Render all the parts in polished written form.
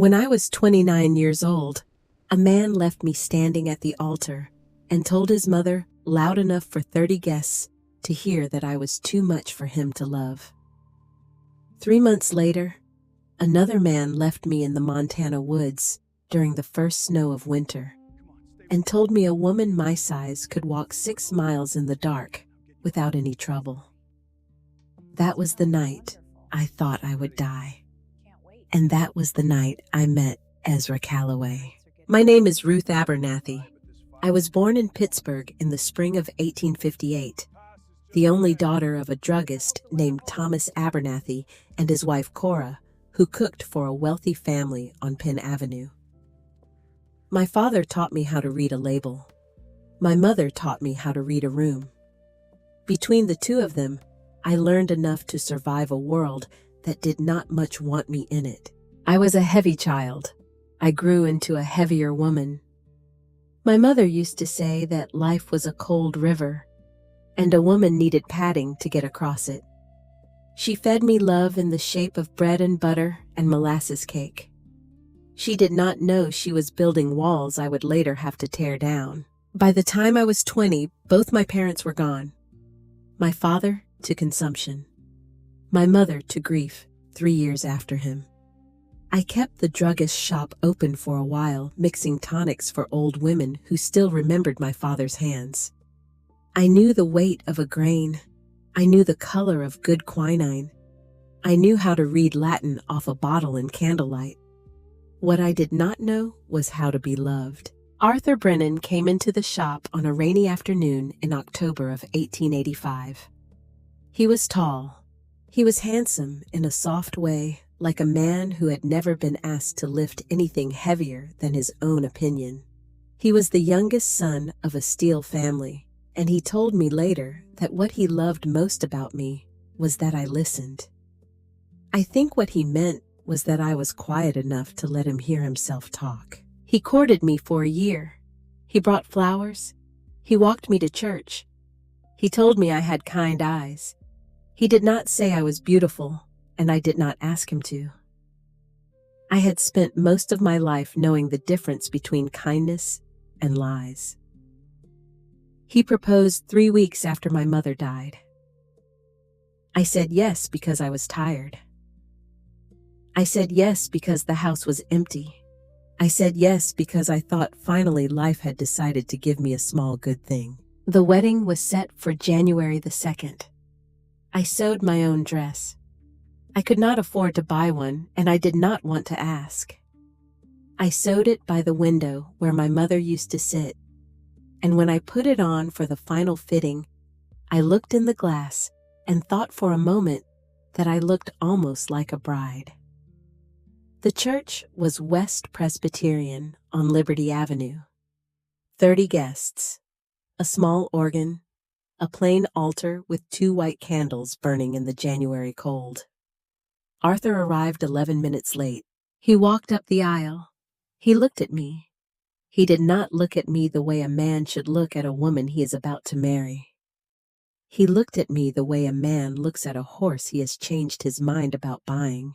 When I was 29 years old, a man left me standing at the altar and told his mother, loud enough for 30 guests to hear, that I was too much for him to love. 3 months later, another man left me in the Montana woods during the first snow of winter and told me a woman my size could walk 6 miles in the dark without any trouble. That was the night I thought I would die. And that was the night I met Ezra Calloway. My name is Ruth Abernathy. I was born in Pittsburgh in the spring of 1858, the only daughter of a druggist named Thomas Abernathy and his wife Cora, who cooked for a wealthy family on Penn Avenue. My father taught me how to read a label. My mother taught me how to read a room. Between the two of them, I learned enough to survive a world that did not much want me in it. I was a heavy child. I grew into a heavier woman. My mother used to say that life was a cold river, and a woman needed padding to get across it. She fed me love in the shape of bread and butter and molasses cake. She did not know she was building walls I would later have to tear down. By the time I was 20, both my parents were gone. My father to consumption. My mother to grief 3 years after him. I kept the druggist's shop open for a while, mixing tonics for old women who still remembered my father's hands. I knew the weight of a grain. I knew the color of good quinine. I knew how to read Latin off a bottle in candlelight. What I did not know was how to be loved. Arthur Brennan came into the shop on a rainy afternoon in October of 1885. He was tall. He was handsome in a soft way, like a man who had never been asked to lift anything heavier than his own opinion. He was the youngest son of a Steele family, and he told me later that what he loved most about me was that I listened. I think what he meant was that I was quiet enough to let him hear himself talk. He courted me for a year. He brought flowers. He walked me to church. He told me I had kind eyes. He did not say I was beautiful, and I did not ask him to. I had spent most of my life knowing the difference between kindness and lies. He proposed 3 weeks after my mother died. I said yes because I was tired. I said yes because the house was empty. I said yes because I thought finally life had decided to give me a small good thing. The wedding was set for January the 2nd. I sewed my own dress. I could not afford to buy one, and I did not want to ask. I sewed it by the window where my mother used to sit, and when I put it on for the final fitting, I looked in the glass and thought for a moment that I looked almost like a bride. The church was West Presbyterian on Liberty Avenue. 30 guests, a small organ, a plain altar with 2 white candles burning in the January cold. Arthur arrived 11 minutes late. He walked up the aisle. He looked at me. He did not look at me the way a man should look at a woman he is about to marry. He looked at me the way a man looks at a horse he has changed his mind about buying.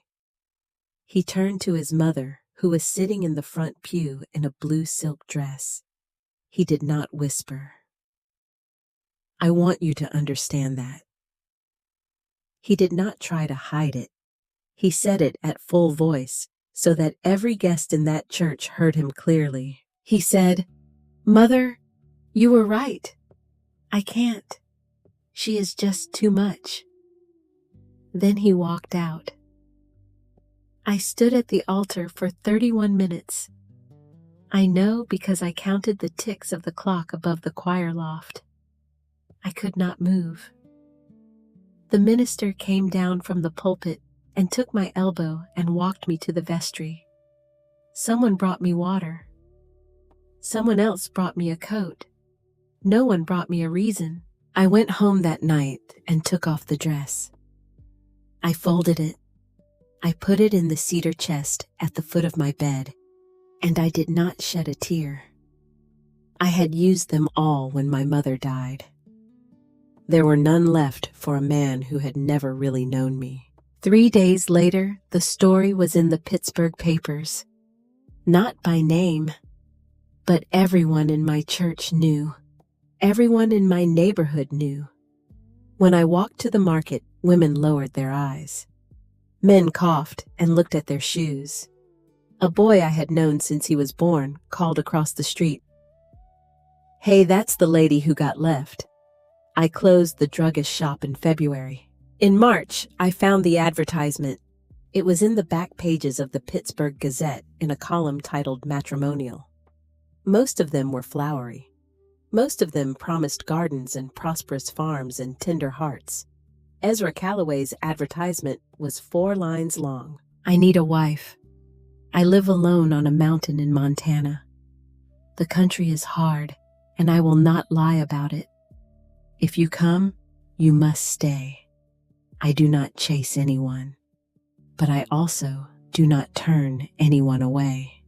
He turned to his mother, who was sitting in the front pew in a blue silk dress. He did not whisper. I want you to understand that. He did not try to hide it. He said it at full voice, so that every guest in that church heard him clearly. He said, "Mother, you were right. I can't. She is just too much." Then he walked out. I stood at the altar for 31 minutes. I know because I counted the ticks of the clock above the choir loft. I could not move. The minister came down from the pulpit and took my elbow and walked me to the vestry. Someone brought me water. Someone else brought me a coat. No one brought me a reason. I went home that night and took off the dress. I folded it. I put it in the cedar chest at the foot of my bed, and I did not shed a tear. I had used them all when my mother died. There were none left for a man who had never really known me. 3 days later, the story was in the Pittsburgh papers. Not by name, but everyone in my church knew. Everyone in my neighborhood knew. When I walked to the market, women lowered their eyes. Men coughed and looked at their shoes. A boy I had known since he was born called across the street, "Hey, that's the lady who got left." I closed the druggist shop in February. In March, I found the advertisement. It was in the back pages of the Pittsburgh Gazette in a column titled Matrimonial. Most of them were flowery. Most of them promised gardens and prosperous farms and tender hearts. Ezra Calloway's advertisement was 4 lines long. I need a wife. I live alone on a mountain in Montana. The country is hard, and I will not lie about it. If you come, you must stay. I do not chase anyone, but I also do not turn anyone away.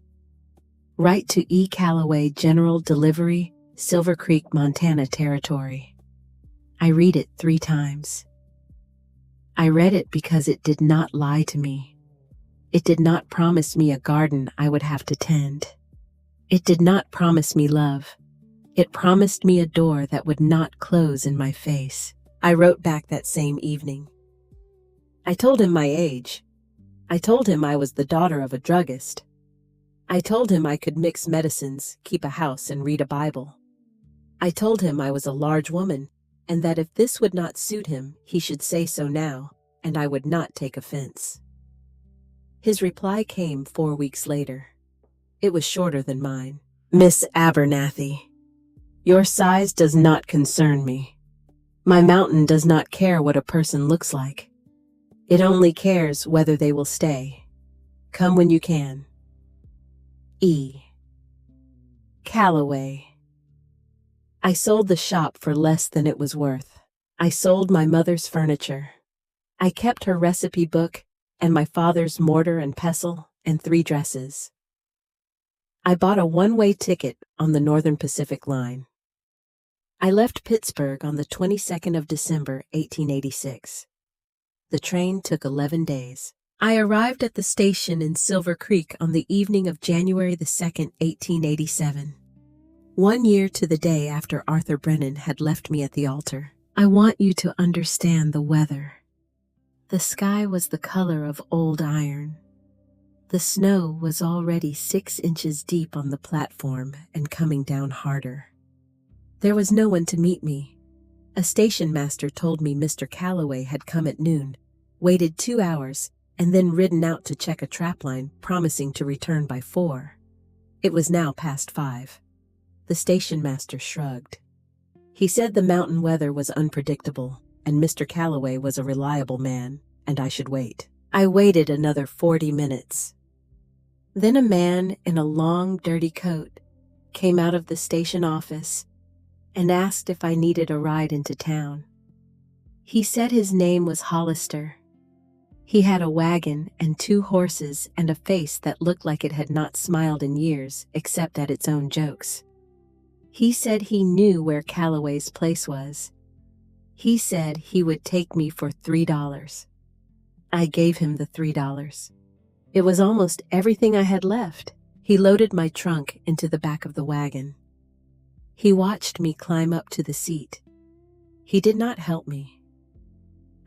Write to E. Calloway, General Delivery, Silver Creek, Montana Territory. I read it 3 times. I read it because it did not lie to me. It did not promise me a garden I would have to tend. It did not promise me love. It promised me a door that would not close in my face. I wrote back that same evening. I told him my age. I told him I was the daughter of a druggist. I told him I could mix medicines, keep a house, and read a Bible. I told him I was a large woman, and that if this would not suit him, he should say so now, and I would not take offense. His reply came 4 weeks later. It was shorter than mine. "Miss Abernathy, your size does not concern me. My mountain does not care what a person looks like. It only cares whether they will stay. Come when you can. E. Calloway." I sold the shop for less than it was worth. I sold my mother's furniture. I kept her recipe book and my father's mortar and pestle and 3 dresses. I bought a one-way ticket on the Northern Pacific Line. I left Pittsburgh on the 22nd of December, 1886. The train took 11 days. I arrived at the station in Silver Creek on the evening of January the 2nd, 1887. 1 year to the day after Arthur Brennan had left me at the altar. I want you to understand the weather. The sky was the color of old iron. The snow was already 6 inches deep on the platform and coming down harder. There was no one to meet me. A station master told me Mr. Calloway had come at noon, waited 2 hours, and then ridden out to check a trapline, promising to return by 4. It was now past 5. The station master shrugged. He said the mountain weather was unpredictable, and Mr. Calloway was a reliable man, and I should wait. I waited another 40 minutes. Then a man in a long, dirty coat came out of the station office and asked if I needed a ride into town. He said his name was Hollister. He had a wagon and 2 horses and a face that looked like it had not smiled in years except at its own jokes. He said he knew where Calloway's place was. He said he would take me for $3. I gave him the $3. It was almost everything I had left. He loaded my trunk into the back of the wagon. He watched me climb up to the seat. He did not help me.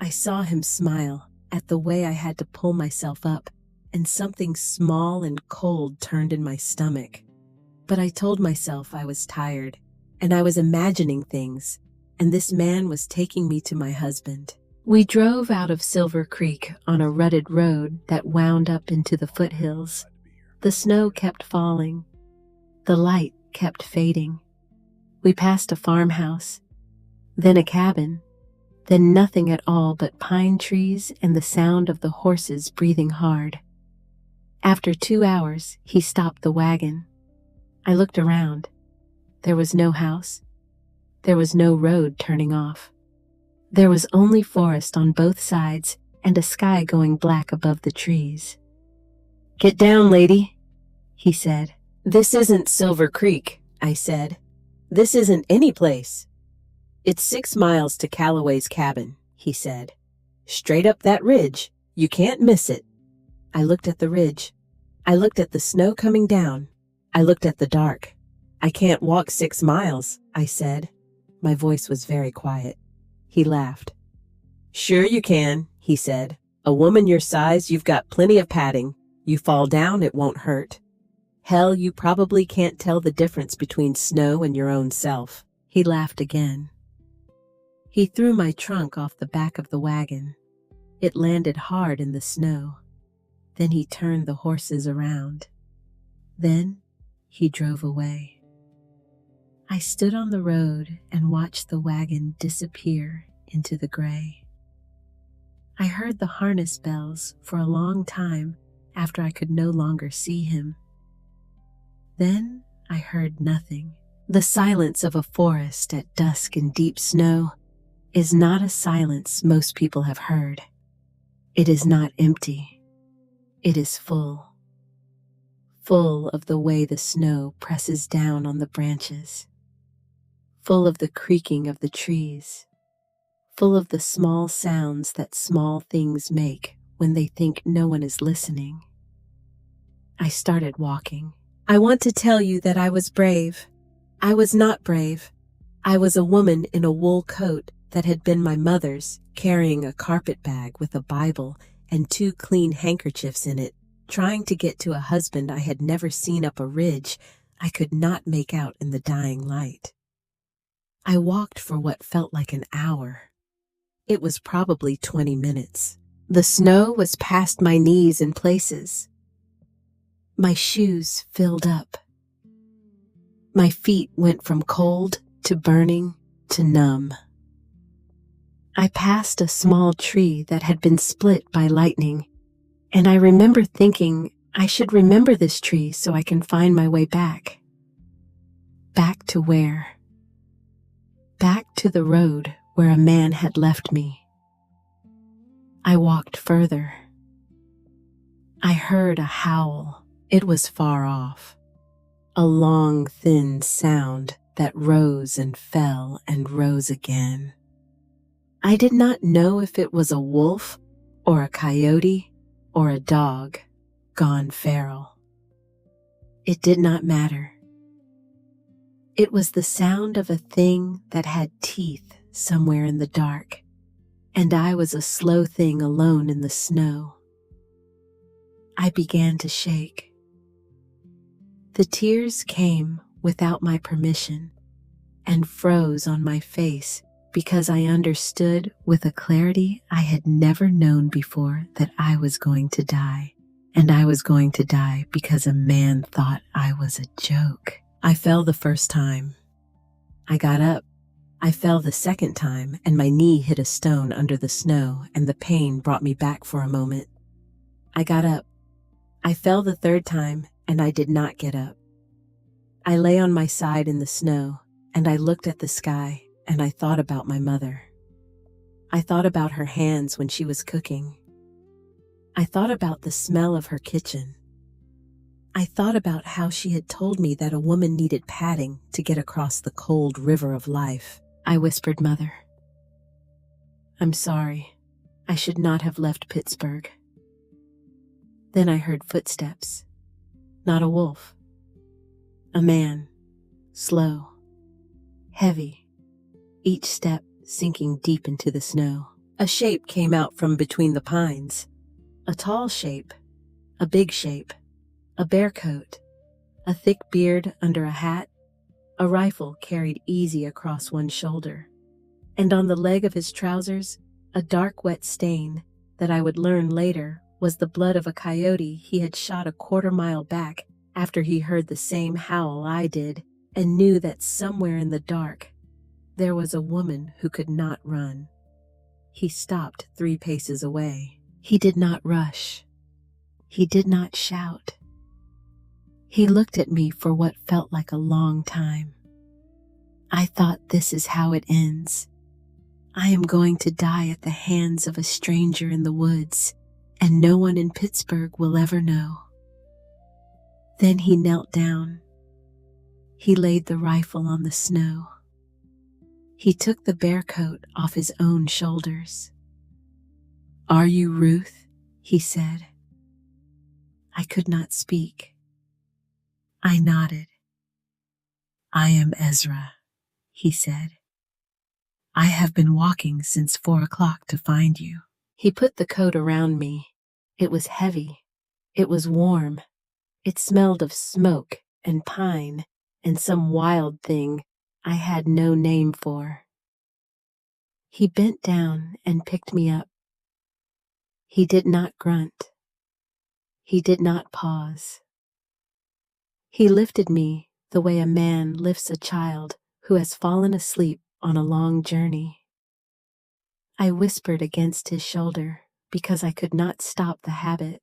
I saw him smile at the way I had to pull myself up, and something small and cold turned in my stomach. But I told myself I was tired, and I was imagining things, and this man was taking me to my husband. We drove out of Silver Creek on a rutted road that wound up into the foothills. The snow kept falling. The light kept fading. We passed a farmhouse, then a cabin, then nothing at all but pine trees and the sound of the horses breathing hard. After 2 hours, he stopped the wagon. I looked around. There was no house. There was no road turning off. There was only forest on both sides and a sky going black above the trees. "Get down, lady," he said. "This isn't Silver Creek," I said. "This isn't any place." "It's 6 miles to Calloway's cabin," he said. "Straight up that ridge. You can't miss it." I looked at the ridge. I looked at the snow coming down. I looked at the dark. I can't walk 6 miles, I said. My voice was very quiet. He laughed. Sure you can, he said. A woman your size, you've got plenty of padding. You fall down, it won't hurt. Hell, you probably can't tell the difference between snow and your own self. He laughed again. He threw my trunk off the back of the wagon. It landed hard in the snow. Then he turned the horses around. Then he drove away. I stood on the road and watched the wagon disappear into the gray. I heard the harness bells for a long time after I could no longer see him. Then I heard nothing. The silence of a forest at dusk in deep snow is not a silence most people have heard. It is not empty. It is full. Full of the way the snow presses down on the branches. Full of the creaking of the trees. Full of the small sounds that small things make when they think no one is listening. I started walking. I want to tell you that I was brave. I was not brave. I was a woman in a wool coat that had been my mother's, carrying a carpet bag with a Bible and 2 clean handkerchiefs in it, trying to get to a husband I had never seen up a ridge I could not make out in the dying light. I walked for what felt like an hour. It was probably 20 minutes. The snow was past my knees in places. My shoes filled up. My feet went from cold to burning to numb. I passed a small tree that had been split by lightning, and I remember thinking I should remember this tree so I can find my way back. Back to where? Back to the road where a man had left me. I walked further. I heard a howl. It was far off. A long, thin sound that rose and fell and rose again. I did not know if it was a wolf or a coyote or a dog gone feral. It did not matter. It was the sound of a thing that had teeth somewhere in the dark, and I was a slow thing alone in the snow. I began to shake. The tears came without my permission and froze on my face because I understood with a clarity I had never known before that I was going to die. And I was going to die because a man thought I was a joke. I fell the first time. I got up. I fell the second time, and my knee hit a stone under the snow, and the pain brought me back for a moment. I got up. I fell the third time, and I did not get up. I lay on my side in the snow, and I looked at the sky, and I thought about my mother. I thought about her hands when she was cooking. I thought about the smell of her kitchen. I thought about how she had told me that a woman needed padding to get across the cold river of life. I whispered, "Mother, I'm sorry. I should not have left Pittsburgh." Then I heard footsteps. Not a wolf. A man. Slow. Heavy. Each step sinking deep into the snow. A shape came out from between the pines. A tall shape. A big shape. A bear coat. A thick beard under a hat. A rifle carried easy across one shoulder. And on the leg of his trousers, a dark wet stain that I would learn later was the blood of a coyote he had shot a quarter-mile back after he heard the same howl I did and knew that somewhere in the dark there was a woman who could not run. He stopped 3 paces away. He did not rush. He did not shout. He looked at me for what felt like a long time. I thought, this is how it ends. I am going to die at the hands of a stranger in the woods, and no one in Pittsburgh will ever know. Then he knelt down. He laid the rifle on the snow. He took the bear coat off his own shoulders. "Are you Ruth?" he said. I could not speak. I nodded. "I am Ezra," he said. "I have been walking since 4 o'clock to find you." He put the coat around me. It was heavy. It was warm. It smelled of smoke and pine and some wild thing I had no name for. He bent down and picked me up. He did not grunt. He did not pause. He lifted me the way a man lifts a child who has fallen asleep on a long journey. I whispered against his shoulder because I could not stop the habit.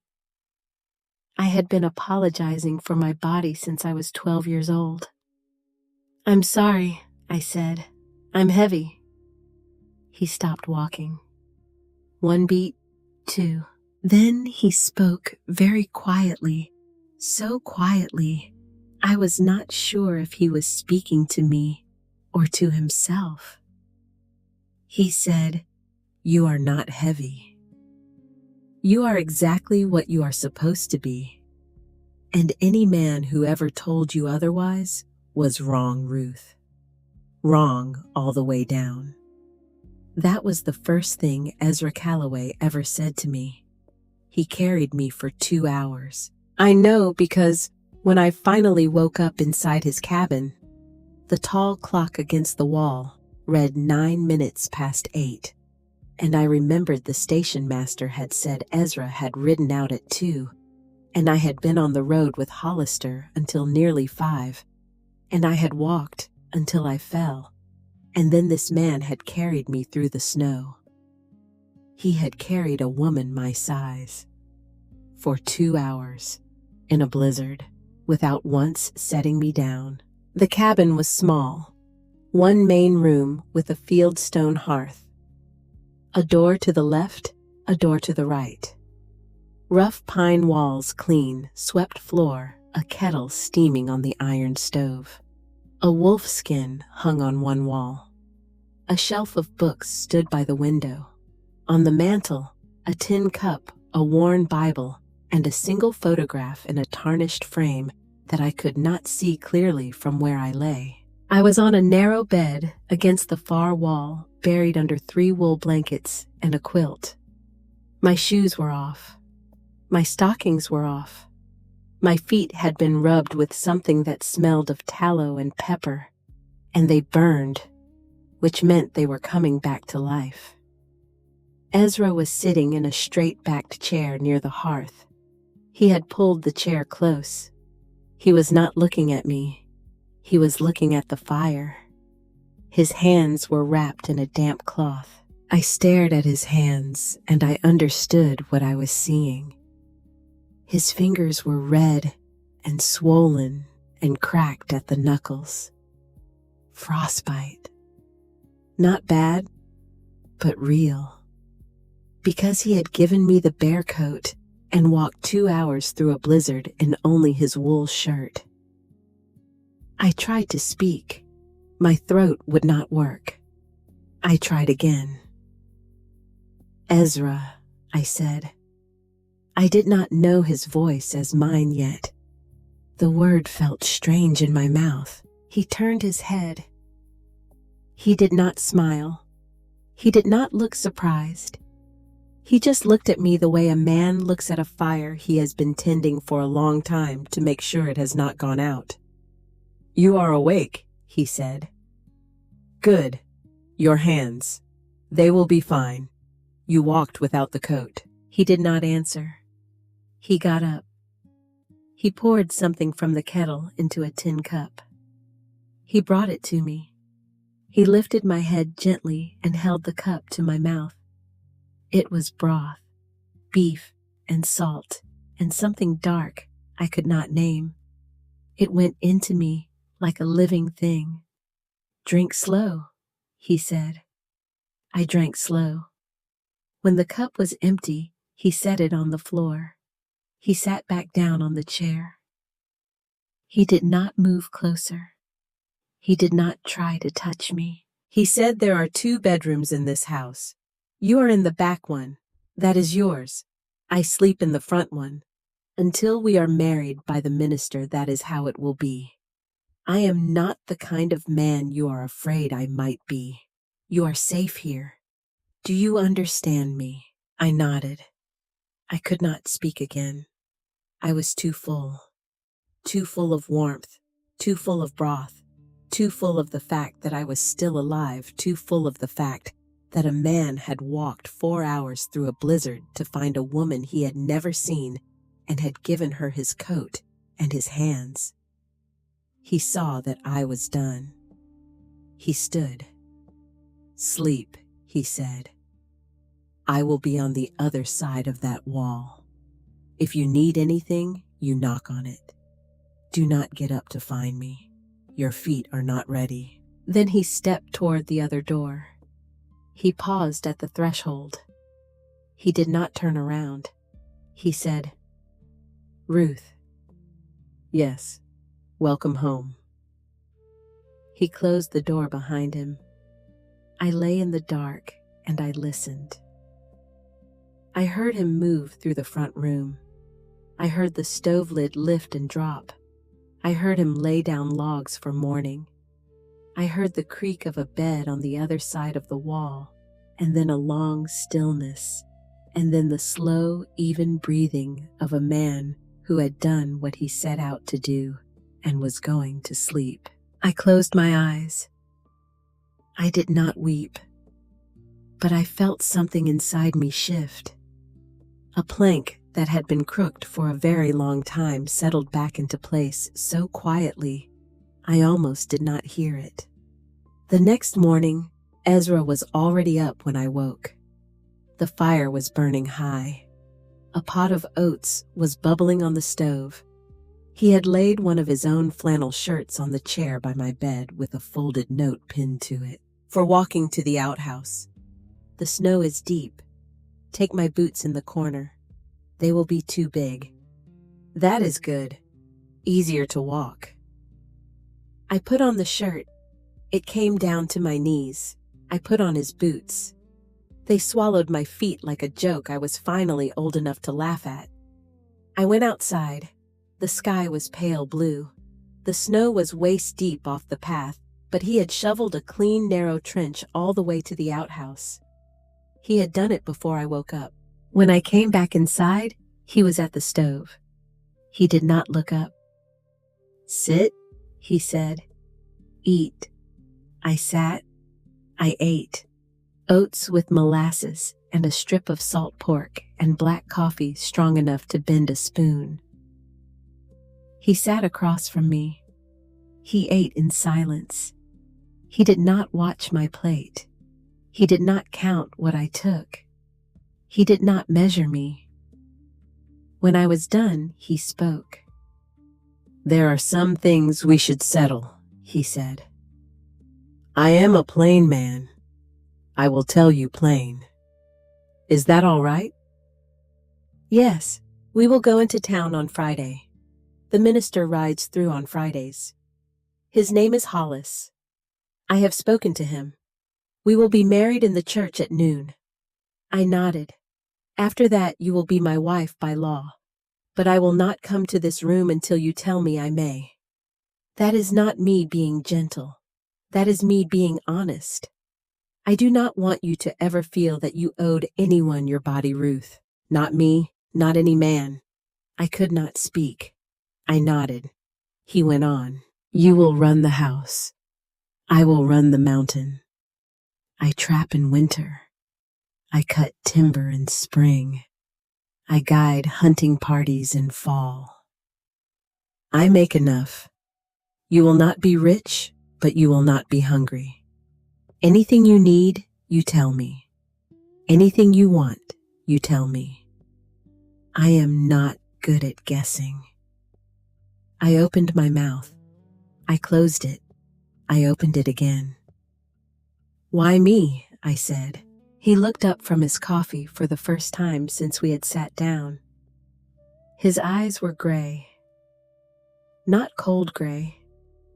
I had been apologizing for my body since I was 12 years old. "I'm sorry," I said. "I'm heavy." He stopped walking. 1 beat, 2. Then he spoke very quietly, so quietly, I was not sure if he was speaking to me or to himself. He said, "You are not heavy. You are exactly what you are supposed to be. And any man who ever told you otherwise was wrong, Ruth. Wrong all the way down." That was the first thing Ezra Calloway ever said to me. He carried me for 2 hours. I know because when I finally woke up inside his cabin, the tall clock against the wall read 9 minutes past 8, and I remembered the station master had said Ezra had ridden out at 2, and I had been on the road with Hollister until nearly 5, and I had walked until I fell, and then this man had carried me through the snow. He had carried a woman my size for 2 hours in a blizzard without once setting me down. The cabin was small, one main room with a fieldstone hearth, a door to the left, a door to the right. Rough pine walls, clean, swept floor, a kettle steaming on the iron stove. A wolf skin hung on one wall. A shelf of books stood by the window. On the mantel, a tin cup, a worn Bible, and a single photograph in a tarnished frame that I could not see clearly from where I lay. I was on a narrow bed against the far wall, buried under 3 wool blankets and a quilt. My shoes were off. My stockings were off. My feet had been rubbed with something that smelled of tallow and pepper, and they burned, which meant they were coming back to life. Ezra was sitting in a straight-backed chair near the hearth. He had pulled the chair close. He was not looking at me. He was looking at the fire. His hands were wrapped in a damp cloth. I stared at his hands, and I understood what I was seeing. His fingers were red and swollen and cracked at the knuckles. Frostbite. Not bad, but real. Because he had given me the bear coat and walked 2 hours through a blizzard in only his wool shirt. I tried to speak. My throat would not work. I tried again. "Ezra," I said. I did not know his voice as mine yet. The word felt strange in my mouth. He turned his head. He did not smile. He did not look surprised. He just looked at me the way a man looks at a fire he has been tending for a long time to make sure it has not gone out. "You are awake," he said. "Good. Your hands. They will be fine. You walked without the coat." He did not answer. He got up. He poured something from the kettle into a tin cup. He brought it to me. He lifted my head gently and held the cup to my mouth. It was broth, beef, and salt, and something dark I could not name. It went into me like a living thing. "Drink slow," he said. I drank slow. When the cup was empty, he set it on the floor. He sat back down on the chair. He did not move closer. He did not try to touch me. He said, "There are 2 bedrooms in this house. You are in the back one. That is yours. I sleep in the front one. Until we are married by the minister, that is how it will be. I am not the kind of man you are afraid I might be. You are safe here. Do you understand me? I nodded. I could not speak again. I was too full of warmth, too full of broth, too full of the fact that I was still alive, too full of the fact that a man had walked 4 hours through a blizzard to find a woman he had never seen and had given her his coat and his hands. He saw that I was done. He stood. "Sleep," he said. "I will be on the other side of that wall. If you need anything, you knock on it. Do not get up to find me. Your feet are not ready." Then he stepped toward the other door. He paused at the threshold. He did not turn around. He said, "Ruth." "Yes, welcome home." He closed the door behind him. I lay in the dark and I listened. I heard him move through the front room. I heard the stove lid lift and drop. I heard him lay down logs for morning. I heard the creak of a bed on the other side of the wall, and then a long stillness, and then the slow, even breathing of a man who had done what he set out to do and was going to sleep. I closed my eyes. I did not weep, but I felt something inside me shift. A plank that had been crooked for a very long time settled back into place so quietly, I almost did not hear it. The next morning, Ezra was already up when I woke. The fire was burning high. A pot of oats was bubbling on the stove. He had laid one of his own flannel shirts on the chair by my bed with a folded note pinned to it. "For walking to the outhouse. The snow is deep. Take my boots in the corner. They will be too big." "That is good. Easier to walk." I put on the shirt. It came down to my knees. I put on his boots. They swallowed my feet like a joke I was finally old enough to laugh at. I went outside. The sky was pale blue. The snow was waist deep off the path, but he had shoveled a clean, narrow trench all the way to the outhouse. He had done it before I woke up. When I came back inside, he was at the stove. He did not look up. "Sit," he said. "Eat." I sat. I ate. Oats with molasses and a strip of salt pork and black coffee strong enough to bend a spoon. He sat across from me. He ate in silence. He did not watch my plate. He did not count what I took. He did not measure me. When I was done, he spoke. "There are some things we should settle," he said. "I am a plain man. I will tell you plain. Is that all right?" "Yes, we will go into town on Friday. The minister rides through on Fridays. His name is Hollis. I have spoken to him. We will be married in the church at noon." I nodded. "After that, you will be my wife by law. But I will not come to this room until you tell me I may." That is not me being gentle. That is me being honest. I do not want you to ever feel that you owed anyone your body, Ruth. Not me, not any man. I could not speak. I nodded. He went on. "You will run the house. I will run the mountain. I trap in winter. I cut timber in spring. I guide hunting parties in fall. I make enough. You will not be rich, but you will not be hungry. Anything you need, you tell me. Anything you want, you tell me. I am not good at guessing." I opened my mouth. I closed it. I opened it again. "Why me?" I said. He looked up from his coffee for the first time since we had sat down. His eyes were gray. Not cold gray.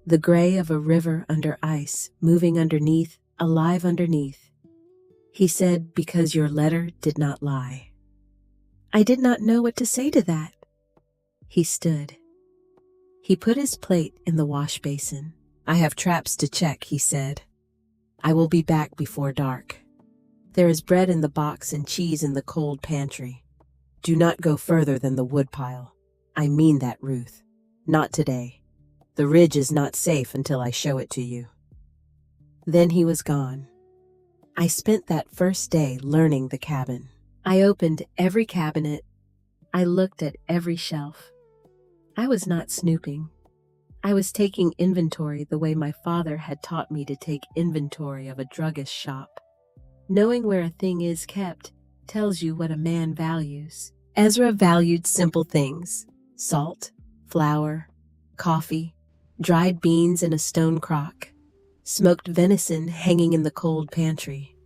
The gray of a river under ice, moving underneath, alive underneath. He said, "Because your letter did not lie." I did not know what to say to that. He stood. He put his plate in the wash basin. "I have traps to check," he said. "I will be back before dark. There is bread in the box and cheese in the cold pantry. Do not go further than the woodpile. I mean that, Ruth. Not today. The ridge is not safe until I show it to you." Then he was gone. I spent that first day learning the cabin. I opened every cabinet. I looked at every shelf. I was not snooping. I was taking inventory the way my father had taught me to take inventory of a druggist's shop. Knowing where a thing is kept tells you what a man values. Ezra valued simple things: salt, flour, coffee, dried beans in a stone crock, smoked venison hanging in the cold pantry,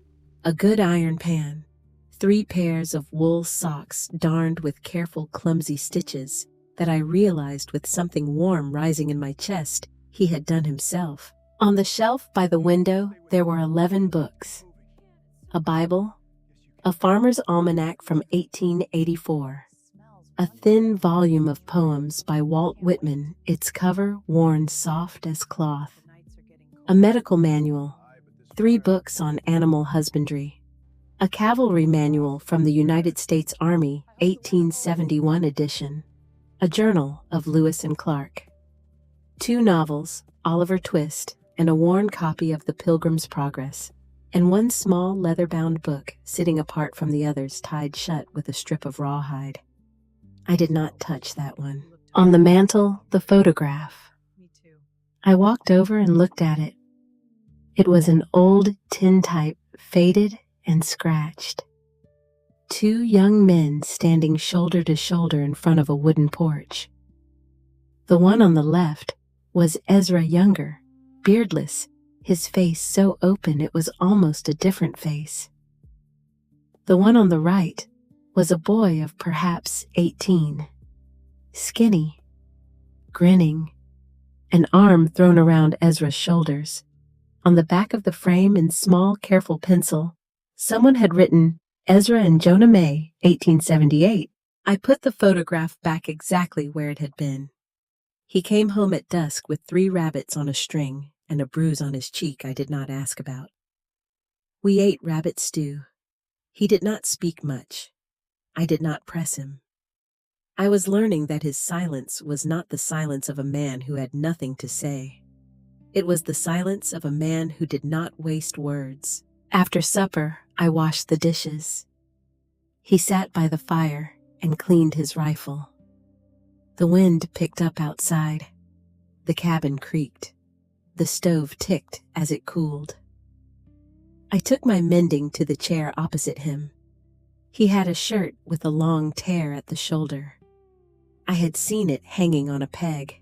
a good iron pan, 3 pairs of wool socks darned with careful, clumsy stitches that I realized with something warm rising in my chest he had done himself. On the shelf by the window there were 11 books. A Bible, a farmer's almanac from 1884, a thin volume of poems by Walt Whitman, its cover worn soft as cloth, a medical manual, 3 books on animal husbandry, a cavalry manual from the United States Army 1871 edition, a journal of Lewis and Clark, 2 novels, Oliver Twist, and a worn copy of The Pilgrim's Progress, and 1 small leather-bound book sitting apart from the others tied shut with a strip of rawhide. I did not touch that one. On the mantel, the photograph. I walked over and looked at it. It was an old tintype, faded and scratched. 2 young men standing shoulder to shoulder in front of a wooden porch. The one on the left was Ezra younger, beardless, his face so open it was almost a different face. The one on the right was a boy of perhaps 18, skinny, grinning, an arm thrown around Ezra's shoulders. On the back of the frame in small, careful pencil, someone had written, "Ezra and Jonah May, 1878. I put the photograph back exactly where it had been. He came home at dusk with 3 rabbits on a string and a bruise on his cheek I did not ask about. We ate rabbit stew. He did not speak much. I did not press him. I was learning that his silence was not the silence of a man who had nothing to say. It was the silence of a man who did not waste words. After supper, I washed the dishes. He sat by the fire and cleaned his rifle. The wind picked up outside. The cabin creaked. The stove ticked as it cooled. I took my mending to the chair opposite him. He had a shirt with a long tear at the shoulder. I had seen it hanging on a peg.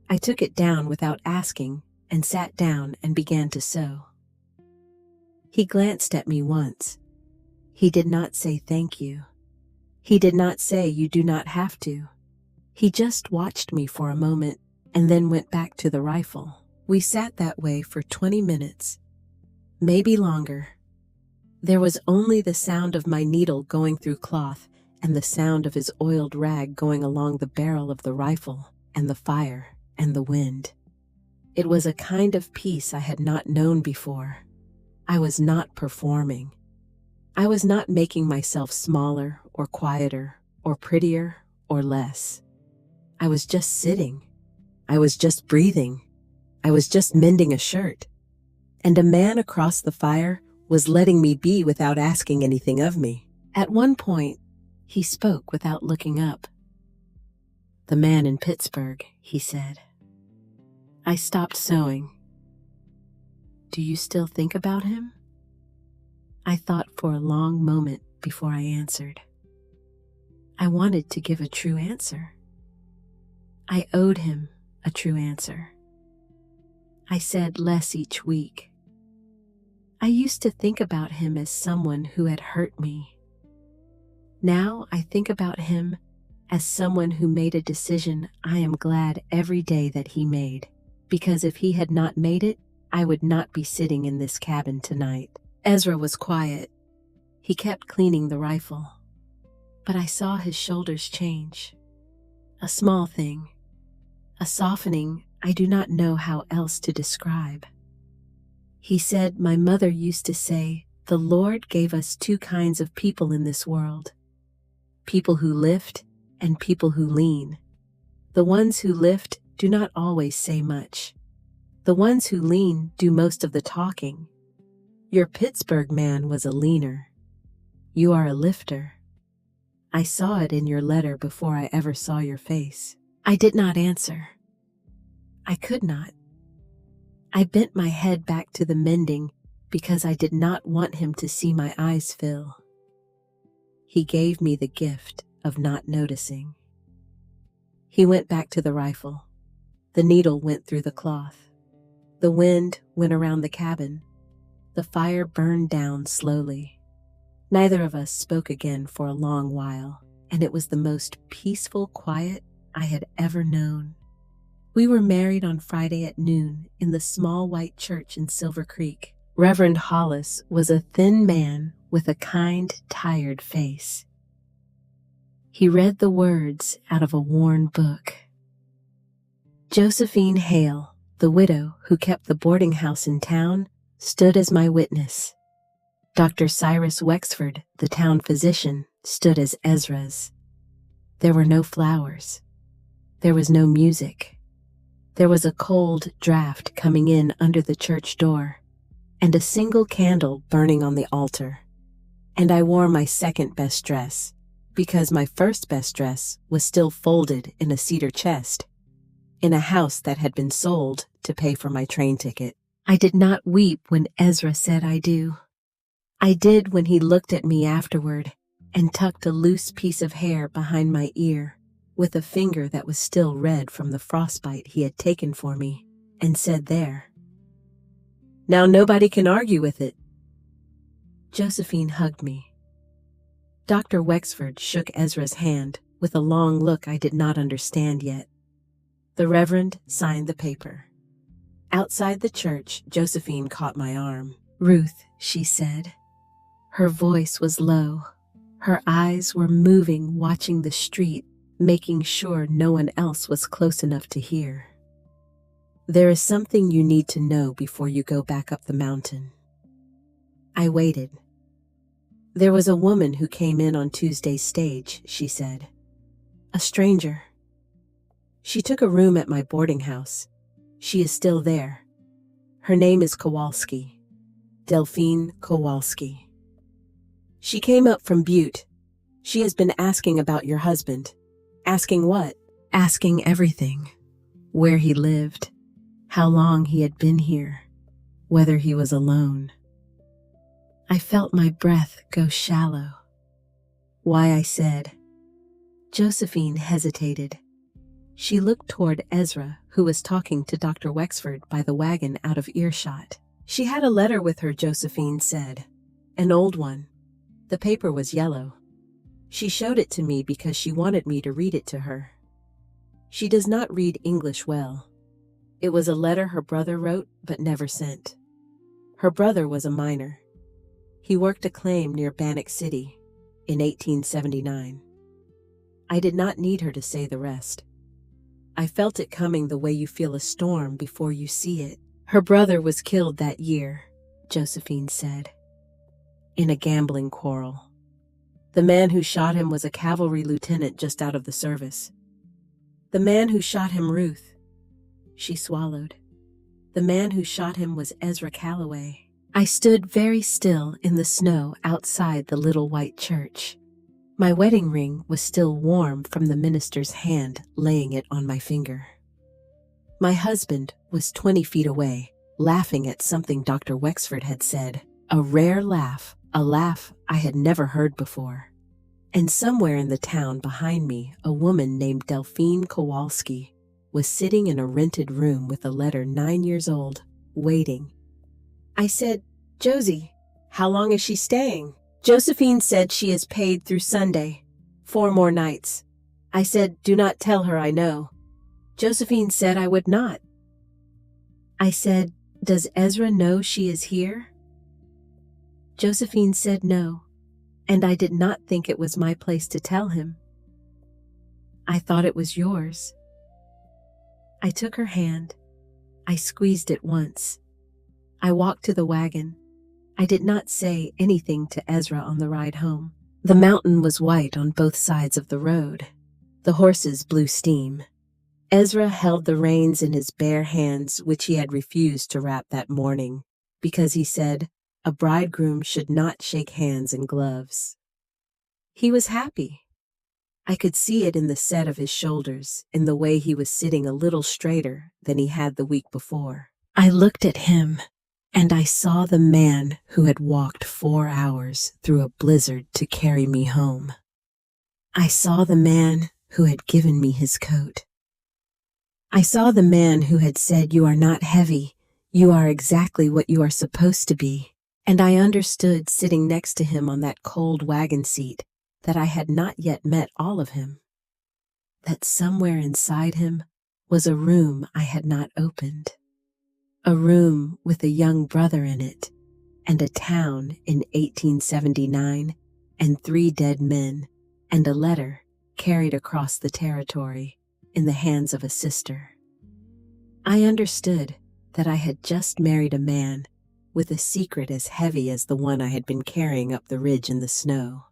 I took it down without asking and sat down and began to sew. He glanced at me once. He did not say thank you. He did not say you do not have to. He just watched me for a moment and then went back to the rifle. We sat that way for 20 minutes, maybe longer. There was only the sound of my needle going through cloth and the sound of his oiled rag going along the barrel of the rifle and the fire and the wind. It was a kind of peace I had not known before. I was not performing. I was not making myself smaller or quieter or prettier or less. I was just sitting. I was just breathing. I was just mending a shirt. And a man across the fire was letting me be without asking anything of me. At one point, he spoke without looking up. "The man in Pittsburgh," he said. I stopped sewing. "Do you still think about him?" I thought for a long moment before I answered. I wanted to give a true answer. I owed him a true answer. I said less each week. I used to think about him as someone who had hurt me. Now I think about him as someone who made a decision I am glad every day that he made, because if he had not made it, I would not be sitting in this cabin tonight. Ezra was quiet. He kept cleaning the rifle. But I saw his shoulders change. a small thing, a softening I do not know how else to describe. He said, my mother used to say, the Lord gave us two kinds of people in this world. People who lift and people who lean. The ones who lift do not always say much. The ones who lean do most of the talking. Your Pittsburgh man was a leaner. You are a lifter. I saw it in your letter before I ever saw your face. I did not answer. I could not. I bent my head back to the mending because I did not want him to see my eyes fill. He gave me the gift of not noticing. He went back to the rifle. The needle went through the cloth. The wind went around the cabin. The fire burned down slowly. Neither of us spoke again for a long while, and it was the most peaceful quiet I had ever known. We were married on Friday at noon in the small white church in Silver Creek. Reverend Hollis was a thin man with a kind, tired face. He read the words out of a worn book. Josephine Hale, the widow who kept the boarding house in town, stood as my witness. Dr. Cyrus Wexford, the town physician, stood as Ezra's. There were no flowers. There was no music. There was a cold draft coming in under the church door, and a single candle burning on the altar. And I wore my second best dress, because my first best dress was still folded in a cedar chest, in a house that had been sold to pay for my train ticket. I did not weep when Ezra said I do. I did when he looked at me afterward and tucked a loose piece of hair behind my ear with a finger that was still red from the frostbite he had taken for me, and said there, "Now nobody can argue with it." Josephine hugged me. Dr. Wexford shook Ezra's hand with a long look I did not understand yet. The Reverend signed the paper. Outside the church, Josephine caught my arm. "Ruth," she said. Her voice was low. Her eyes were moving, watching the street, making sure no one else was close enough to hear. "There is something you need to know before you go back up the mountain." I waited. "There was a woman who came in on Tuesday's stage," she said. "A stranger. She took a room at my boarding house. She is still there. Her name is Kowalski. Delphine Kowalski. She came up from Butte. She has been asking about your husband." "Asking what?" "Asking everything. Where he lived, how long he had been here, whether he was alone." I felt my breath go shallow. Why I said. Josephine hesitated. She looked toward Ezra, who was talking to Dr. Wexford by the wagon out of earshot. "She had a letter with her," Josephine said. "An old one. The paper was yellow. She showed it to me because she wanted me to read it to her. She does not read English well. It was a letter her brother wrote but never sent. Her brother was a miner. He worked a claim near Bannock City in 1879. I did not need her to say the rest. I felt it coming the way you feel a storm before you see it. Her brother was killed that year," Josephine said, "in a gambling quarrel. The man who shot him was a cavalry lieutenant just out of the service. The man who shot him, Ruth." She swallowed. "The man who shot him was Ezra Calloway." I stood very still in the snow outside the little white church. My wedding ring was still warm from the minister's hand laying it on my finger. My husband was 20 feet away, laughing at something Dr. Wexford had said, a rare laugh, a laugh I had never heard before. And somewhere in the town behind me, a woman named Delphine Kowalski was sitting in a rented room with a letter 9 years old, waiting. I said, "Josie, how long is she staying?" Josephine said she is paid through Sunday, 4 more nights. I said, "Do not tell her I know." Josephine said I would not. I said, "Does Ezra know she is here?" Josephine said no, and I did not think it was my place to tell him. I thought it was yours." I took her hand. I squeezed it once. I walked to the wagon. I did not say anything to Ezra on the ride home. The mountain was white on both sides of the road. The horses blew steam. Ezra held the reins in his bare hands, which he had refused to wrap that morning, because he said a bridegroom should not shake hands in gloves. He was happy. I could see it in the set of his shoulders, in the way he was sitting a little straighter than he had the week before. I looked at him, and I saw the man who had walked 4 hours through a blizzard to carry me home. I saw the man who had given me his coat. I saw the man who had said, "You are not heavy, you are exactly what you are supposed to be." And I understood, sitting next to him on that cold wagon seat, that I had not yet met all of him. That somewhere inside him was a room I had not opened. A room with a young brother in it, and a town in 1879, and 3 dead men, and a letter carried across the territory in the hands of a sister. I understood that I had just married a man with a secret as heavy as the one I had been carrying up the ridge in the snow.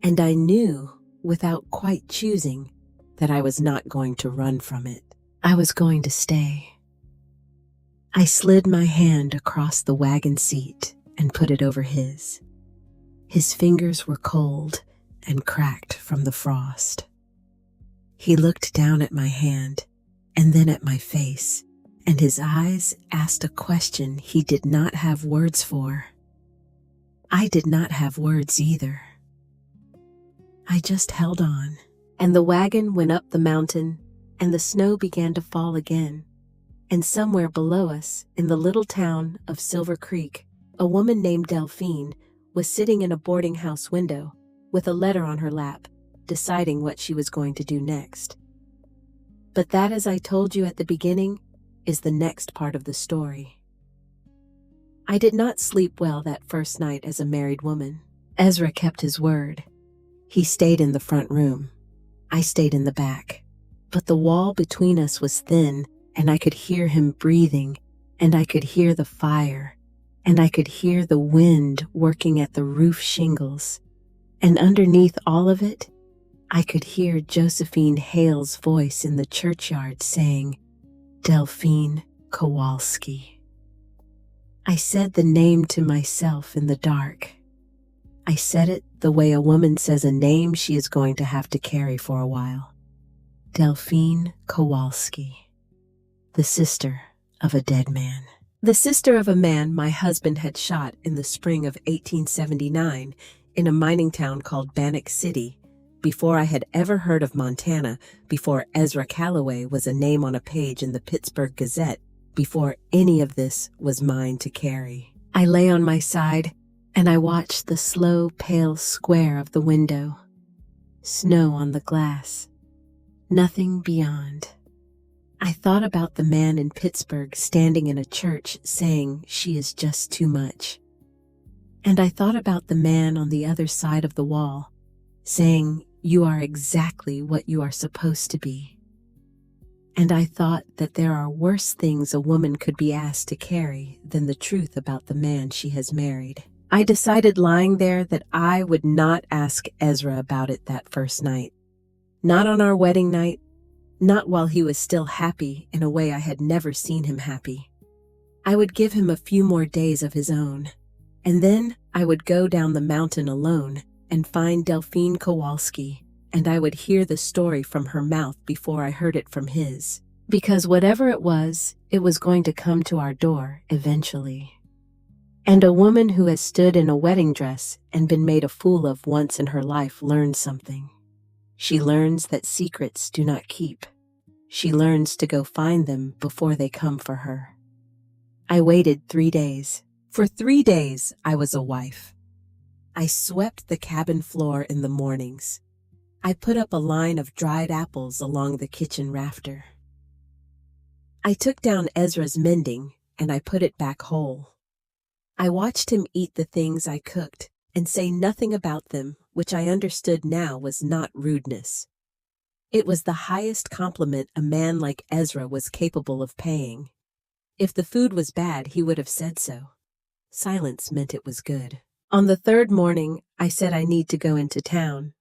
And I knew, without quite choosing, that I was not going to run from it. I was going to stay. I slid my hand across the wagon seat and put it over his. His fingers were cold and cracked from the frost. He looked down at my hand and then at my face, and his eyes asked a question he did not have words for. I did not have words either. I just held on, and the wagon went up the mountain, and the snow began to fall again. And somewhere below us, in the little town of Silver Creek, a woman named Delphine was sitting in a boarding house window with a letter on her lap, deciding what she was going to do next. But that, as I told you at the beginning, is the next part of the story. I did not sleep well that first night as a married woman. Ezra kept his word. He stayed in the front room. I stayed in the back. But the wall between us was thin, and I could hear him breathing, and I could hear the fire, and I could hear the wind working at the roof shingles. And underneath all of it, I could hear Josephine Hale's voice in the churchyard saying, "Delphine Kowalski." I said the name to myself in the dark. I said it the way a woman says a name she is going to have to carry for a while. Delphine Kowalski. The sister of a dead man. The sister of a man my husband had shot in the spring of 1879 in a mining town called Bannock City, before I had ever heard of Montana, before Ezra Calloway was a name on a page in the Pittsburgh Gazette, before any of this was mine to carry. I lay on my side, and I watched the slow, pale square of the window. Snow on the glass. Nothing beyond. I thought about the man in Pittsburgh standing in a church saying, "She is just too much." And I thought about the man on the other side of the wall saying, "You are exactly what you are supposed to be." And I thought that there are worse things a woman could be asked to carry than the truth about the man she has married. I decided lying there that I would not ask Ezra about it that first night. Not on our wedding night. Not while he was still happy in a way I had never seen him happy. I would give him a few more days of his own, and then I would go down the mountain alone and find Delphine Kowalski, and I would hear the story from her mouth before I heard it from his. Because whatever it was going to come to our door eventually. And a woman who has stood in a wedding dress and been made a fool of once in her life learns something. She learns that secrets do not keep. She learns to go find them before they come for her. I waited 3 days. For 3 days, I was a wife. I swept the cabin floor in the mornings. I put up a line of dried apples along the kitchen rafter. I took down Ezra's mending and I put it back whole. I watched him eat the things I cooked and say nothing about them, which I understood now was not rudeness. It was the highest compliment a man like Ezra was capable of paying. If the food was bad, he would have said so. Silence meant it was good. On the third morning, I said I need to go into town.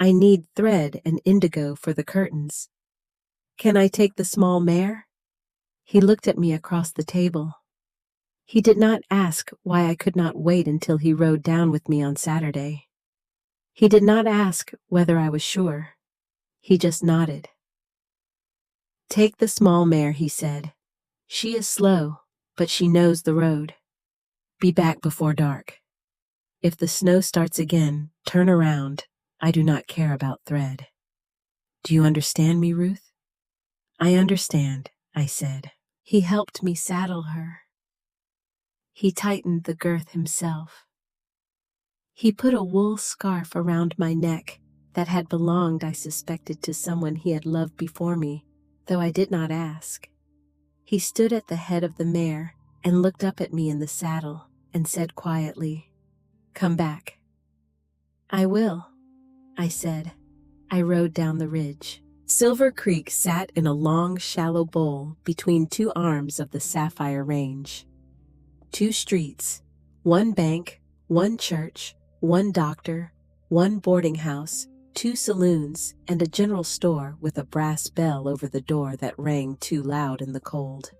I need thread and indigo for the curtains. Can I take the small mare? He looked at me across the table. He did not ask why I could not wait until he rode down with me on Saturday. He did not ask whether I was sure. He just nodded. Take the small mare, he said. She is slow, but she knows the road. Be back before dark. If the snow starts again, turn around. I do not care about thread. Do you understand me, Ruth? I understand, I said. He helped me saddle her. He tightened the girth himself. He put a wool scarf around my neck that had belonged, I suspected, to someone he had loved before me, though I did not ask. He stood at the head of the mare and looked up at me in the saddle and said quietly, Come back. I will, I said. I rode down the ridge. Silver Creek sat in a long, shallow bowl between two arms of the Sapphire Range. 2 streets, 1 bank, 1 church, 1 doctor, 1 boarding house, 2 saloons, and a general store with a brass bell over the door that rang too loud in the cold.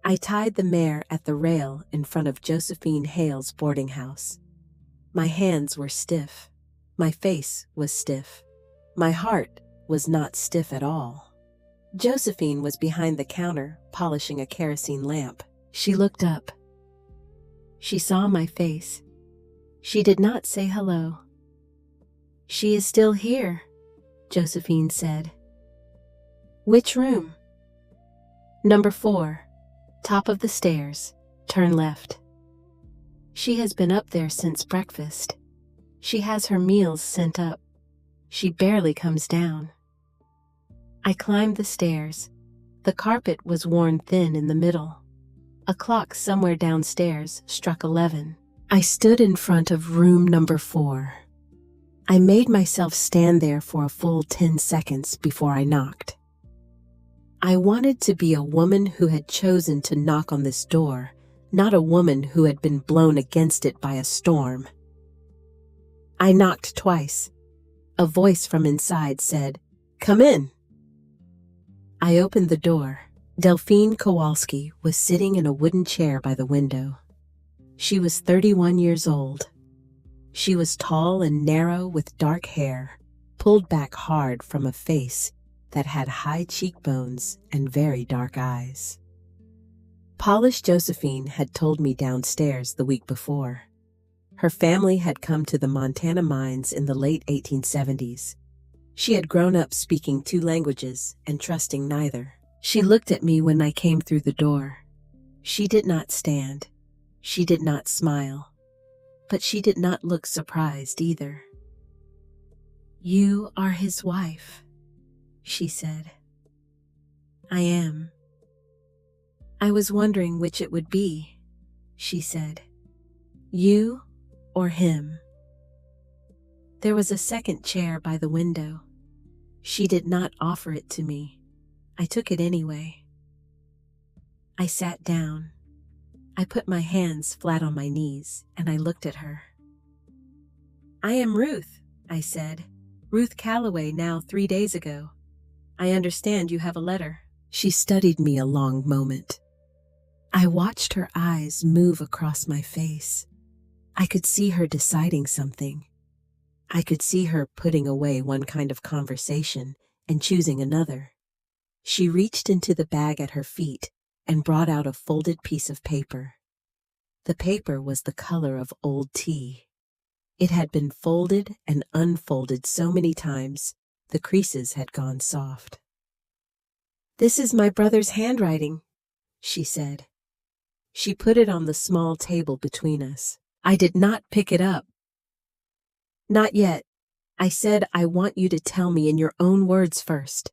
I tied the mare at the rail in front of Josephine Hale's boarding house. My hands were stiff. My face was stiff. My heart was not stiff at all. Josephine was behind the counter, polishing a kerosene lamp. She looked up. She saw my face. She did not say hello. She is still here, Josephine said. Which room? Number 4, top of the stairs, turn left. She has been up there since breakfast. She has her meals sent up. She barely comes down. I climbed the stairs. The carpet was worn thin in the middle. A clock somewhere downstairs struck 11. I stood in front of room number 4. I made myself stand there for a full 10 seconds before I knocked. I wanted to be a woman who had chosen to knock on this door, not a woman who had been blown against it by a storm. I knocked twice. A voice from inside said, Come in. I opened the door. Delphine Kowalski was sitting in a wooden chair by the window. She was 31 years old. She was tall and narrow with dark hair, pulled back hard from a face that had high cheekbones and very dark eyes. Polished Josephine had told me downstairs the week before. Her family had come to the Montana mines in the late 1870s. She had grown up speaking 2 languages and trusting neither. She looked at me when I came through the door. She did not stand. She did not smile. But she did not look surprised either. You are his wife, she said. I am. I was wondering which it would be, she said. You or him? There was a second chair by the window. She did not offer it to me. I took it anyway. I sat down. I put my hands flat on my knees, and I looked at her. I am Ruth, I said. Ruth Calloway, now 3 days ago. I understand you have a letter. She studied me a long moment. I watched her eyes move across my face. I could see her deciding something. I could see her putting away one kind of conversation and choosing another. She reached into the bag at her feet and brought out a folded piece of paper. The paper was the color of old tea. It had been folded and unfolded so many times, the creases had gone soft. This is my brother's handwriting, she said. She put it on the small table between us. I did not pick it up. Not yet. I said I want you to tell me in your own words first.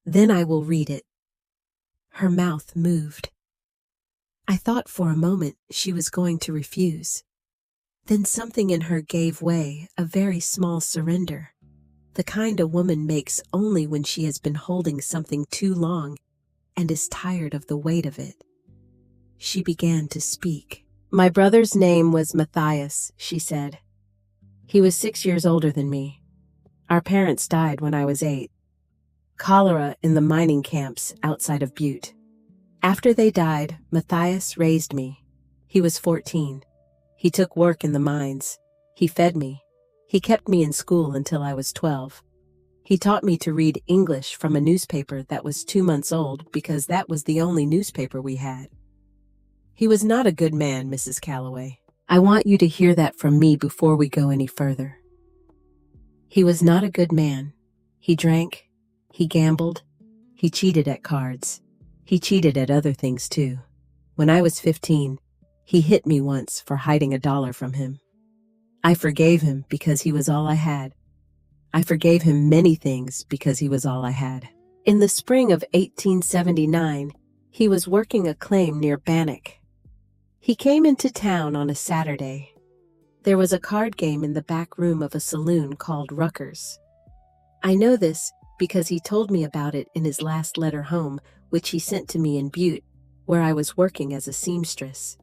Then I will read it. Her mouth moved. I thought for a moment she was going to refuse. Then something in her gave way, a very small surrender. the kind a woman makes only when she has been holding something too long and is tired of the weight of it. She began to speak. My brother's name was Matthias, she said. He was 6 years older than me. Our parents died when I was 8. Cholera in the mining camps outside of Butte. After they died, Matthias raised me. He was 14. He took work in the mines. He fed me. He kept me in school until I was 12. He taught me to read English from a newspaper that was 2 months old because that was the only newspaper we had. He was not a good man, Mrs. Calloway. I want you to hear that from me before we go any further. He was not a good man. He drank. He gambled. He cheated at cards. He cheated at other things too. When I was 15, he hit me once for hiding $1 from him. I forgave him because he was all I had. I forgave him many things because he was all I had. In the spring of 1879, he was working a claim near Bannock. He came into town on a Saturday. There was a card game in the back room of a saloon called Rucker's. I know this because he told me about it in his last letter home, which he sent to me in Butte, where I was working as a seamstress.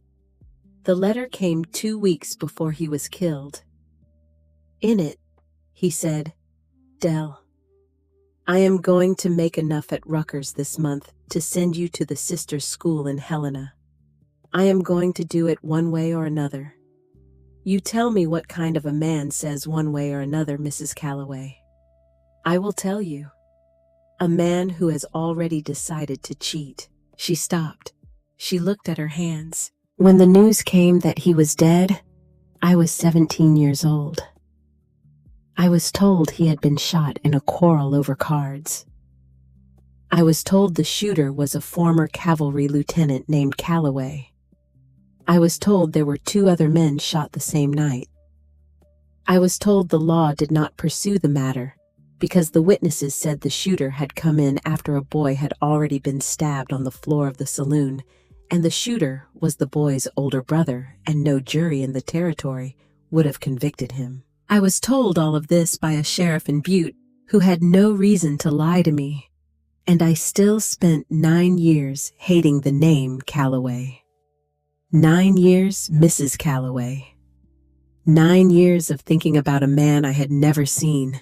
The letter came 2 weeks before he was killed. In it, he said, Dell, I am going to make enough at Rucker's this month to send you to the sister's school in Helena. I am going to do it one way or another. You tell me what kind of a man says one way or another, Mrs. Calloway. I will tell you. A man who has already decided to cheat. She stopped. She looked at her hands. When the news came that he was dead, I was 17 years old. I was told he had been shot in a quarrel over cards. I was told the shooter was a former cavalry lieutenant named Calloway. I was told there were 2 other men shot the same night. I was told the law did not pursue the matter because the witnesses said the shooter had come in after a boy had already been stabbed on the floor of the saloon, and the shooter was the boy's older brother, and no jury in the territory would have convicted him. I was told all of this by a sheriff in Butte who had no reason to lie to me, and I still spent 9 years hating the name Calloway. 9 years, Mrs. Calloway. 9 years of thinking about a man I had never seen.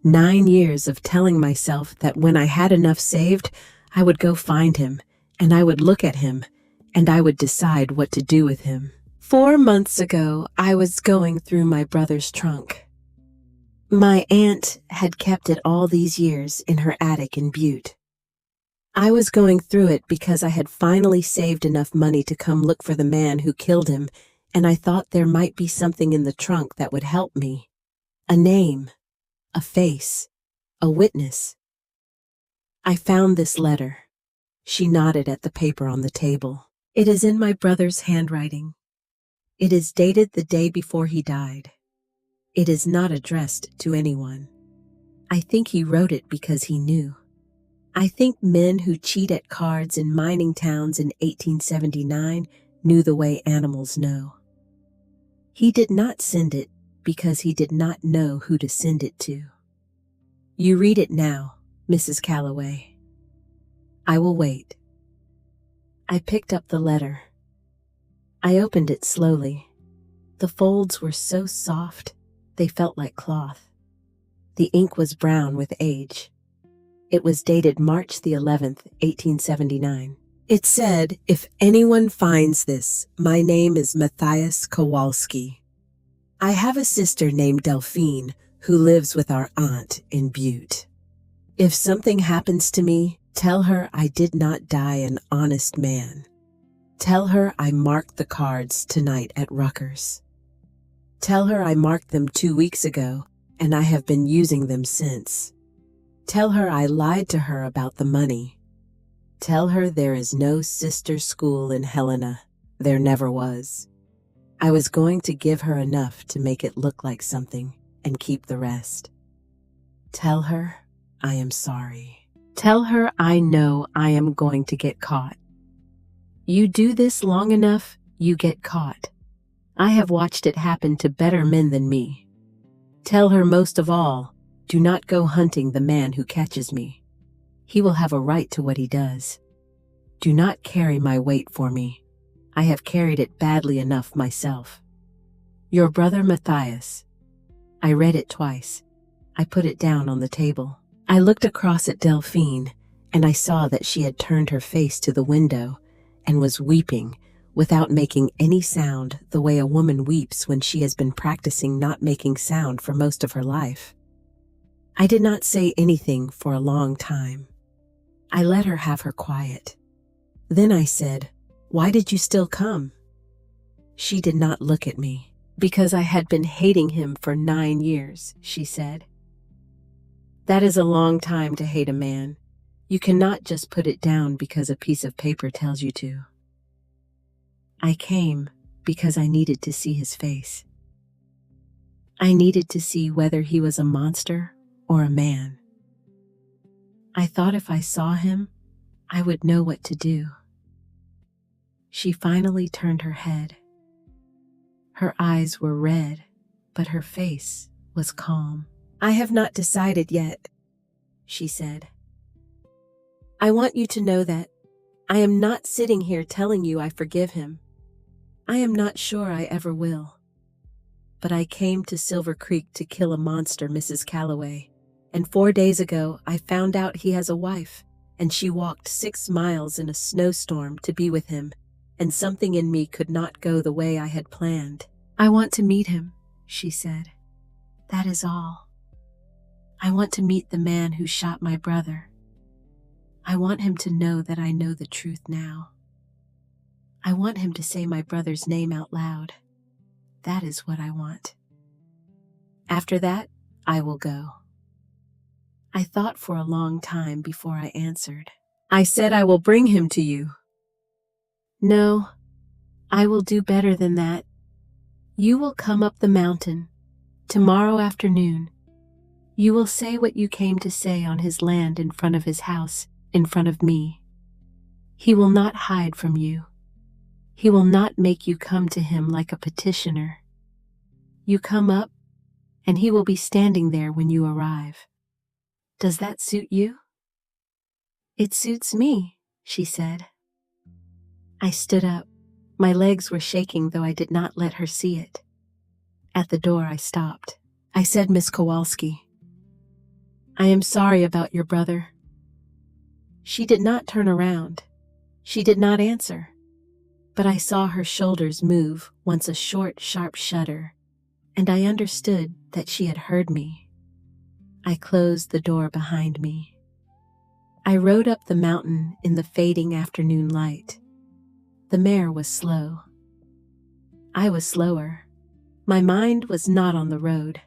9 years of telling myself that when I had enough saved, I would go find him, and I would look at him, and I would decide what to do with him. 4 months ago, I was going through my brother's trunk. My aunt had kept it all these years in her attic in Butte. I was going through it because I had finally saved enough money to come look for the man who killed him, and I thought there might be something in the trunk that would help me. A name, a face, a witness. I found this letter. She nodded at the paper on the table. It is in my brother's handwriting. It is dated the day before he died. It is not addressed to anyone. I think he wrote it because he knew. I think men who cheat at cards in mining towns in 1879 knew the way animals know. He did not send it because he did not know who to send it to. You read it now, Mrs. Calloway. I will wait. I picked up the letter. I opened it slowly. The folds were so soft, they felt like cloth. The ink was brown with age. It was dated March the 11th, 1879. It said, if anyone finds this, my name is Matthias Kowalski. I have a sister named Delphine who lives with our aunt in Butte. If something happens to me, tell her I did not die an honest man. Tell her I marked the cards tonight at Rucker's. Tell her I marked them 2 weeks ago, and I have been using them since. Tell her I lied to her about the money. Tell her there is no sister school in Helena. There never was. I was going to give her enough to make it look like something and keep the rest. Tell her I am sorry. Tell her I know I am going to get caught. You do this long enough, you get caught. I have watched it happen to better men than me. Tell her most of all, Do not go hunting the man who catches me. He will have a right to what he does. Do not carry my weight for me. I have carried it badly enough myself. Your brother Matthias. I read it twice. I put it down on the table. I looked across at Delphine, and I saw that she had turned her face to the window and was weeping without making any sound, the way a woman weeps when she has been practicing not making sound for most of her life. I did not say anything for a long time. I let her have her quiet. Then I said, "Why did you still come?" She did not look at me. "Because I had been hating him for 9 years," she said. "That is a long time to hate a man. You cannot just put it down because a piece of paper tells you to." I came because I needed to see his face. I needed to see whether he was a monster or a man. I thought if I saw him, I would know what to do. She finally turned her head. Her eyes were red, but her face was calm. "I have not decided yet," she said. "I want you to know that I am not sitting here telling you I forgive him. I am not sure I ever will. But I came to Silver Creek to kill a monster, Mrs. Calloway, and 4 days ago I found out he has a wife, and she walked 6 miles in a snowstorm to be with him, and something in me could not go the way I had planned. I want to meet him," she said. "That is all. I want to meet the man who shot my brother. I want him to know that I know the truth now. I want him to say my brother's name out loud. That is what I want. After that, I will go." I thought for a long time before I answered. "I said I will bring him to you." "No, I will do better than that. You will come up the mountain tomorrow afternoon. You will say what you came to say on his land in front of his house, in front of me. He will not hide from you. He will not make you come to him like a petitioner. You come up, and he will be standing there when you arrive. Does that suit you?" "It suits me," she said. I stood up. My legs were shaking, though I did not let her see it. At the door I stopped. I said, "Miss Kowalski, I am sorry about your brother." She did not turn around. She did not answer. But I saw her shoulders move once, a short, sharp shudder, and I understood that she had heard me. I closed the door behind me. I rode up the mountain in the fading afternoon light. The mare was slow. I was slower. My mind was not on the road.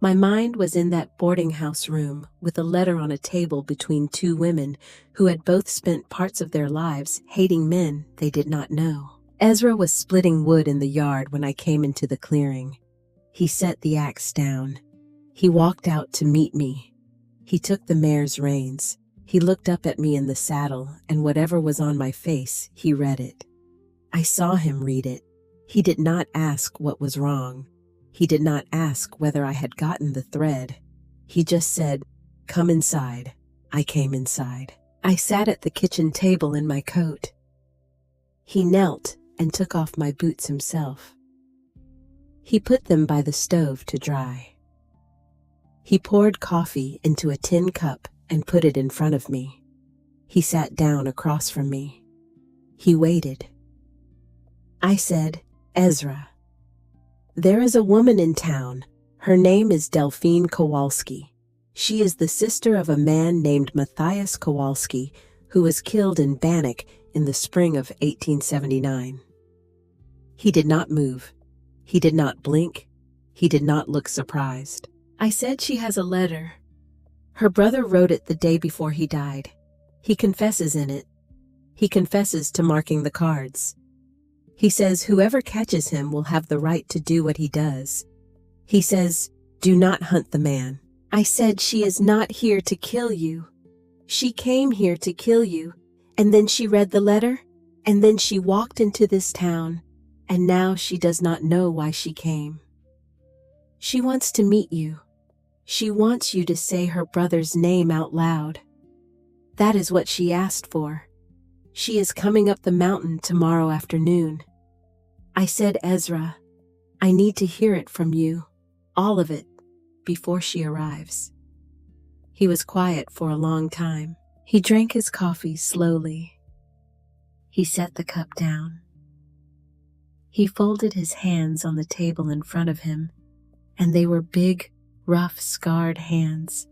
My mind was in that boarding house room with a letter on a table between 2 women who had both spent parts of their lives hating men they did not know. Ezra was splitting wood in the yard when I came into the clearing. He set the axe down. He walked out to meet me. He took the mare's reins. He looked up at me in the saddle, and whatever was on my face, he read it. I saw him read it. He did not ask what was wrong. He did not ask whether I had gotten the thread. He just said, "Come inside." I came inside. I sat at the kitchen table in my coat. He knelt and took off my boots himself. He put them by the stove to dry. He poured coffee into a tin cup and put it in front of me. He sat down across from me. He waited. I said, "Ezra, there is a woman in town. Her name is Delphine Kowalski. She is the sister of a man named Matthias Kowalski, who was killed in Bannock in the spring of 1879. He did not move. He did not blink. He did not look surprised. I said, "She has a letter. Her brother wrote it the day before he died. He confesses in it. He confesses to marking the cards. He says whoever catches him will have the right to do what he does. He says, 'Do not hunt the man.'" I said, "She is not here to kill you. She came here to kill you, and then she read the letter, and then she walked into this town, and now she does not know why she came. She wants to meet you. She wants you to say her brother's name out loud. That is what she asked for. She is coming up the mountain tomorrow afternoon. I said, Ezra, I need to hear it from you, all of it, before she arrives. He was quiet for a long time. He drank his coffee slowly. He set the cup down. He folded his hands on the table in front of him, and they were big, rough, scarred hands,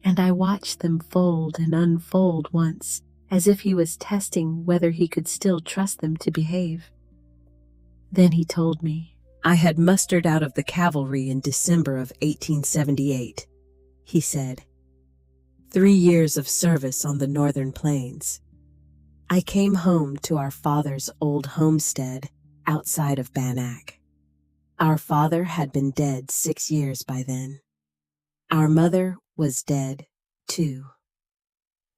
and I watched them fold and unfold once, as if he was testing whether he could still trust them to behave. Then he told me. I had mustered out of the cavalry in December of 1878, he said. 3 years of service on the northern plains. I came home to our father's old homestead outside of Bannack. Our father had been dead 6 years by then. Our mother was dead, too.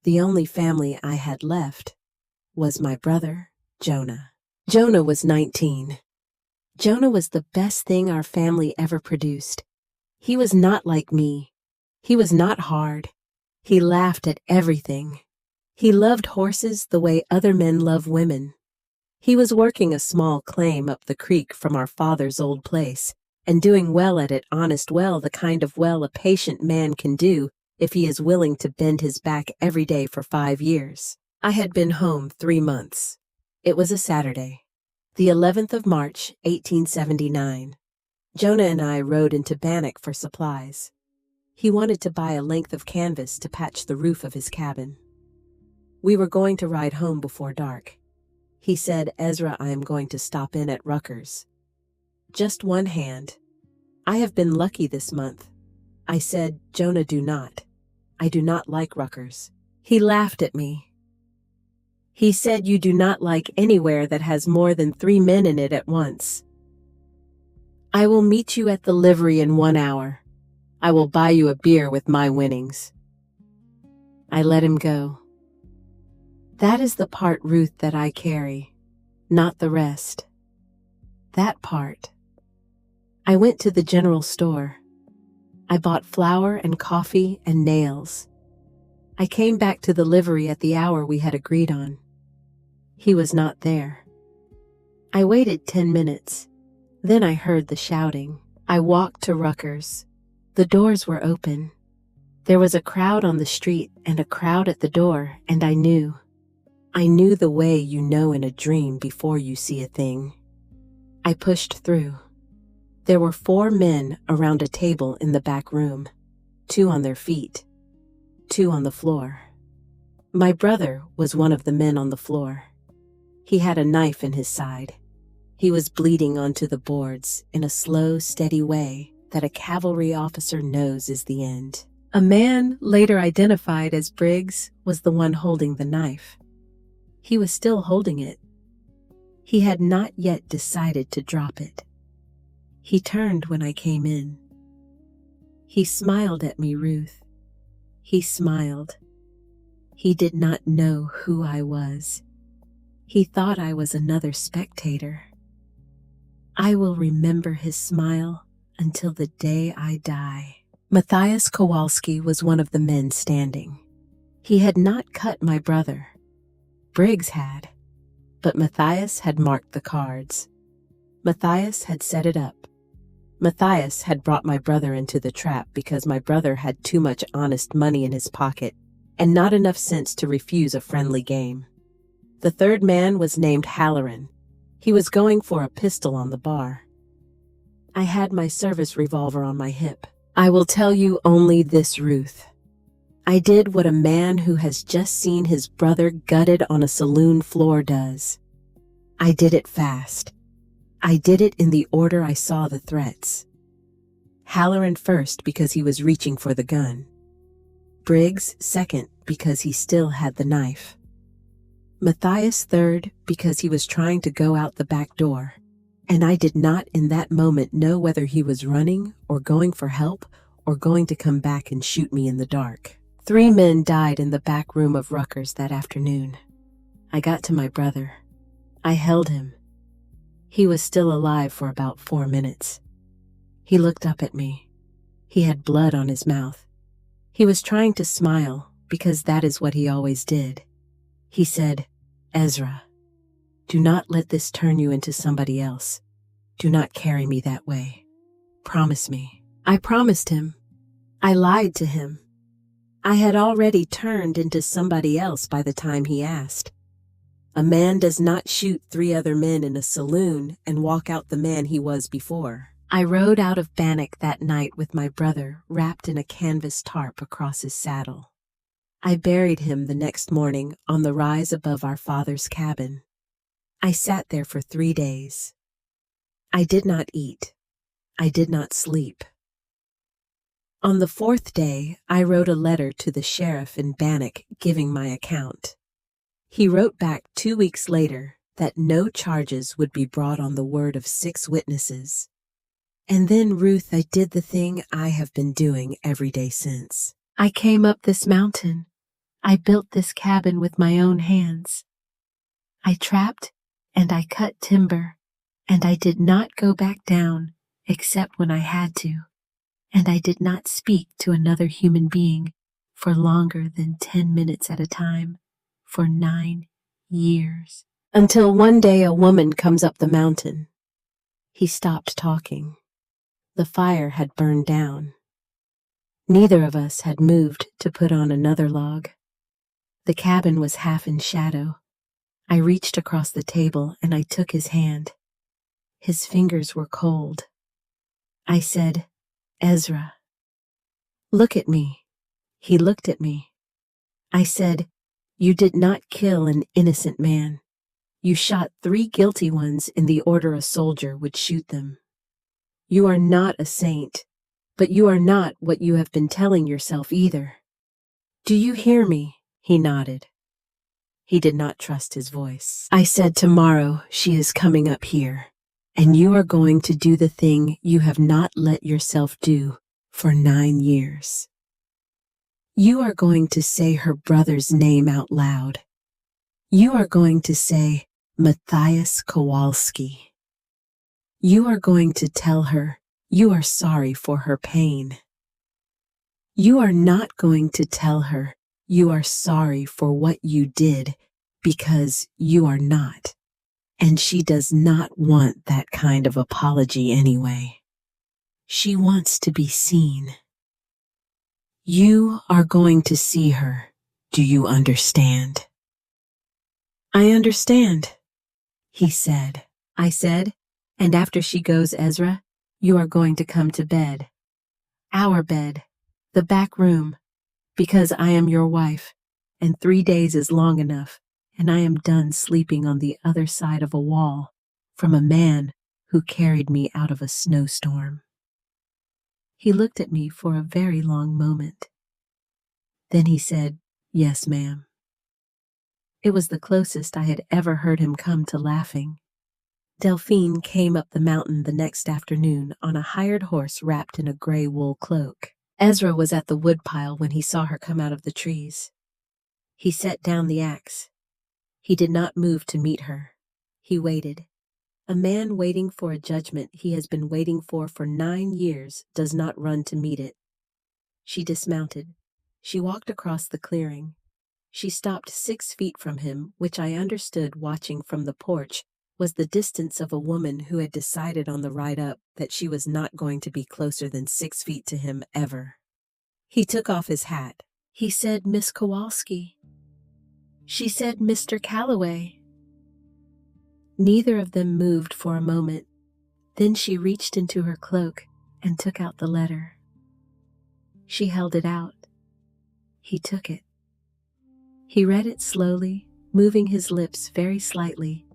The only family I had left was my brother, Jonah. Jonah was 19. Jonah was the best thing our family ever produced. He was not like me. He was not hard. He laughed at everything. He loved horses the way other men love women. He was working a small claim up the creek from our father's old place, and doing well at it, honest well, the kind of well a patient man can do if he is willing to bend his back every day for 5 years. I had been home 3 months. It was a Saturday, the 11th of March, 1879. Jonah and I rode into Bannack for supplies. He wanted to buy a length of canvas to patch the roof of his cabin. We were going to ride home before dark. He said, Ezra, I am going to stop in at Rucker's. Just one hand. I have been lucky this month. I said, Jonah, do not. I do not like Rucker's. He laughed at me. He said, you do not like anywhere that has more than 3 men in it at once. I will meet you at the livery in 1 hour. I will buy you a beer with my winnings. I let him go. That is the part, Ruth, that I carry, not the rest. That part. I went to the general store. I bought flour and coffee and nails. I came back to the livery at the hour we had agreed on. He was not there. I waited 10 minutes. Then I heard the shouting. I walked to Rucker's. The doors were open. There was a crowd on the street and a crowd at the door, and I knew. I knew the way you know in a dream before you see a thing. I pushed through. There were 4 men around a table in the back room, 2 on their feet, 2 on the floor. My brother was one of the men on the floor. He had a knife in his side. He was bleeding onto the boards in a slow, steady way that a cavalry officer knows is the end. A man, later identified as Briggs, was the one holding the knife. He was still holding it. He had not yet decided to drop it. He turned when I came in. He smiled at me, Ruth. He smiled. He did not know who I was. He thought I was another spectator. I will remember his smile until the day I die. Matthias Kowalski was one of the men standing. He had not cut my brother. Briggs had. But Matthias had marked the cards. Matthias had set it up. Matthias had brought my brother into the trap because my brother had too much honest money in his pocket and not enough sense to refuse a friendly game. The third man was named Halloran. He was going for a pistol on the bar. I had my service revolver on my hip. I will tell you only this, Ruth. I did what a man who has just seen his brother gutted on a saloon floor does. I did it fast. I did it in the order I saw the threats. Halloran first because he was reaching for the gun. Briggs second because he still had the knife. Matthias third because he was trying to go out the back door. And I did not in that moment know whether he was running or going for help or going to come back and shoot me in the dark. 3 men died in the back room of Rucker's that afternoon. I got to my brother. I held him. He was still alive for about 4 minutes. He looked up at me. He had blood on his mouth. He was trying to smile because that is what he always did. He said, "Ezra, do not let this turn you into somebody else. Do not carry me that way. Promise me." I promised him. I lied to him. I had already turned into somebody else by the time he asked. A man does not shoot 3 other men in a saloon and walk out the man he was before. I rode out of Bannock that night with my brother wrapped in a canvas tarp across his saddle. I buried him the next morning on the rise above our father's cabin. I sat there for 3 days. I did not eat. I did not sleep. On the 4th day, I wrote a letter to the sheriff in Bannock giving my account. He wrote back 2 weeks later that no charges would be brought on the word of 6 witnesses. And then, Ruth, I did the thing I have been doing every day since. I came up this mountain. I built this cabin with my own hands. I trapped and I cut timber, and I did not go back down except when I had to. And I did not speak to another human being for longer than 10 minutes at a time for 9 years. Until one day a woman comes up the mountain. He stopped talking. The fire had burned down. Neither of us had moved to put on another log. The cabin was half in shadow. I reached across the table and I took his hand. His fingers were cold. I said, "Ezra, look at me." He looked at me. I said, "You did not kill an innocent man. You shot 3 guilty ones in the order a soldier would shoot them. You are not a saint, but you are not what you have been telling yourself either. Do you hear me?" He nodded. He did not trust his voice. I said, "Tomorrow she is coming up here, and you are going to do the thing you have not let yourself do for 9 years. You are going to say her brother's name out loud. You are going to say Matthias Kowalski. You are going to tell her you are sorry for her pain. You are not going to tell her you are sorry for what you did because you are not. And she does not want that kind of apology anyway. She wants to be seen. You are going to see her. Do you understand?" "I understand," he said. I said, "And after she goes, Ezra, you are going to come to bed. Our bed, the back room, because I am your wife, and 3 days is long enough, and I am done sleeping on the other side of a wall from a man who carried me out of a snowstorm." He looked at me for a very long moment. Then he said, "Yes, ma'am." It was the closest I had ever heard him come to laughing. Delphine came up the mountain the next afternoon on a hired horse wrapped in a gray wool cloak. Ezra was at the woodpile when he saw her come out of the trees. He set down the axe. He did not move to meet her. He waited. A man waiting for a judgment he has been waiting for 9 years does not run to meet it. She dismounted. She walked across the clearing. She stopped 6 feet from him, which I understood watching from the porch was the distance of a woman who had decided on the ride up that she was not going to be closer than 6 feet to him ever. He took off his hat. He said, "Miss Kowalski." She said, "Mr. Calloway." Neither of them moved for a moment. Then she reached into her cloak and took out the letter. She held it out. He took it. He read it slowly, moving his lips very slightly,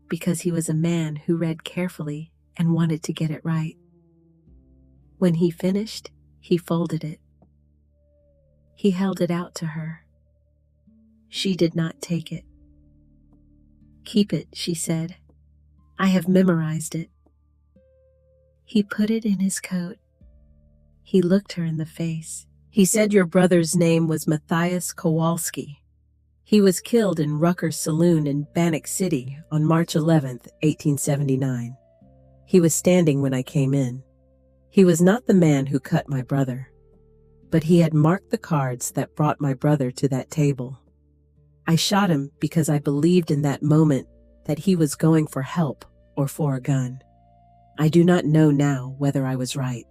because he was a man who read carefully and wanted to get it right. When he finished, he folded it. He held it out to her. She did not take it. "Keep it," she said. "I have memorized it." He put it in his coat. He looked her in the face. He said, "Your brother's name was Matthias Kowalski. He was killed in Rucker's Saloon in Bannock City on March 11th, 1879. He was standing when I came in. He was not the man who cut my brother, but he had marked the cards that brought my brother to that table. I shot him because I believed in that moment that he was going for help or for a gun. I do not know now whether I was right.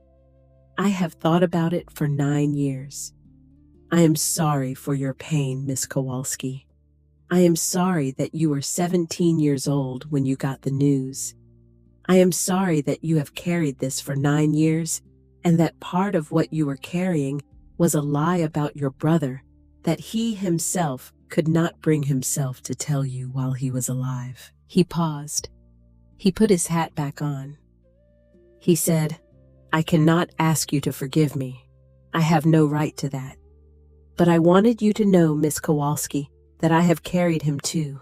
I have thought about it for 9 years. I am sorry for your pain, Miss Kowalski. I am sorry that you were 17 years old when you got the news. I am sorry that you have carried this for 9 years and that part of what you were carrying was a lie about your brother that he himself could not bring himself to tell you while he was alive. He paused. He put his hat back on. He said, I cannot ask you to forgive me. I have no right to that. But I wanted you to know, Miss Kowalski, that I have carried him too.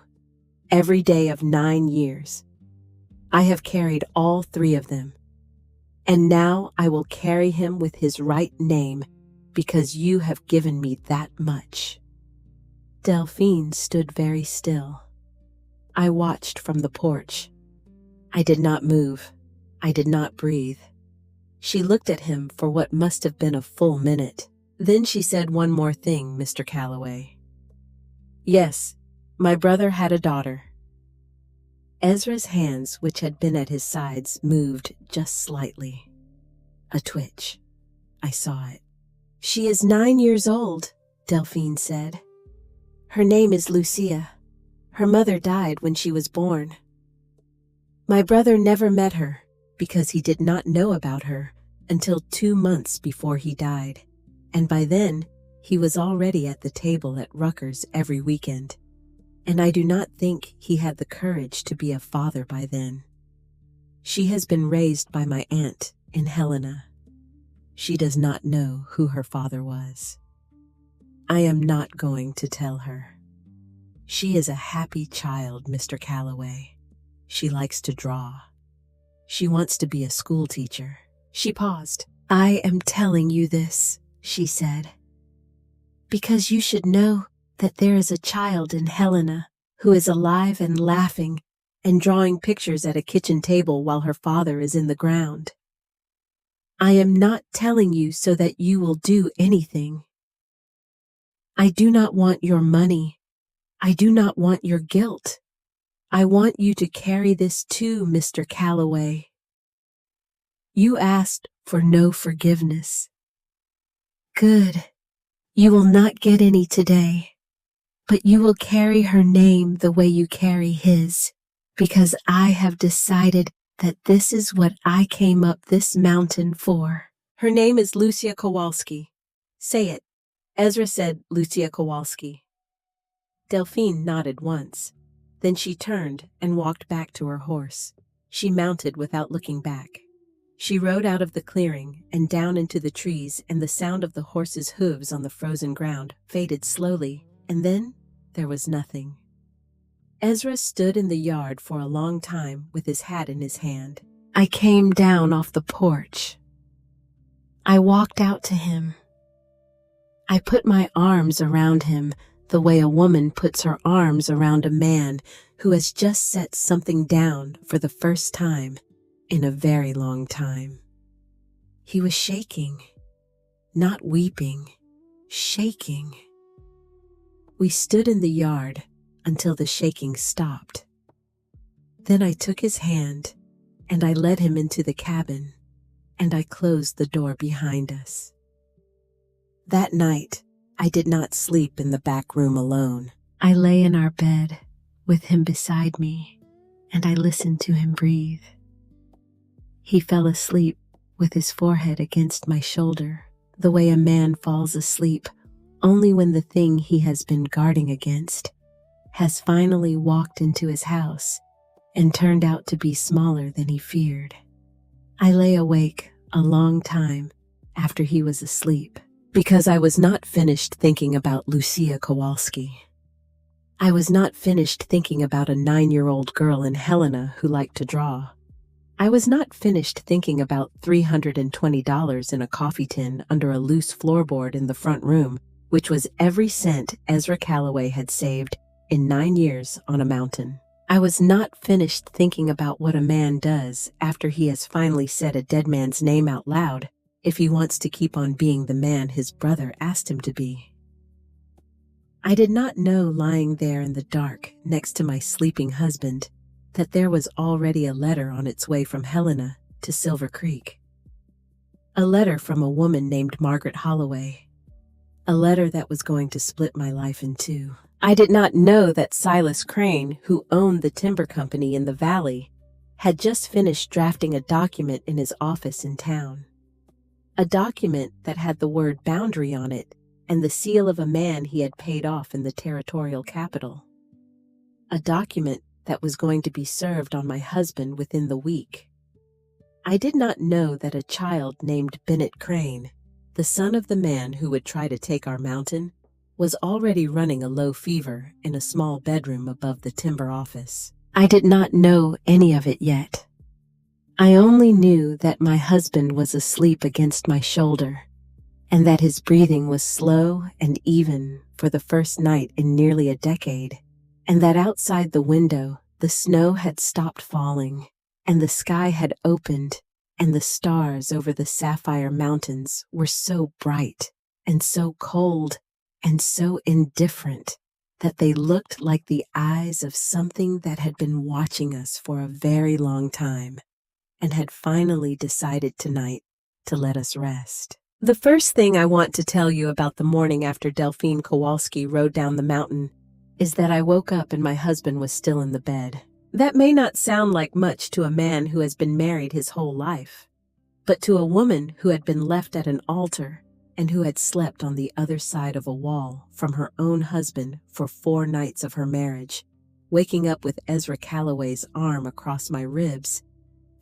Every day of 9 years. I have carried all 3 of them. And now I will carry him with his right name because you have given me that much. Delphine stood very still. I watched from the porch. I did not move. I did not breathe. She looked at him for what must have been a full minute. Then she said one more thing, Mr. Calloway. Yes, my brother had a daughter. Ezra's hands, which had been at his sides, moved just slightly. A twitch. I saw it. She is 9 years old, Delphine said. Her name is Lucia. Her mother died when she was born. My brother never met her because he did not know about her until 2 months before he died, and by then he was already at the table at Rutgers every weekend, and I do not think he had the courage to be a father by then. She has been raised by my aunt in Helena. She does not know who her father was. I am not going to tell her. She is a happy child, Mr. Calloway. She likes to draw. She wants to be a school teacher. She paused. I am telling you this, she said, because you should know that there is a child in Helena who is alive and laughing and drawing pictures at a kitchen table while her father is in the ground. I am not telling you so that you will do anything. I do not want your money. I do not want your guilt. I want you to carry this too, Mr. Calloway. You asked for no forgiveness. Good. You will not get any today, but you will carry her name the way you carry his, because I have decided that this is what I came up this mountain for. Her name is Lucia Kowalski. Say it. Ezra said Lucia Kowalski. Delphine nodded once. Then she turned and walked back to her horse. She mounted without looking back. She rode out of the clearing and down into the trees, and the sound of the horse's hooves on the frozen ground faded slowly, and then there was nothing. Ezra stood in the yard for a long time with his hat in his hand. I came down off the porch. I walked out to him. I put my arms around him the way a woman puts her arms around a man who has just set something down for the first time in a very long time. He was shaking, not weeping, shaking. We stood in the yard until the shaking stopped. Then I took his hand and I led him into the cabin, and I closed the door behind us. That night, I did not sleep in the back room alone. I lay in our bed with him beside me, and I listened to him breathe. He fell asleep with his forehead against my shoulder, the way a man falls asleep only when the thing he has been guarding against has finally walked into his house and turned out to be smaller than he feared. I lay awake a long time after he was asleep because I was not finished thinking about Lucia Kowalski. I was not finished thinking about a 9-year-old girl in Helena who liked to draw. I was not finished thinking about $320 in a coffee tin under a loose floorboard in the front room, which was every cent Ezra Calloway had saved in 9 years on a mountain. I was not finished thinking about what a man does after he has finally said a dead man's name out loud if he wants to keep on being the man his brother asked him to be. I did not know, lying there in the dark next to my sleeping husband, that there was already a letter on its way from Helena to Silver Creek. A letter from a woman named Margaret Holloway. A letter that was going to split my life in two. I did not know that Silas Crane, who owned the timber company in the valley, had just finished drafting a document in his office in town. A document that had the word boundary on it and the seal of a man he had paid off in the territorial capital. A document that was going to be served on my husband within the week. I did not know that a child named Bennett Crane, the son of the man who would try to take our mountain, was already running a low fever in a small bedroom above the timber office. I did not know any of it yet. I only knew that my husband was asleep against my shoulder, and that his breathing was slow and even for the first night in nearly a decade, and that outside the window the snow had stopped falling, and the sky had opened, and the stars over the sapphire mountains were so bright and so cold and so indifferent that they looked like the eyes of something that had been watching us for a very long time and had finally decided tonight to let us rest. The first thing I want to tell you about the morning after Delphine Kowalski rode down the mountain is that I woke up and my husband was still in the bed. That may not sound like much to a man who has been married his whole life, but to a woman who had been left at an altar and who had slept on the other side of a wall from her own husband for 4 nights of her marriage, waking up with Ezra Calloway's arm across my ribs,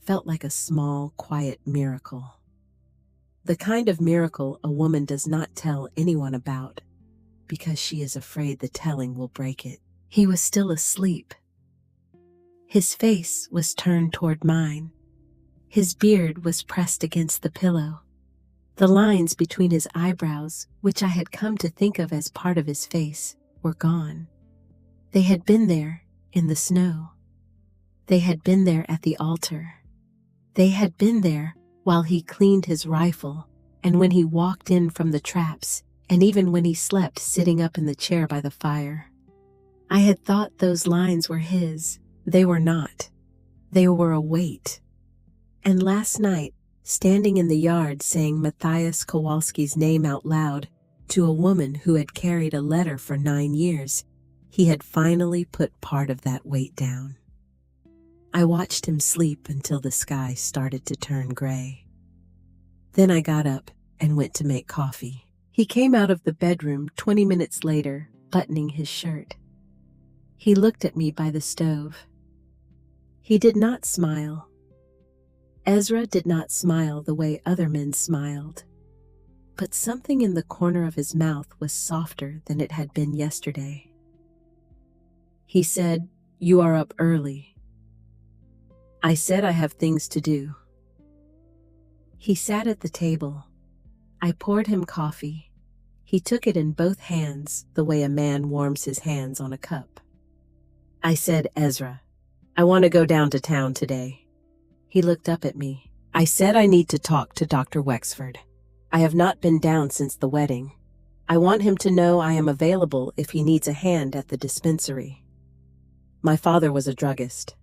felt like a small, quiet miracle. The kind of miracle a woman does not tell anyone about because she is afraid the telling will break it. He was still asleep. His face was turned toward mine. His beard was pressed against the pillow. The lines between his eyebrows, which I had come to think of as part of his face, were gone. They had been there in the snow. They had been there at the altar. They had been there while he cleaned his rifle, and when he walked in from the traps, and even when he slept sitting up in the chair by the fire. I had thought those lines were his. They were not. They were a weight. And last night, standing in the yard saying Matthias Kowalski's name out loud to a woman who had carried a letter for 9 years, he had finally put part of that weight down. I watched him sleep until the sky started to turn gray. Then I got up and went to make coffee. He came out of the bedroom 20 minutes later, buttoning his shirt. He looked at me by the stove. He did not smile. Ezra did not smile the way other men smiled, but something in the corner of his mouth was softer than it had been yesterday. He said, "You are up early." I said, "I have things to do." He sat at the table. I poured him coffee. He took it in both hands the way a man warms his hands on a cup. I said, "Ezra, I want to go down to town today." He looked up at me. I said, "I need to talk to Dr. Wexford. I have not been down since the wedding. I want him to know I am available if he needs a hand at the dispensary. My father was a druggist.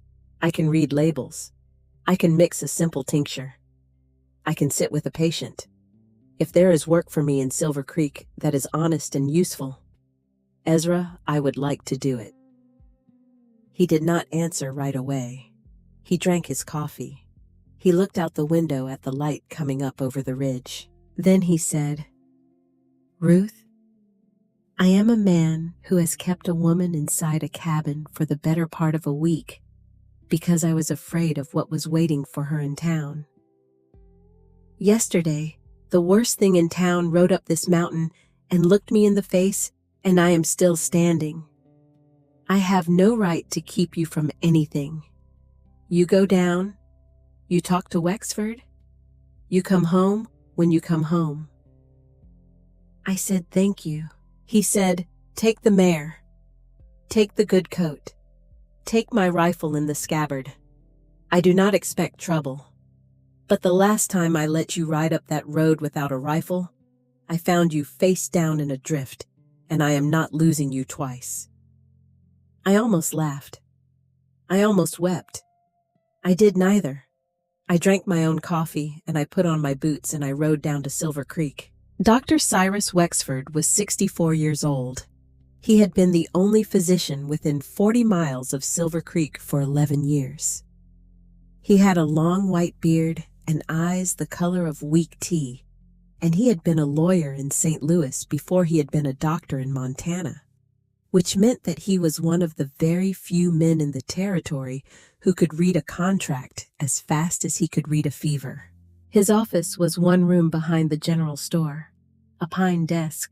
I can read labels. I can mix a simple tincture. I can sit with a patient. If there is work for me in Silver Creek that is honest and useful, Ezra, I would like to do it." He did not answer right away. He drank his coffee. He looked out the window at the light coming up over the ridge. Then he said, "Ruth, I am a man who has kept a woman inside a cabin for the better part of a week because I was afraid of what was waiting for her in town. Yesterday, the worst thing in town rode up this mountain and looked me in the face, and I am still standing. I have no right to keep you from anything. You go down, you talk to Wexford, you come home when you come home." I said, "Thank you." He said, "Take the mare. Take the good coat. Take my rifle in the scabbard. I do not expect trouble. But the last time I let you ride up that road without a rifle, I found you face down in a drift, and I am not losing you twice." I almost laughed. I almost wept. I did neither. I drank my own coffee, and I put on my boots, and I rode down to Silver Creek. Dr. Cyrus Wexford was 64 years old. He had been the only physician within 40 miles of Silver Creek for 11 years. He had a long white beard and eyes the color of weak tea, and he had been a lawyer in St. Louis before he had been a doctor in Montana, which meant that he was one of the very few men in the territory who could read a contract as fast as he could read a fever. His office was one room behind the general store, a pine desk,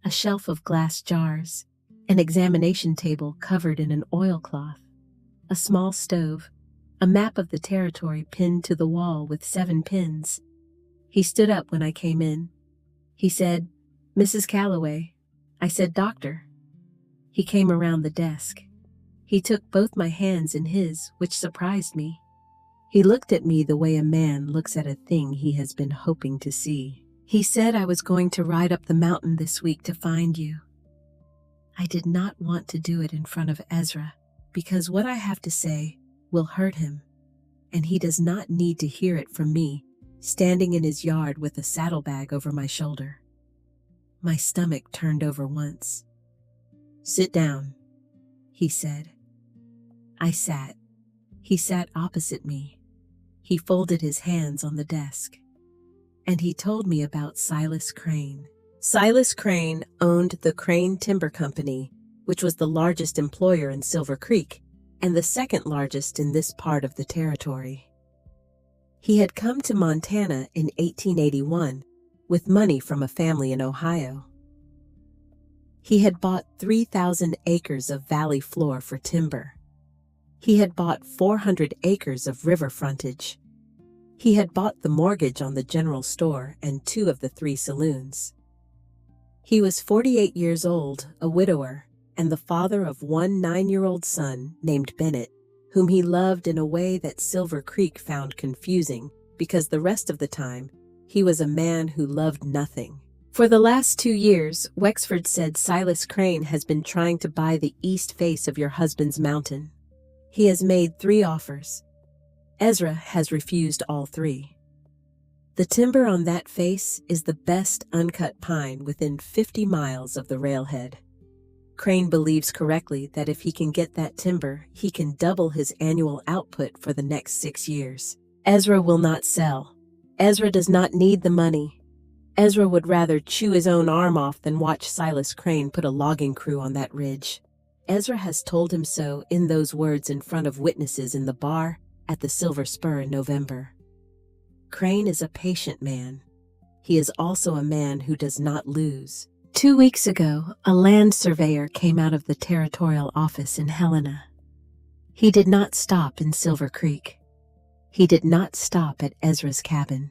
a shelf of glass jars, an examination table covered in an oilcloth, a small stove, a map of the territory pinned to the wall with 7 pins. He stood up when I came in. He said, "Mrs. Calloway." I said, "Doctor." He came around the desk. He took both my hands in his, which surprised me. He looked at me the way a man looks at a thing he has been hoping to see. He said I was going to ride up the mountain this week to find you. I did not want to do it in front of Ezra, because what I have to say will hurt him, and he does not need to hear it from me, standing in his yard with a saddlebag over my shoulder. My stomach turned over once. "Sit down," he said. I sat. He sat opposite me. He folded his hands on the desk. And he told me about Silas Crane. Silas Crane owned the Crane Timber Company, which was the largest employer in Silver Creek and the second largest in this part of the territory. He had come to Montana in 1881 with money from a family in Ohio. He had bought 3,000 acres of valley floor for timber. He had bought 400 acres of river frontage. He had bought the mortgage on the general store and 2 of the 3 saloons. He was 48 years old, a widower, and the father of one 9-year-old son named Bennett, whom he loved in a way that Silver Creek found confusing because the rest of the time he was a man who loved nothing. For the last 2 years, Wexford said Silas Crane has been trying to buy the east face of your husband's mountain. He has made 3 offers. Ezra has refused all 3. The timber on that face is the best uncut pine within 50 miles of the railhead. Crane believes correctly that if he can get that timber, he can double his annual output for the next 6 years. Ezra will not sell. Ezra does not need the money. Ezra would rather chew his own arm off than watch Silas Crane put a logging crew on that ridge. Ezra has told him so in those words in front of witnesses in the bar at the Silver Spur in November. Crane is a patient man. He is also a man who does not lose. 2 weeks ago, a land surveyor came out of the territorial office in Helena. He did not stop in Silver Creek. He did not stop at Ezra's cabin.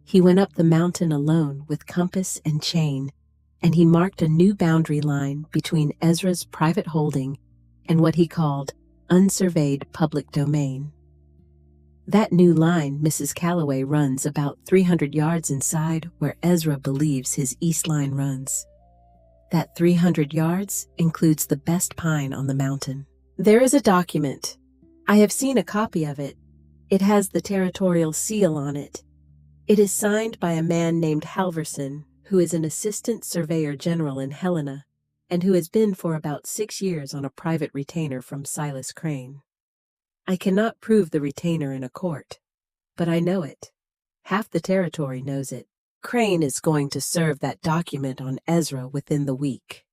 He went up the mountain alone with compass and chain, and he marked a new boundary line between Ezra's private holding and what he called unsurveyed public domain. That new line Mrs. Calloway runs about 300 yards inside where Ezra believes his east line runs. That 300 yards includes the best pine on the mountain. There is a document. I have seen a copy of it. It has the territorial seal on it. It is signed by a man named Halverson, who is an assistant surveyor general in Helena, and who has been for about 6 years on a private retainer from Silas Crane. I cannot prove the retainer in a court, but I know it. Half the territory knows it. Crane is going to serve that document on Ezra within the week.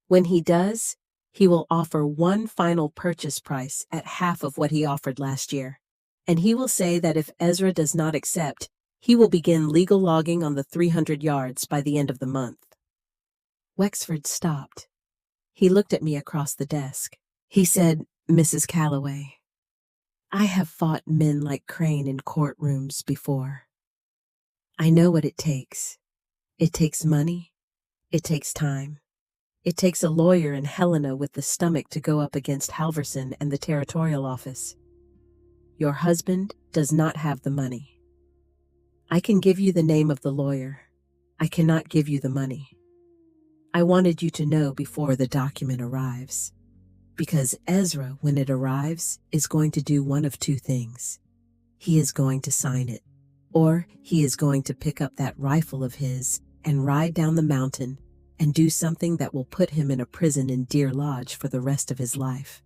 When he does, he will offer one final purchase price at half of what he offered last year, and he will say that if Ezra does not accept, he will begin legal logging on the 300 yards by the end of the month. Wexford stopped. He looked at me across the desk. He said, "Mrs. Calloway, I have fought men like Crane in courtrooms before. I know what it takes. It takes money. It takes time. It takes a lawyer in Helena with the stomach to go up against Halverson and the territorial office. Your husband does not have the money. I can give you the name of the lawyer. I cannot give you the money. I wanted you to know before the document arrives. Because Ezra, when it arrives, is going to do one of two things. He is going to sign it, or he is going to pick up that rifle of his and ride down the mountain and do something that will put him in a prison in Deer Lodge for the rest of his life.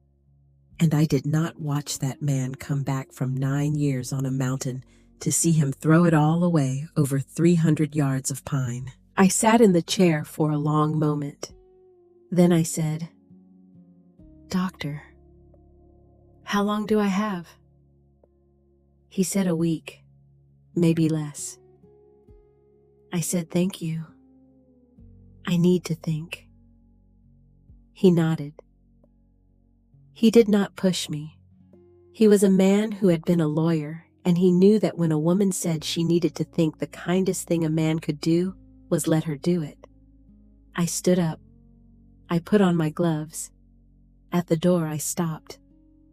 And I did not watch that man come back from 9 years on a mountain to see him throw it all away over 300 yards of pine. I sat in the chair for a long moment. Then I said, "Doctor, how long do I have?" He said a week, maybe less. I said, "Thank you. I need to think." He nodded. He did not push me. He was a man who had been a lawyer, and he knew that when a woman said she needed to think, the kindest thing a man could do was let her do it. I stood up. I put on my gloves. At the door, I stopped.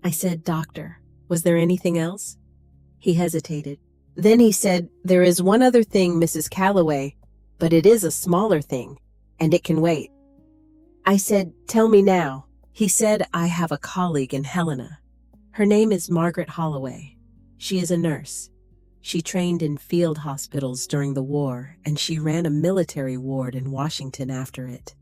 I said, "Doctor, was there anything else?" He hesitated. Then he said, "There is one other thing, Mrs. Calloway, but it is a smaller thing, and it can wait." I said, "Tell me now." He said, "I have a colleague in Helena. Her name is Margaret Holloway. She is a nurse. She trained in field hospitals during the war, and she ran a military ward in Washington after it.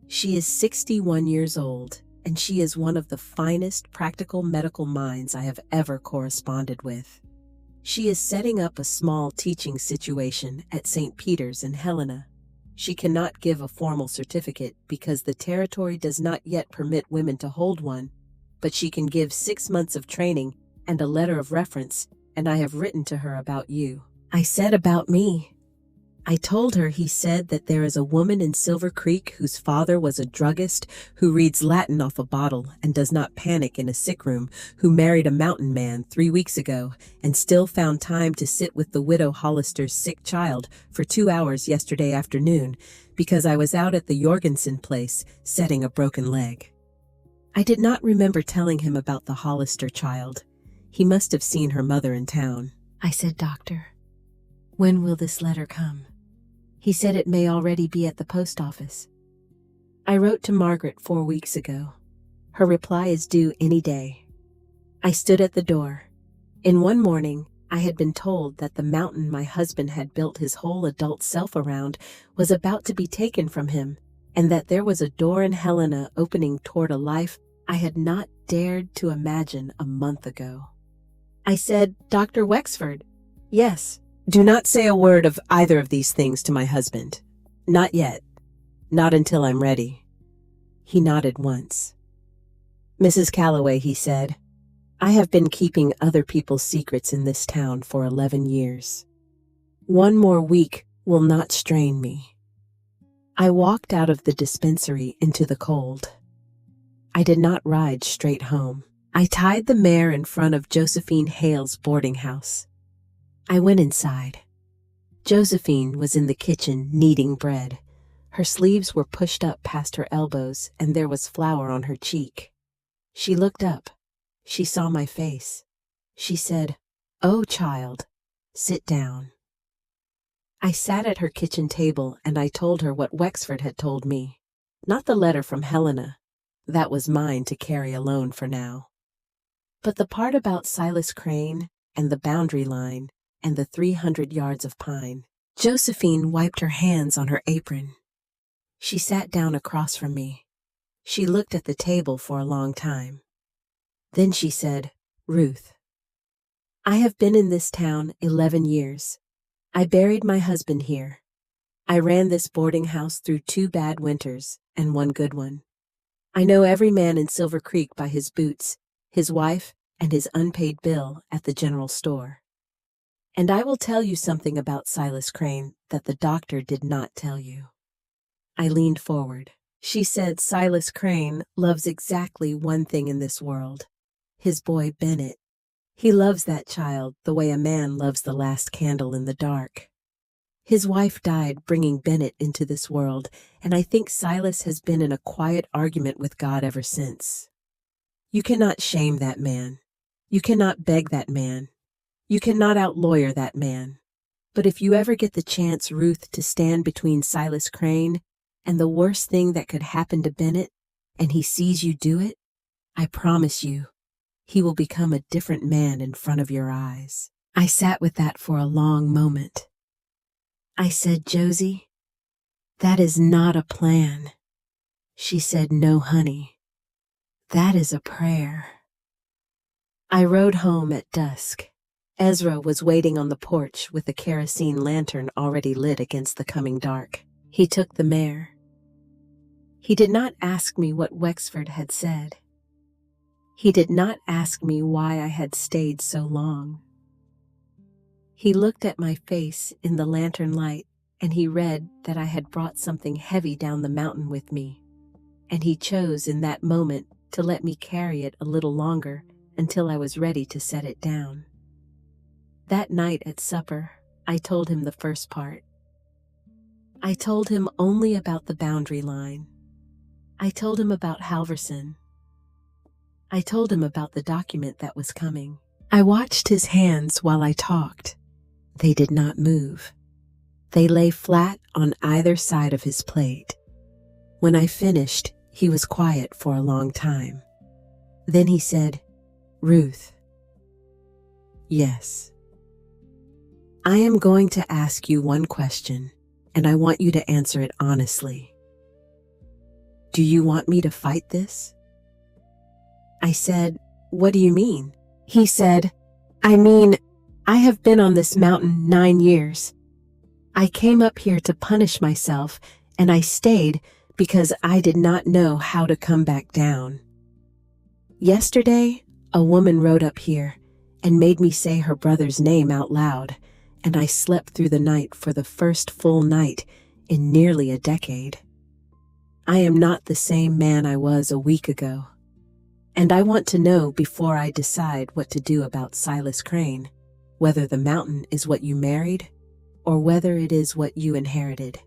She is 61 years old, and she is one of the finest practical medical minds I have ever corresponded with. She is setting up a small teaching situation at St. Peter's in Helena. She cannot give a formal certificate because the territory does not yet permit women to hold one, but she can give 6 months of training and a letter of reference, and I have written to her about you." I said, "About me?" I told her he said that there is a woman in Silver Creek whose father was a druggist who reads Latin off a bottle and does not panic in a sick room, who married a mountain man 3 weeks ago and still found time to sit with the widow Hollister's sick child for 2 hours yesterday afternoon because I was out at the Jorgensen place setting a broken leg. I did not remember telling him about the Hollister child. He must have seen her mother in town. I said, "Doctor, when will this letter come?" He said it may already be at the post office. I wrote to Margaret 4 weeks ago. Her reply is due any day. I stood at the door. In one morning, I had been told that the mountain my husband had built his whole adult self around was about to be taken from him, and that there was a door in Helena opening toward a life I had not dared to imagine a month ago. I said, "Dr. Wexford." "Yes." "Do not say a word of either of these things to my husband. Not yet. Not until I'm ready." He nodded once. "Mrs. Calloway," he said, "I have been keeping other people's secrets in this town for 11 years. 1 more week will not strain me." I walked out of the dispensary into the cold. I did not ride straight home. I tied the mare in front of Josephine Hale's boarding house. I went inside. Josephine was in the kitchen kneading bread. Her sleeves were pushed up past her elbows, and there was flour on her cheek. She looked up. She saw my face. She said, "Oh, child, sit down." I sat at her kitchen table, and I told her what Wexford had told me. Not the letter from Helena. That was mine to carry alone for now. But the part about Silas Crane and the boundary line and the 300 yards of pine. Josephine wiped her hands on her apron. She sat down across from me. She looked at the table for a long time. Then she said, "Ruth, I have been in this town 11 years. I buried my husband here. I ran this boarding house through 2 bad winters and 1 good one. I know every man in Silver Creek by his boots, his wife, and his unpaid bill at the general store. And I will tell you something about Silas Crane that the doctor did not tell you." I leaned forward. She said, "Silas Crane loves exactly one thing in this world. His boy Bennett. He loves that child the way a man loves the last candle in the dark." His wife died bringing Bennett into this world, and I think Silas has been in a quiet argument with God ever since. You cannot shame that man. You cannot beg that man. You cannot outlawyer that man. But if you ever get the chance, Ruth, to stand between Silas Crane and the worst thing that could happen to Bennett, and he sees you do it, I promise you, he will become a different man in front of your eyes. I sat with that for a long moment. I said, Josie, that is not a plan. She said, no, honey, that is a prayer. I rode home at dusk. Ezra was waiting on the porch with a kerosene lantern already lit against the coming dark. He took the mare. He did not ask me what Wexford had said. He did not ask me why I had stayed so long. He looked at my face in the lantern light, and he read that I had brought something heavy down the mountain with me, and he chose in that moment to let me carry it a little longer until I was ready to set it down. That night at supper, I told him the first part. I told him only about the boundary line. I told him about Halverson. I told him about the document that was coming. I watched his hands while I talked. They did not move. They lay flat on either side of his plate. When I finished, he was quiet for a long time. Then he said, Ruth. Yes. I am going to ask you one question, and I want you to answer it honestly. Do you want me to fight this? I said, what do you mean? He said, I mean, I have been on this mountain 9 years. I came up here to punish myself, and I stayed because I did not know how to come back down. Yesterday, a woman rode up here and made me say her brother's name out loud, and I slept through the night for the first full night in nearly a decade. I am not the same man I was a week ago, and I want to know before I decide what to do about Silas Crane, whether the mountain is what you married or whether it is what you inherited.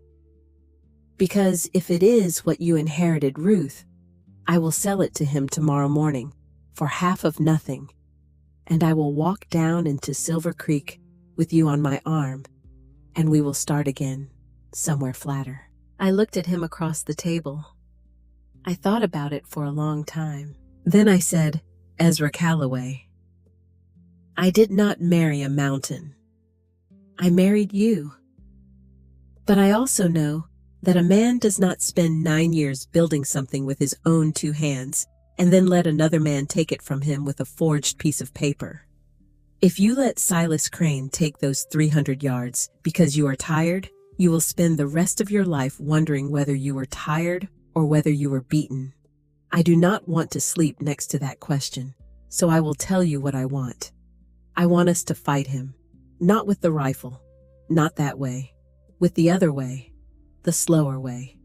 Because if it is what you inherited, Ruth, I will sell it to him tomorrow morning for half of nothing, and I will walk down into Silver Creek with you on my arm, and we will start again, somewhere flatter. I looked at him across the table. I thought about it for a long time. Then I said, Ezra Calloway, I did not marry a mountain. I married you. But I also know that a man does not spend 9 years building something with his own 2 hands and then let another man take it from him with a forged piece of paper. If you let Silas Crane take those 300 yards because you are tired, you will spend the rest of your life wondering whether you were tired or whether you were beaten. I do not want to sleep next to that question, so I will tell you what I want. I want us to fight him. Not with the rifle. Not that way. With the other way. The slower way.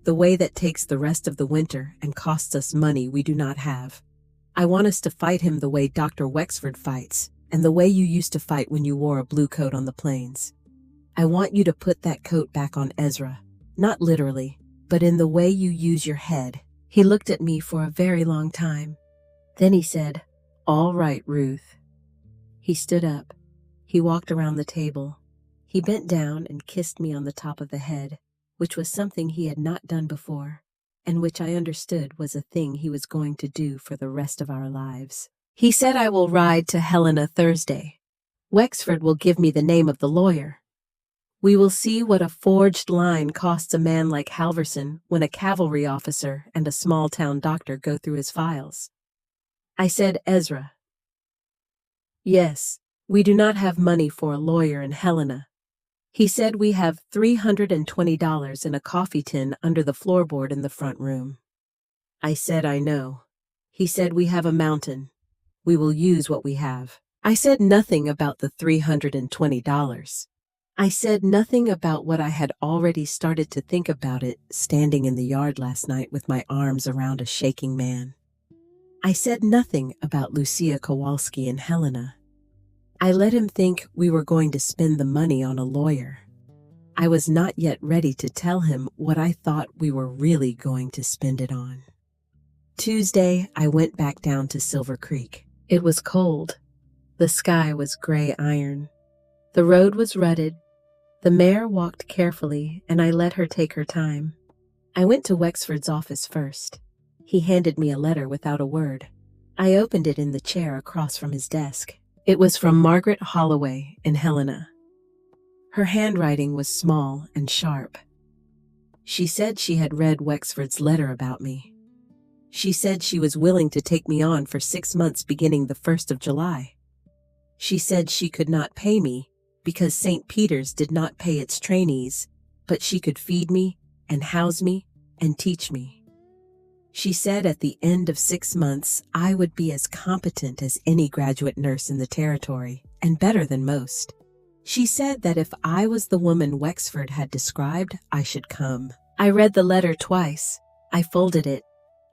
The way that takes the rest of the winter and costs us money we do not have. I want us to fight him the way Dr. Wexford fights, and the way you used to fight when you wore a blue coat on the plains. I want you to put that coat back on Ezra. Not literally, but in the way you use your head. He looked at me for a very long time. Then he said, All right, Ruth. He stood up. He walked around the table. He bent down and kissed me on the top of the head, which was something he had not done before, and which I understood was a thing he was going to do for the rest of our lives. He said, I will ride to Helena Thursday. Wexford will give me the name of the lawyer. We will see what a forged line costs a man like Halverson when a cavalry officer and a small-town doctor go through his files. I said, Ezra. Yes, we do not have money for a lawyer in Helena. He said we have $320 in a coffee tin under the floorboard in the front room. I said, I know. He said, we have a mountain. We will use what we have. I said nothing about the $320. I said nothing about what I had already started to think about it standing in the yard last night with my arms around a shaking man. I said nothing about Lucia Kowalski and Helena. I let him think we were going to spend the money on a lawyer. I was not yet ready to tell him what I thought we were really going to spend it on. Tuesday, I went back down to Silver Creek. It was cold. The sky was gray iron. The road was rutted. The mare walked carefully, and I let her take her time. I went to Wexford's office first. He handed me a letter without a word. I opened it in the chair across from his desk. It was from Margaret Holloway in Helena. Her handwriting was small and sharp. She said she had read Wexford's letter about me. She said she was willing to take me on for 6 months beginning the 1st of July. She said she could not pay me because St. Peter's did not pay its trainees, but she could feed me and house me and teach me. She said at the end of 6 months, I would be as competent as any graduate nurse in the territory and better than most. She said that if I was the woman Wexford had described, I should come. I read the letter twice. I folded it.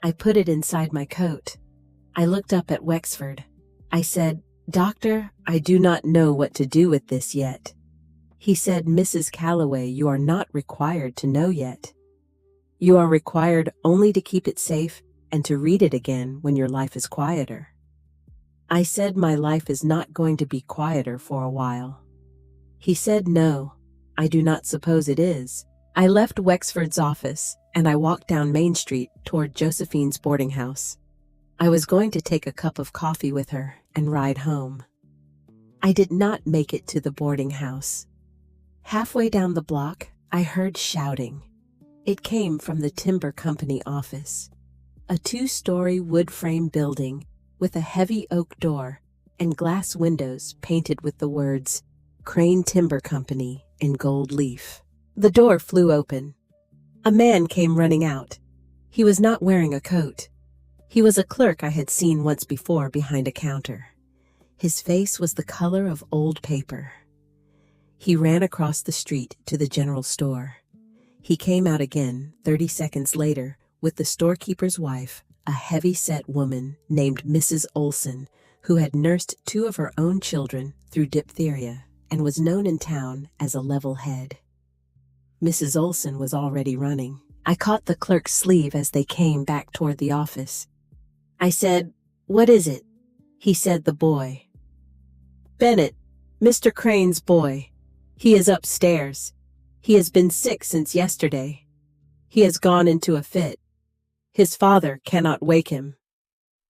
I put it inside my coat. I looked up at Wexford. I said, "Doctor, I do not know what to do with this yet." He said, "Mrs. Calloway, you are not required to know yet. You are required only to keep it safe and to read it again when your life is quieter." I said, "My life is not going to be quieter for a while." He said, "No, I do not suppose it is." I left Wexford's office and I walked down Main Street toward Josephine's boarding house. I was going to take a cup of coffee with her and ride home. I did not make it to the boarding house. Halfway down the block, I heard shouting. It came from the timber company office, a 2-story wood frame building with a heavy oak door and glass windows painted with the words Crane Timber Company in gold leaf. The door flew open. A man came running out. He was not wearing a coat. He was a clerk I had seen once before behind a counter. His face was the color of old paper. He ran across the street to the general store. He came out again 30 seconds later with the storekeeper's wife, a heavy-set woman named Mrs. Olson, who had nursed 2 of her own children through diphtheria and was known in town as a level head. Mrs. Olson was already running. I caught the clerk's sleeve as they came back toward the office. I said, "What is it?" He said, "The boy." "Bennett, Mr. Crane's boy. He is upstairs. He has been sick since yesterday. He has gone into a fit. His father cannot wake him."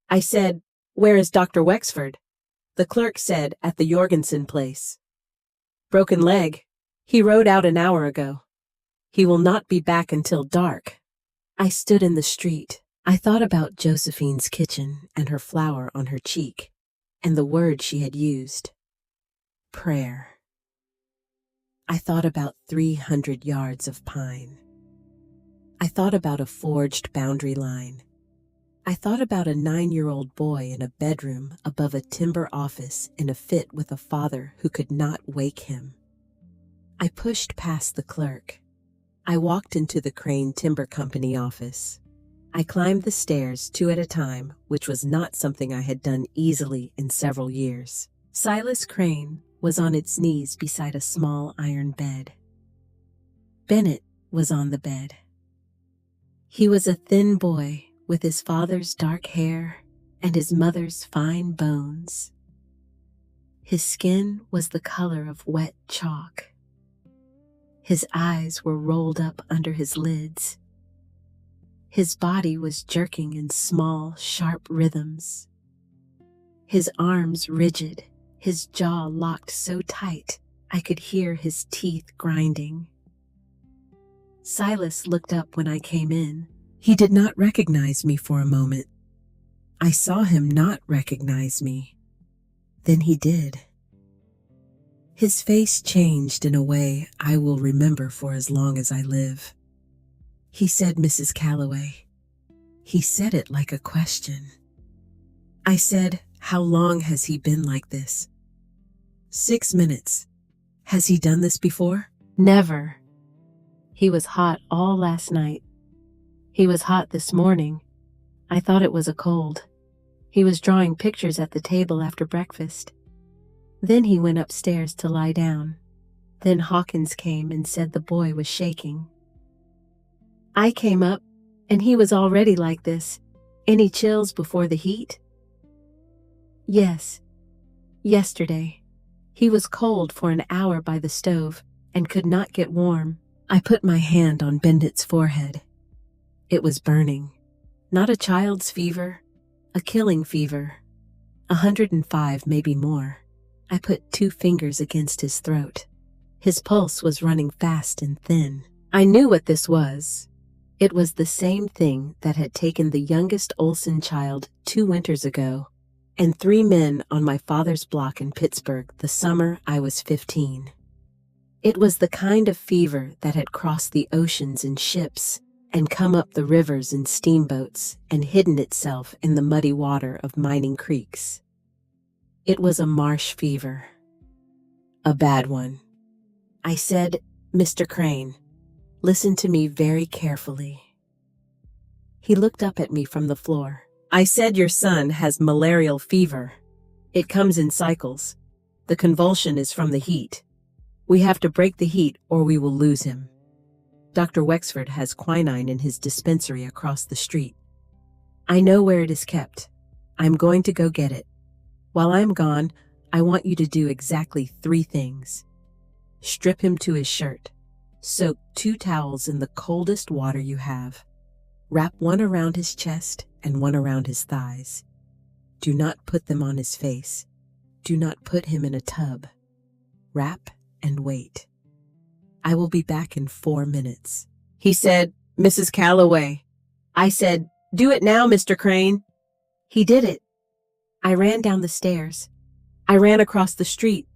I said, "Where is Dr. Wexford?" The clerk said, "At the Jorgensen place." "Broken leg. He rode out an hour ago. He will not be back until dark." I stood in the street. I thought about Josephine's kitchen and her flower on her cheek, and the word she had used. Prayer. I thought about 300 yards of pine. I thought about a forged boundary line. I thought about a 9-year-old boy in a bedroom above a timber office in a fit with a father who could not wake him. I pushed past the clerk. I walked into the Crane Timber Company office. I climbed the stairs 2 at a time, which was not something I had done easily in several years. Silas Crane was on its knees beside a small iron bed. Bennett was on the bed. He was a thin boy with his father's dark hair and his mother's fine bones. His skin was the color of wet chalk. His eyes were rolled up under his lids. His body was jerking in small, sharp rhythms. His arms rigid, his jaw locked so tight I could hear his teeth grinding. Silas looked up when I came in. He did not recognize me for a moment. I saw him not recognize me. Then he did. His face changed in a way I will remember for as long as I live. He said, "Mrs. Calloway." He said it like a question. I said, "How long has he been like this?" 6 minutes. "Has he done this before?" "Never." "He was hot all last night. He was hot this morning. I thought it was a cold. He was drawing pictures at the table after breakfast. Then he went upstairs to lie down. Then Hawkins came and said the boy was shaking. I came up, and he was already like this. Any chills before the heat? Yes. Yesterday. He was cold for an hour by the stove and could not get warm. I put my hand on Bennett's forehead. It was burning. Not a child's fever, a killing fever. 105, maybe more. I put 2 fingers against his throat. His pulse was running fast and thin. I knew what this was. It was the same thing that had taken the youngest Olsen child 2 winters ago, and 3 men on my father's block in Pittsburgh the summer I was 15. It was the kind of fever that had crossed the oceans in ships and come up the rivers in steamboats and hidden itself in the muddy water of mining creeks. It was a marsh fever. A bad one. I said, Mr. Crane, listen to me very carefully. He looked up at me from the floor. I said your son has malarial fever. It comes in cycles. The convulsion is from the heat. We have to break the heat or we will lose him. Dr. Wexford has quinine in his dispensary across the street. I know where it is kept. I'm going to go get it. While I'm gone, I want you to do exactly 3 things. Strip him to his shirt. Soak 2 towels in the coldest water you have. Wrap one around his chest and one around his thighs. Do not put them on his face. Do not put him in a tub. Wrap and wait. I will be back in 4 minutes. He said, Mrs. Calloway. I said, do it now, Mr. Crane. He did it. I ran down the stairs. I ran across the street.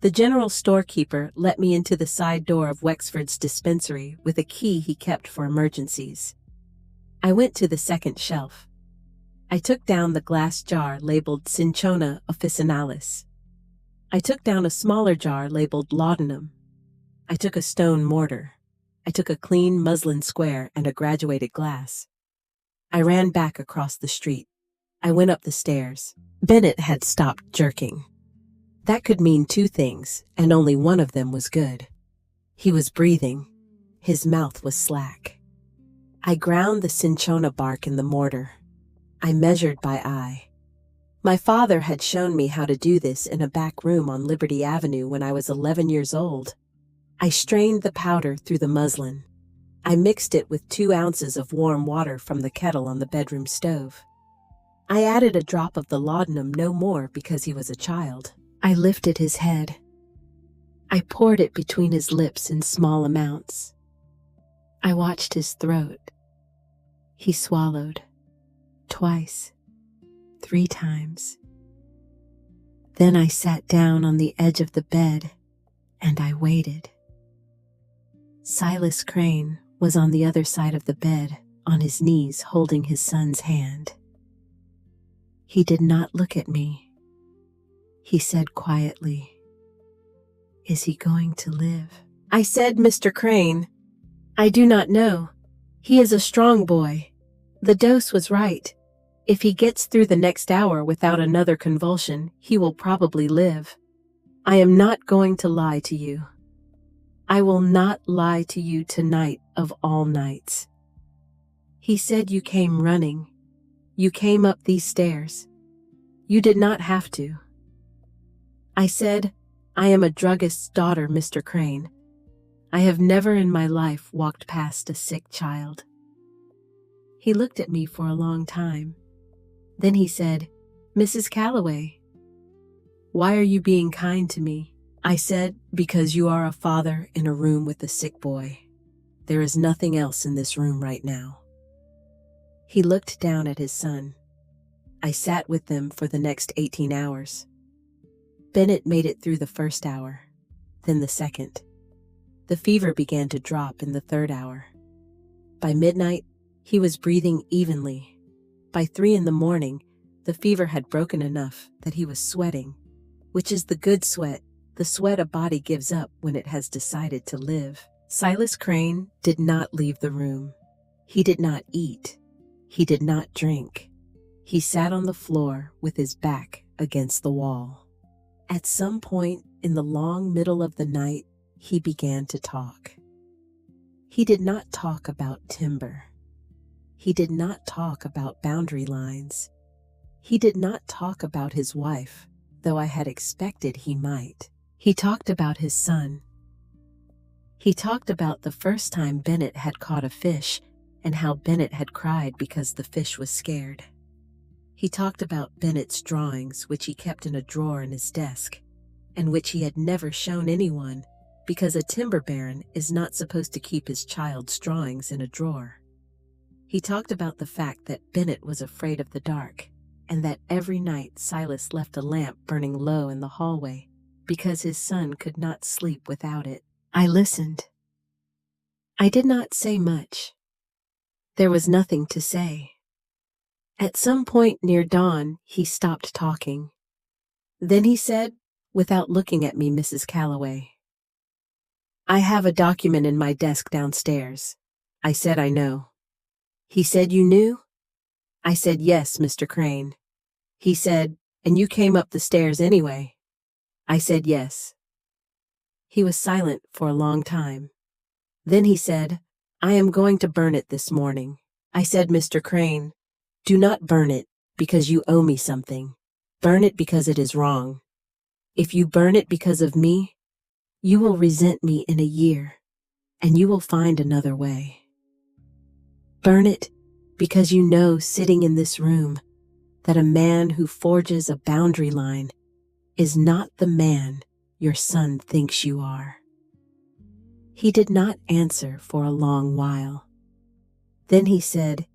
The general storekeeper let me into the side door of Wexford's dispensary with a key he kept for emergencies. I went to the second shelf. I took down the glass jar labeled Cinchona officinalis. I took down a smaller jar labeled laudanum. I took a stone mortar. I took a clean muslin square and a graduated glass. I ran back across the street. I went up the stairs. Bennett had stopped jerking. That could mean 2 things, and only one of them was good. He was breathing. His mouth was slack. I ground the cinchona bark in the mortar. I measured by eye. My father had shown me how to do this in a back room on Liberty Avenue when I was 11 years old. I strained the powder through the muslin. I mixed it with 2 ounces of warm water from the kettle on the bedroom stove. I added a drop of the laudanum, no more, because he was a child. I lifted his head. I poured it between his lips in small amounts. I watched his throat. He swallowed. Twice. 3 times. Then I sat down on the edge of the bed, and I waited. Silas Crane was on the other side of the bed, on his knees, holding his son's hand. He did not look at me. He said quietly, "Is he going to live?" I said, "Mr. Crane, I do not know. He is a strong boy. The dose was right. If he gets through the next hour without another convulsion, he will probably live. I am not going to lie to you. I will not lie to you tonight of all nights." He said, "You came running. You came up these stairs. You did not have to." I said, "I am a druggist's daughter, Mr. Crane. I have never in my life walked past a sick child." He looked at me for a long time. Then he said, "Mrs. Calloway, why are you being kind to me?" I said, "Because you are a father in a room with a sick boy. There is nothing else in this room right now." He looked down at his son. I sat with them for the next 18 hours. Bennett made it through the first hour, then the second. The fever began to drop in the third hour. By midnight, he was breathing evenly. By 3 in the morning, the fever had broken enough that he was sweating, which is the good sweat, the sweat a body gives up when it has decided to live. Silas Crane did not leave the room. He did not eat. He did not drink. He sat on the floor with his back against the wall. At some point in the long middle of the night, he began to talk. He did not talk about timber. He did not talk about boundary lines. He did not talk about his wife, though I had expected he might. He talked about his son. He talked about the first time Bennett had caught a fish and how Bennett had cried because the fish was scared. He talked about Bennett's drawings, which he kept in a drawer in his desk, and which he had never shown anyone because a timber baron is not supposed to keep his child's drawings in a drawer. He talked about the fact that Bennett was afraid of the dark and that every night Silas left a lamp burning low in the hallway because his son could not sleep without it. I listened. I did not say much. There was nothing to say. At some point near dawn, he stopped talking. Then he said, without looking at me, Mrs. Calloway, "I have a document in my desk downstairs." I said, "I know." He said, "You knew?" I said, "Yes, Mr. Crane." He said, "And you came up the stairs anyway?" I said, "Yes." He was silent for a long time. Then he said, "I am going to burn it this morning." I said, "Mr. Crane, do not burn it because you owe me something. Burn it because it is wrong. If you burn it because of me, you will resent me in a year, and you will find another way. Burn it because you know, sitting in this room, that a man who forges a boundary line is not the man your son thinks you are." He did not answer for a long while. Then he said,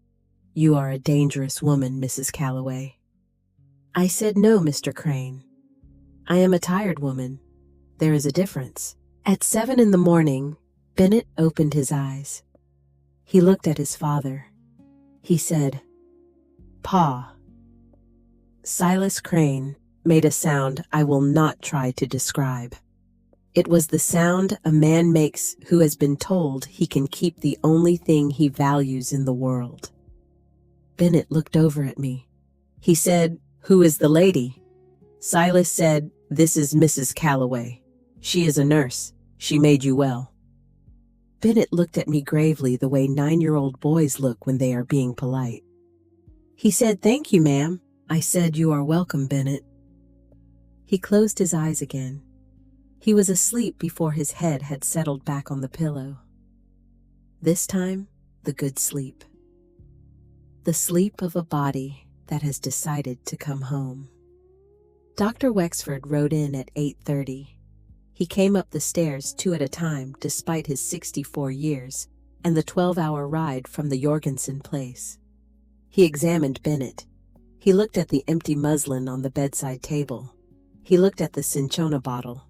"You are a dangerous woman, Mrs. Calloway." I said, "No, Mr. Crane. I am a tired woman. There is a difference." At 7 in the morning, Bennett opened his eyes. He looked at his father. He said, "Pa." Silas Crane made a sound I will not try to describe. It was the sound a man makes who has been told he can keep the only thing he values in the world. Bennett looked over at me. He said, "Who is the lady?" Silas said, "This is Mrs. Calloway. She is a nurse. She made you well." Bennett looked at me gravely the way 9-year-old boys look when they are being polite. He said, "Thank you, ma'am." I said, "You are welcome, Bennett." He closed his eyes again. He was asleep before his head had settled back on the pillow. This time, the good sleep. The sleep of a body that has decided to come home. Dr. Wexford rode in at 8:30. He came up the stairs 2 at a time despite his 64 years and the 12-hour ride from the Jorgensen place. He examined Bennett. He looked at the empty muslin on the bedside table. He looked at the cinchona bottle.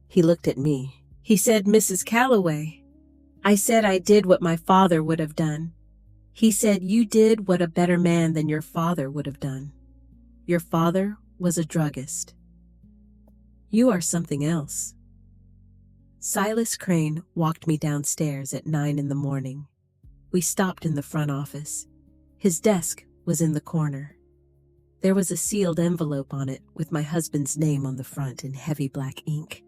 He looked at me. He said, "Mrs. Calloway." I said, "I did what my father would have done." He said, "You did what a better man than your father would have done. Your father was a druggist. You are something else." Silas Crane walked me downstairs at 9 in the morning. We stopped in the front office. His desk was in the corner. There was a sealed envelope on it with my husband's name on the front in heavy black ink,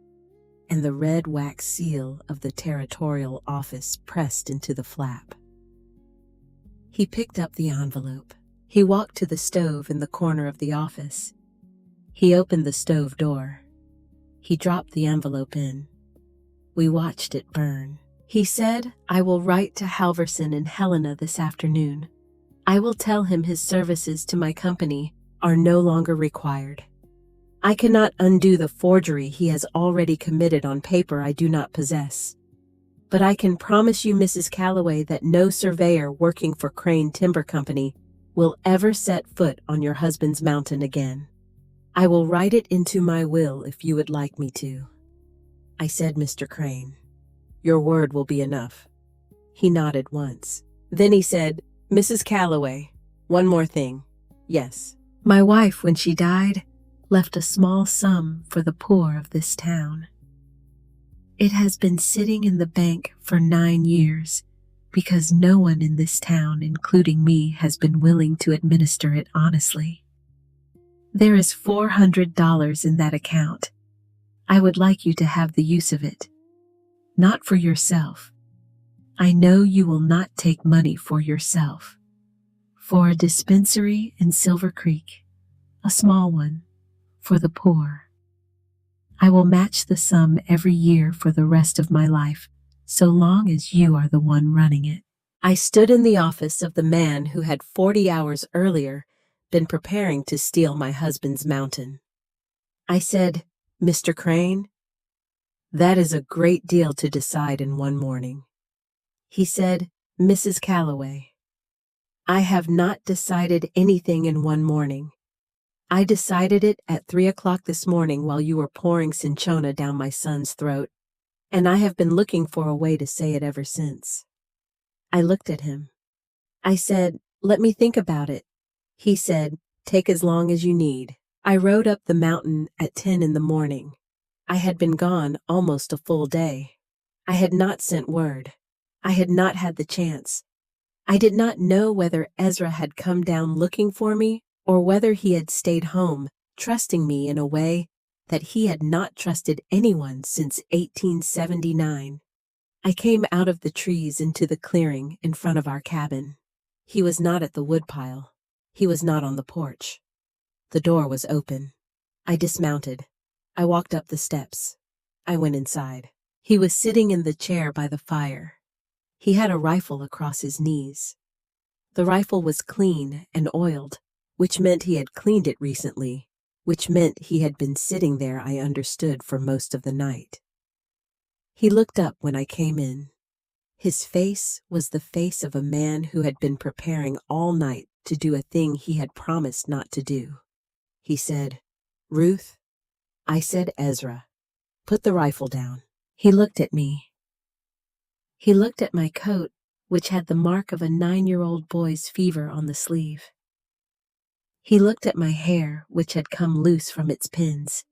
and the red wax seal of the territorial office pressed into the flap. He picked up the envelope. He walked to the stove in the corner of the office. He opened the stove door. He dropped the envelope in. We watched it burn. He said, "I will write to Halverson and Helena this afternoon. I will tell him his services to my company are no longer required. I cannot undo the forgery he has already committed on paper I do not possess. But I can promise you, Mrs. Calloway, that no surveyor working for Crane Timber Company will ever set foot on your husband's mountain again. I will write it into my will if you would like me to." I said, "Mr. Crane, your word will be enough." He nodded once. Then he said, "Mrs. Calloway, one more thing. Yes. My wife, when she died, left a small sum for the poor of this town. It has been sitting in the bank for 9 years because no one in this town, including me, has been willing to administer it honestly. There is $400 in that account. I would like you to have the use of it. Not for yourself. I know you will not take money for yourself. For a dispensary in Silver Creek, a small one, for the poor. I will match the sum every year for the rest of my life, so long as you are the one running it. I stood in the office of the man who had 40 hours earlier been preparing to steal my husband's mountain. I said, "Mr. Crane, that is a great deal to decide in one morning." He said, "Mrs. Calloway, I have not decided anything in one morning. I decided it at 3 o'clock this morning while you were pouring cinchona down my son's throat, and I have been looking for a way to say it ever since." I looked at him. I said, "Let me think about it." He said, "Take as long as you need." I rode up the mountain at 10 in the morning. I had been gone almost a full day. I had not sent word. I had not had the chance. I did not know whether Ezra had come down looking for me or whether he had stayed home, trusting me in a way that he had not trusted anyone since 1879. I came out of the trees into the clearing in front of our cabin. He was not at the woodpile. He was not on the porch. The door was open. I dismounted. I walked up the steps. I went inside. He was sitting in the chair by the fire. He had a rifle across his knees. The rifle was clean and oiled, which meant he had cleaned it recently, which meant he had been sitting there, I understood, for most of the night. He looked up when I came in. His face was the face of a man who had been preparing all night to do a thing he had promised not to do. He said, "Ruth." I said, "Ezra, put the rifle down." He looked at me. He looked at my coat, which had the mark of a 9-year-old boy's fever on the sleeve. He looked at my hair, which had come loose from its pins.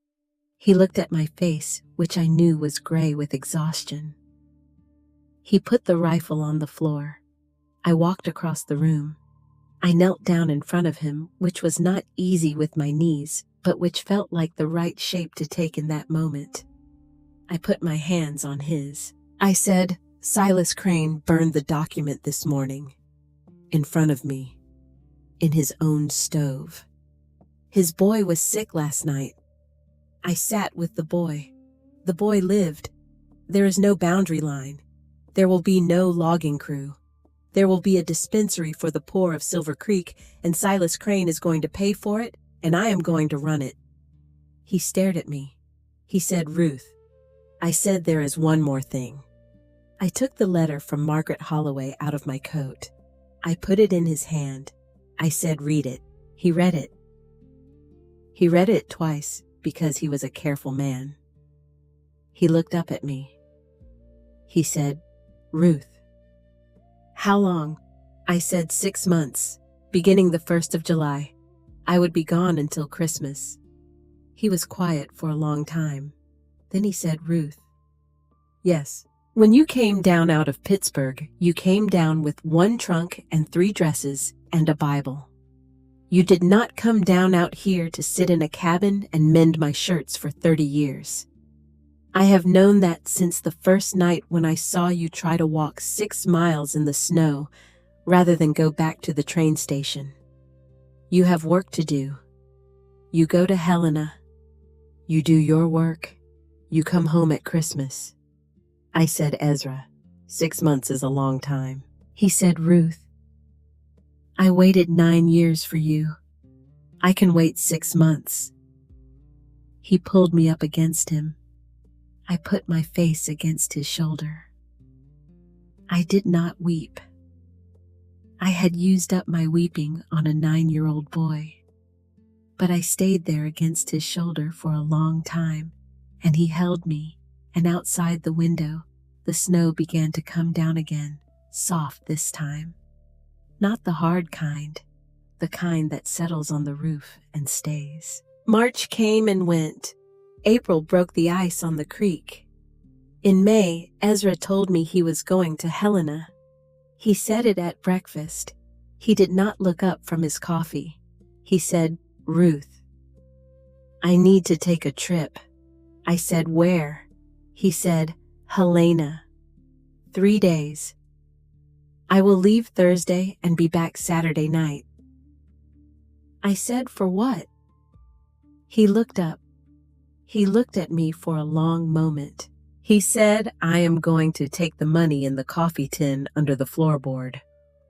He looked at my face, which I knew was gray with exhaustion. He put the rifle on the floor. I walked across the room. I knelt down in front of him, which was not easy with my knees, but which felt like the right shape to take in that moment. I put my hands on his. I said, "Silas Crane burned the document this morning. In front of me. In his own stove. His boy was sick last night. I sat with the boy. The boy lived. There is no boundary line. There will be no logging crew. There will be a dispensary for the poor of Silver Creek, and Silas Crane is going to pay for it, and I am going to run it." He stared at me. He said, "Ruth." I said, "There is one more thing." I took the letter from Margaret Holloway out of my coat. I put it in his hand. I said, "Read it." He read it. He read it twice because he was a careful man. He looked up at me. He said, "Ruth." "How long?" I said, 6 months, beginning the 1st of July. I would be gone until Christmas. He was quiet for a long time. Then he said, "Ruth." "Yes." "When you came down out of Pittsburgh, you came down with 1 trunk and 3 dresses and a Bible. You did not come down out here to sit in a cabin and mend my shirts for 30 years. I have known that since the first night when I saw you try to walk 6 miles in the snow rather than go back to the train station. You have work to do. You go to Helena. You do your work. You come home at Christmas." I said, "Ezra, 6 months is a long time." He said, "Ruth, I waited 9 years for you. I can wait 6 months." He pulled me up against him. I put my face against his shoulder. I did not weep. I had used up my weeping on a 9-year-old boy. But I stayed there against his shoulder for a long time, and he held me, and outside the window, the snow began to come down again, soft this time. Not the hard kind, the kind that settles on the roof and stays. March came and went. April broke the ice on the creek. In May, Ezra told me he was going to Helena. He said it at breakfast. He did not look up from his coffee. He said, "Ruth, I need to take a trip." I said, "Where?" He said, Helena. 3 days. I will leave Thursday and be back Saturday night. I said, for what? He looked up. He looked at me for a long moment. He said, I am going to take the money in the coffee tin under the floorboard.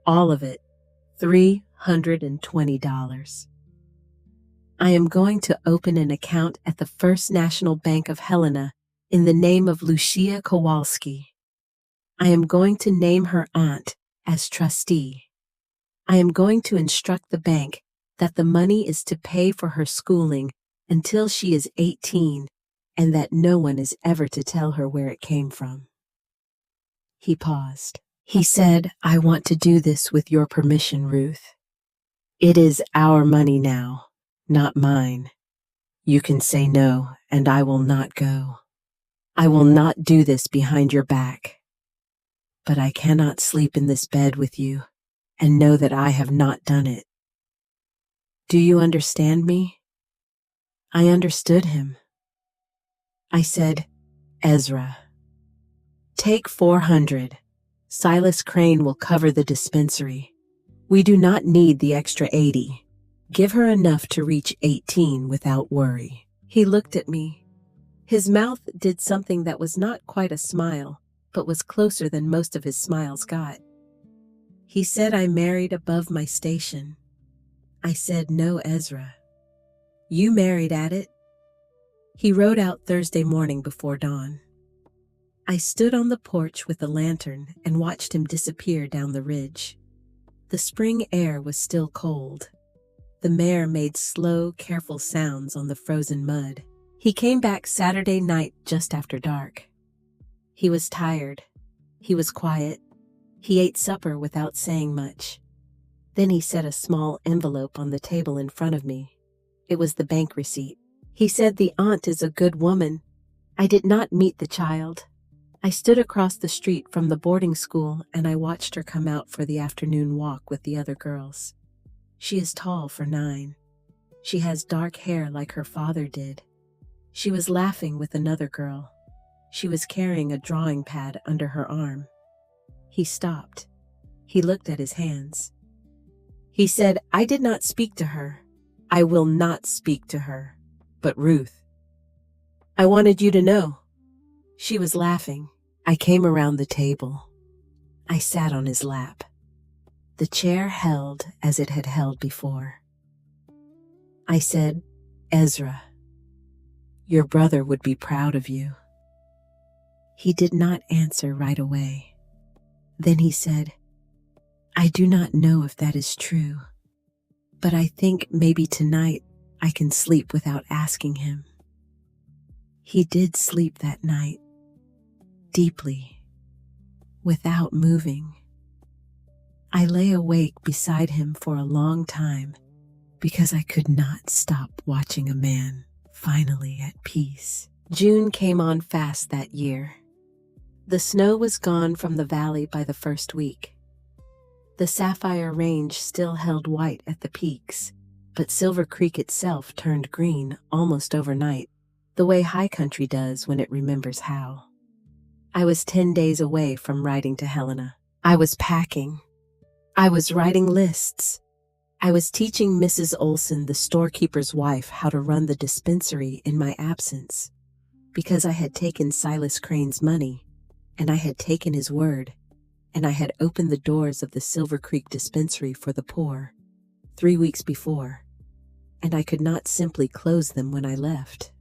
All of it. $320. I am going to open an account at the First National Bank of Helena in the name of Lucia Kowalski. I am going to name her aunt as trustee. I am going to instruct the bank that the money is to pay for her schooling until she is 18, and that no one is ever to tell her where it came from. He paused. He said, I want to do this with your permission, Ruth. It is our money now, not mine. You can say no, and I will not go. I will not do this behind your back. But I cannot sleep in this bed with you and know that I have not done it. Do you understand me? I understood him. I said, Ezra, take 400. Silas Crane will cover the dispensary. We do not need the extra 80. Give her enough to reach 18 without worry. He looked at me. His mouth did something that was not quite a smile, but was closer than most of his smiles got. He said I married above my station. I said, no, Ezra. You married at it. He rode out Thursday morning before dawn. I stood on the porch with a lantern and watched him disappear down the ridge. The spring air was still cold. The mare made slow, careful sounds on the frozen mud. He came back Saturday night just after dark. He was tired. He was quiet. He ate supper without saying much. Then he set a small envelope on the table in front of me. It was the bank receipt. He said the aunt is a good woman. I did not meet the child. I stood across the street from the boarding school and I watched her come out for the afternoon walk with the other girls. She is tall for 9. She has dark hair like her father did. She was laughing with another girl. She was carrying a drawing pad under her arm. He stopped. He looked at his hands. He said, I did not speak to her. I will not speak to her. But Ruth, I wanted you to know. She was laughing. I came around the table. I sat on his lap. The chair held as it had held before. I said, Ezra, your brother would be proud of you. He did not answer right away. Then he said, I do not know if that is true, but I think maybe tonight I can sleep without asking him. He did sleep that night, deeply, without moving. I lay awake beside him for a long time because I could not stop watching a man finally at peace. June came on fast that year. The snow was gone from the valley by the first week. The Sapphire Range still held white at the peaks, but Silver Creek itself turned green almost overnight, the way high country does when it remembers how. I was 10 days away from riding to Helena. I was packing. I was writing lists. I was teaching Mrs. Olson, the storekeeper's wife, how to run the dispensary in my absence, because I had taken Silas Crane's money, and I had taken his word, and I had opened the doors of the Silver Creek dispensary for the poor 3 weeks before, and I could not simply close them when I left.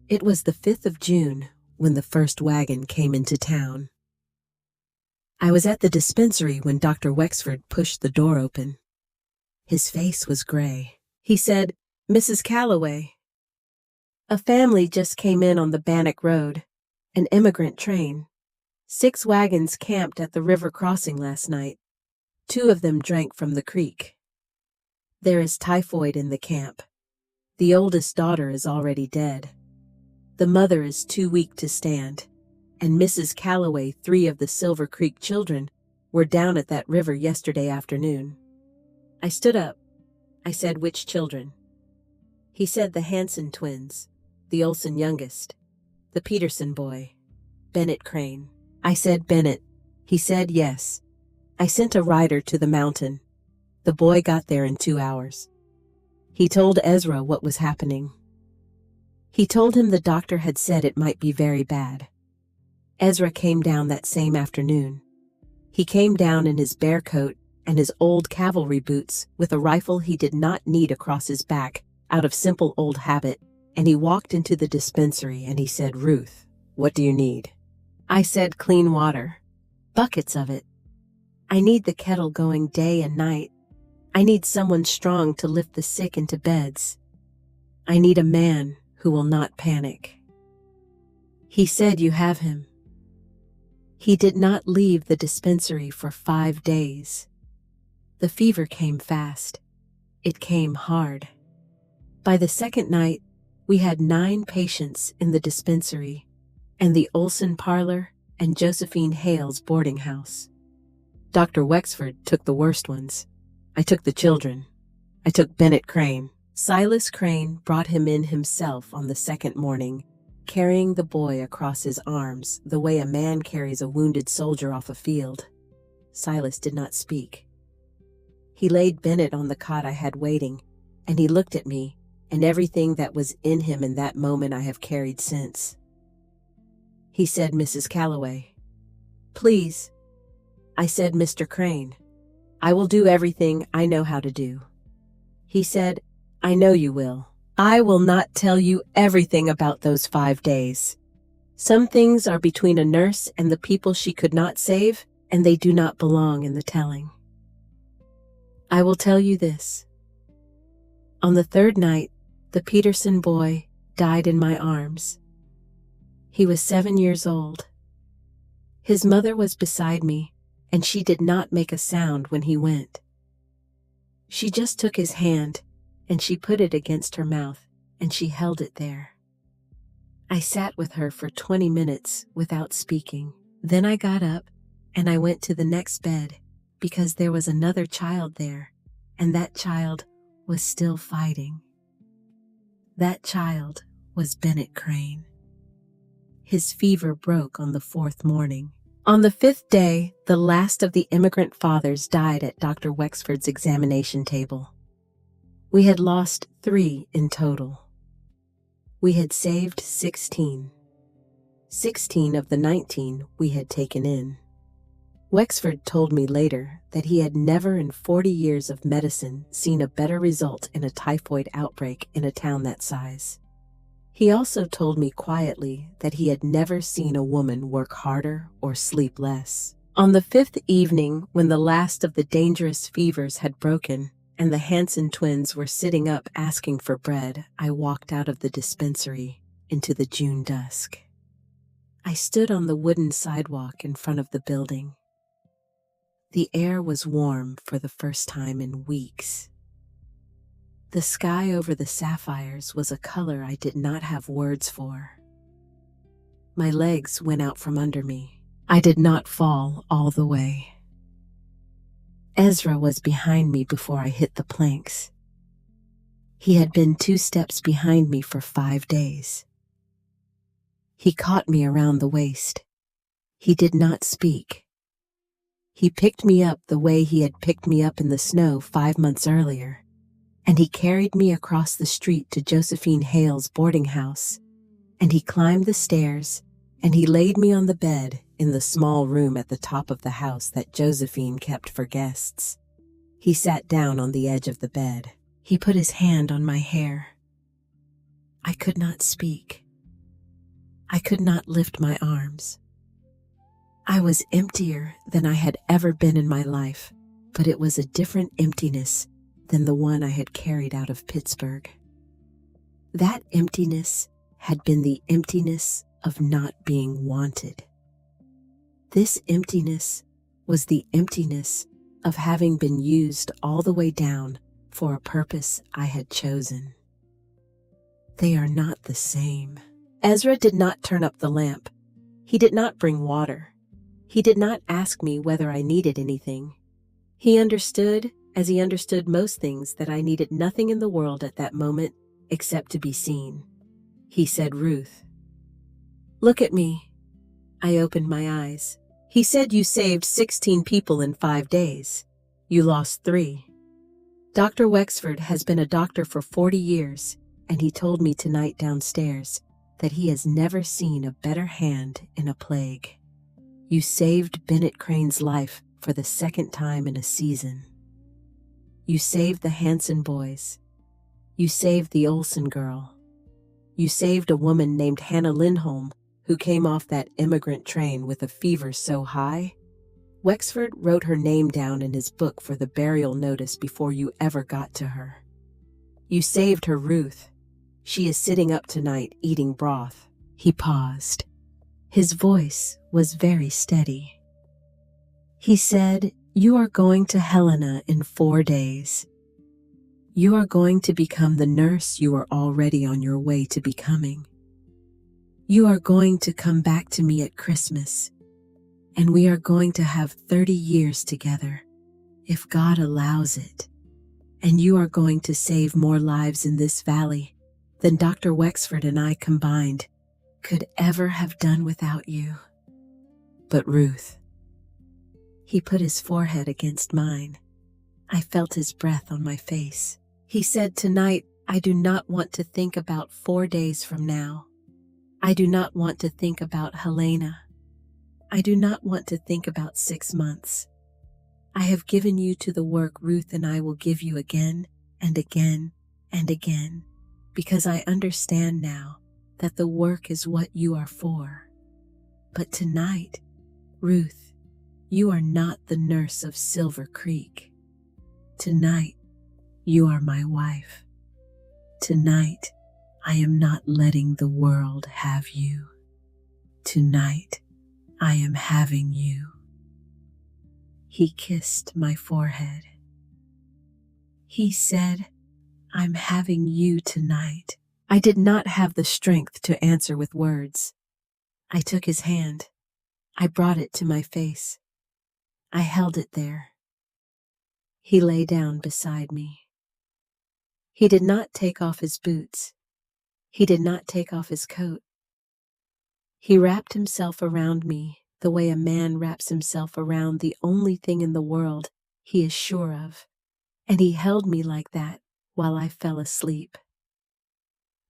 It was the 5th of June when the first wagon came into town. I was at the dispensary when Dr. Wexford pushed the door open. His face was gray. He said, Mrs. Calloway. A family just came in on the Bannock Road, an immigrant train. 6 wagons camped at the river crossing last night. 2 of them drank from the creek. There is typhoid in the camp. The oldest daughter is already dead. The mother is too weak to stand, and Mrs. Calloway, 3 of the Silver Creek children, were down at that river yesterday afternoon. I stood up. I said, which children? He said the Hanson twins, the Olson youngest, the Peterson boy. Bennett Crane. I said, Bennett. He said, yes. I sent a rider to the mountain. The boy got there in 2 hours. He told Ezra what was happening. He told him the doctor had said it might be very bad. Ezra came down that same afternoon. He came down in his bear coat and his old cavalry boots with a rifle he did not need across his back out of simple old habit, and he walked into the dispensary and he said, Ruth, what do you need? I said, clean water. Buckets of it. I need the kettle going day and night. I need someone strong to lift the sick into beds. I need a man who will not panic. He said, you have him. He did not leave the dispensary for 5 days. The fever came fast. It came hard. By the second night, we had 9 patients in the dispensary and the Olson parlor and Josephine Hale's boarding house. Dr. Wexford took the worst ones. I took the children. I took Bennett Crane. Silas Crane brought him in himself on the second morning, carrying the boy across his arms the way a man carries a wounded soldier off a field. Silas did not speak. He laid Bennett on the cot I had waiting, and he looked at me, and everything that was in him in that moment I have carried since. He said, Mrs. Calloway. Please. I said, Mr. Crane. I will do everything I know how to do. He said, I know you will. I will not tell you everything about those 5 days. Some things are between a nurse and the people she could not save, and they do not belong in the telling. I will tell you this. On the 3rd night, the Peterson boy died in my arms. He was 7 years old. His mother was beside me, and she did not make a sound when he went. She just took his hand, and she put it against her mouth, and she held it there. I sat with her for 20 minutes without speaking. Then I got up, and I went to the next bed, because there was another child there, and that child was still fighting. That child was Bennett Crane. His fever broke on the 4th morning. On the 5th day, the last of the immigrant fathers died at Dr. Wexford's examination table. We had lost 3 in total. We had saved 16. 16 of the 19 we had taken in. Wexford told me later that he had never in 40 years of medicine seen a better result in a typhoid outbreak in a town that size. He also told me quietly that he had never seen a woman work harder or sleep less. On the 5th evening, when the last of the dangerous fevers had broken and the Hanson twins were sitting up asking for bread, I walked out of the dispensary into the June dusk. I stood on the wooden sidewalk in front of the building. The air was warm for the first time in weeks. The sky over the sapphires was a color I did not have words for. My legs went out from under me. I did not fall all the way. Ezra was behind me before I hit the planks. He had been 2 steps behind me for 5 days. He caught me around the waist. He did not speak. He picked me up the way he had picked me up in the snow 5 months earlier, and he carried me across the street to Josephine Hale's boarding house, and he climbed the stairs, and he laid me on the bed in the small room at the top of the house that Josephine kept for guests. He sat down on the edge of the bed. He put his hand on my hair. I could not speak. I could not lift my arms. I was emptier than I had ever been in my life, but it was a different emptiness than the one I had carried out of Pittsburgh. That emptiness had been the emptiness of not being wanted. This emptiness was the emptiness of having been used all the way down for a purpose I had chosen. They are not the same. Ezra did not turn up the lamp. He did not bring water. He did not ask me whether I needed anything. He understood, as he understood most things, that I needed nothing in the world at that moment except to be seen. He said, Ruth, look at me. I opened my eyes. He said you saved 16 people in 5 days. You lost 3. Dr. Wexford has been a doctor for 40 years, and he told me tonight downstairs that he has never seen a better hand in a plague. You saved Bennett Crane's life for the 2nd time in a season. You saved the Hanson boys. You saved the Olsen girl. You saved a woman named Hannah Lindholm who came off that immigrant train with a fever so high. Wexford wrote her name down in his book for the burial notice before you ever got to her. You saved her Ruth. She is sitting up tonight eating broth. He paused. His voice was very steady. He said, "You are going to Helena in 4 days. You are going to become the nurse you are already on your way to becoming. You are going to come back to me at Christmas, and we are going to have 30 years together, if God allows it. And you are going to save more lives in this valley than Dr. Wexford and I combined could ever have done without you. But Ruth." He put his forehead against mine. I felt his breath on my face. He said, "Tonight, I do not want to think about 4 days from now. I do not want to think about Helena. I do not want to think about 6 months. I have given you to the work Ruth and I will give you again and again and again, because I understand now that the work is what you are for. But tonight, Ruth, you are not the nurse of Silver Creek. Tonight, you are my wife. Tonight, I am not letting the world have you. Tonight, I am having you." He kissed my forehead. He said, "I'm having you tonight." I did not have the strength to answer with words. I took his hand. I brought it to my face. I held it there. He lay down beside me. He did not take off his boots. He did not take off his coat. He wrapped himself around me the way a man wraps himself around the only thing in the world he is sure of, and he held me like that while I fell asleep.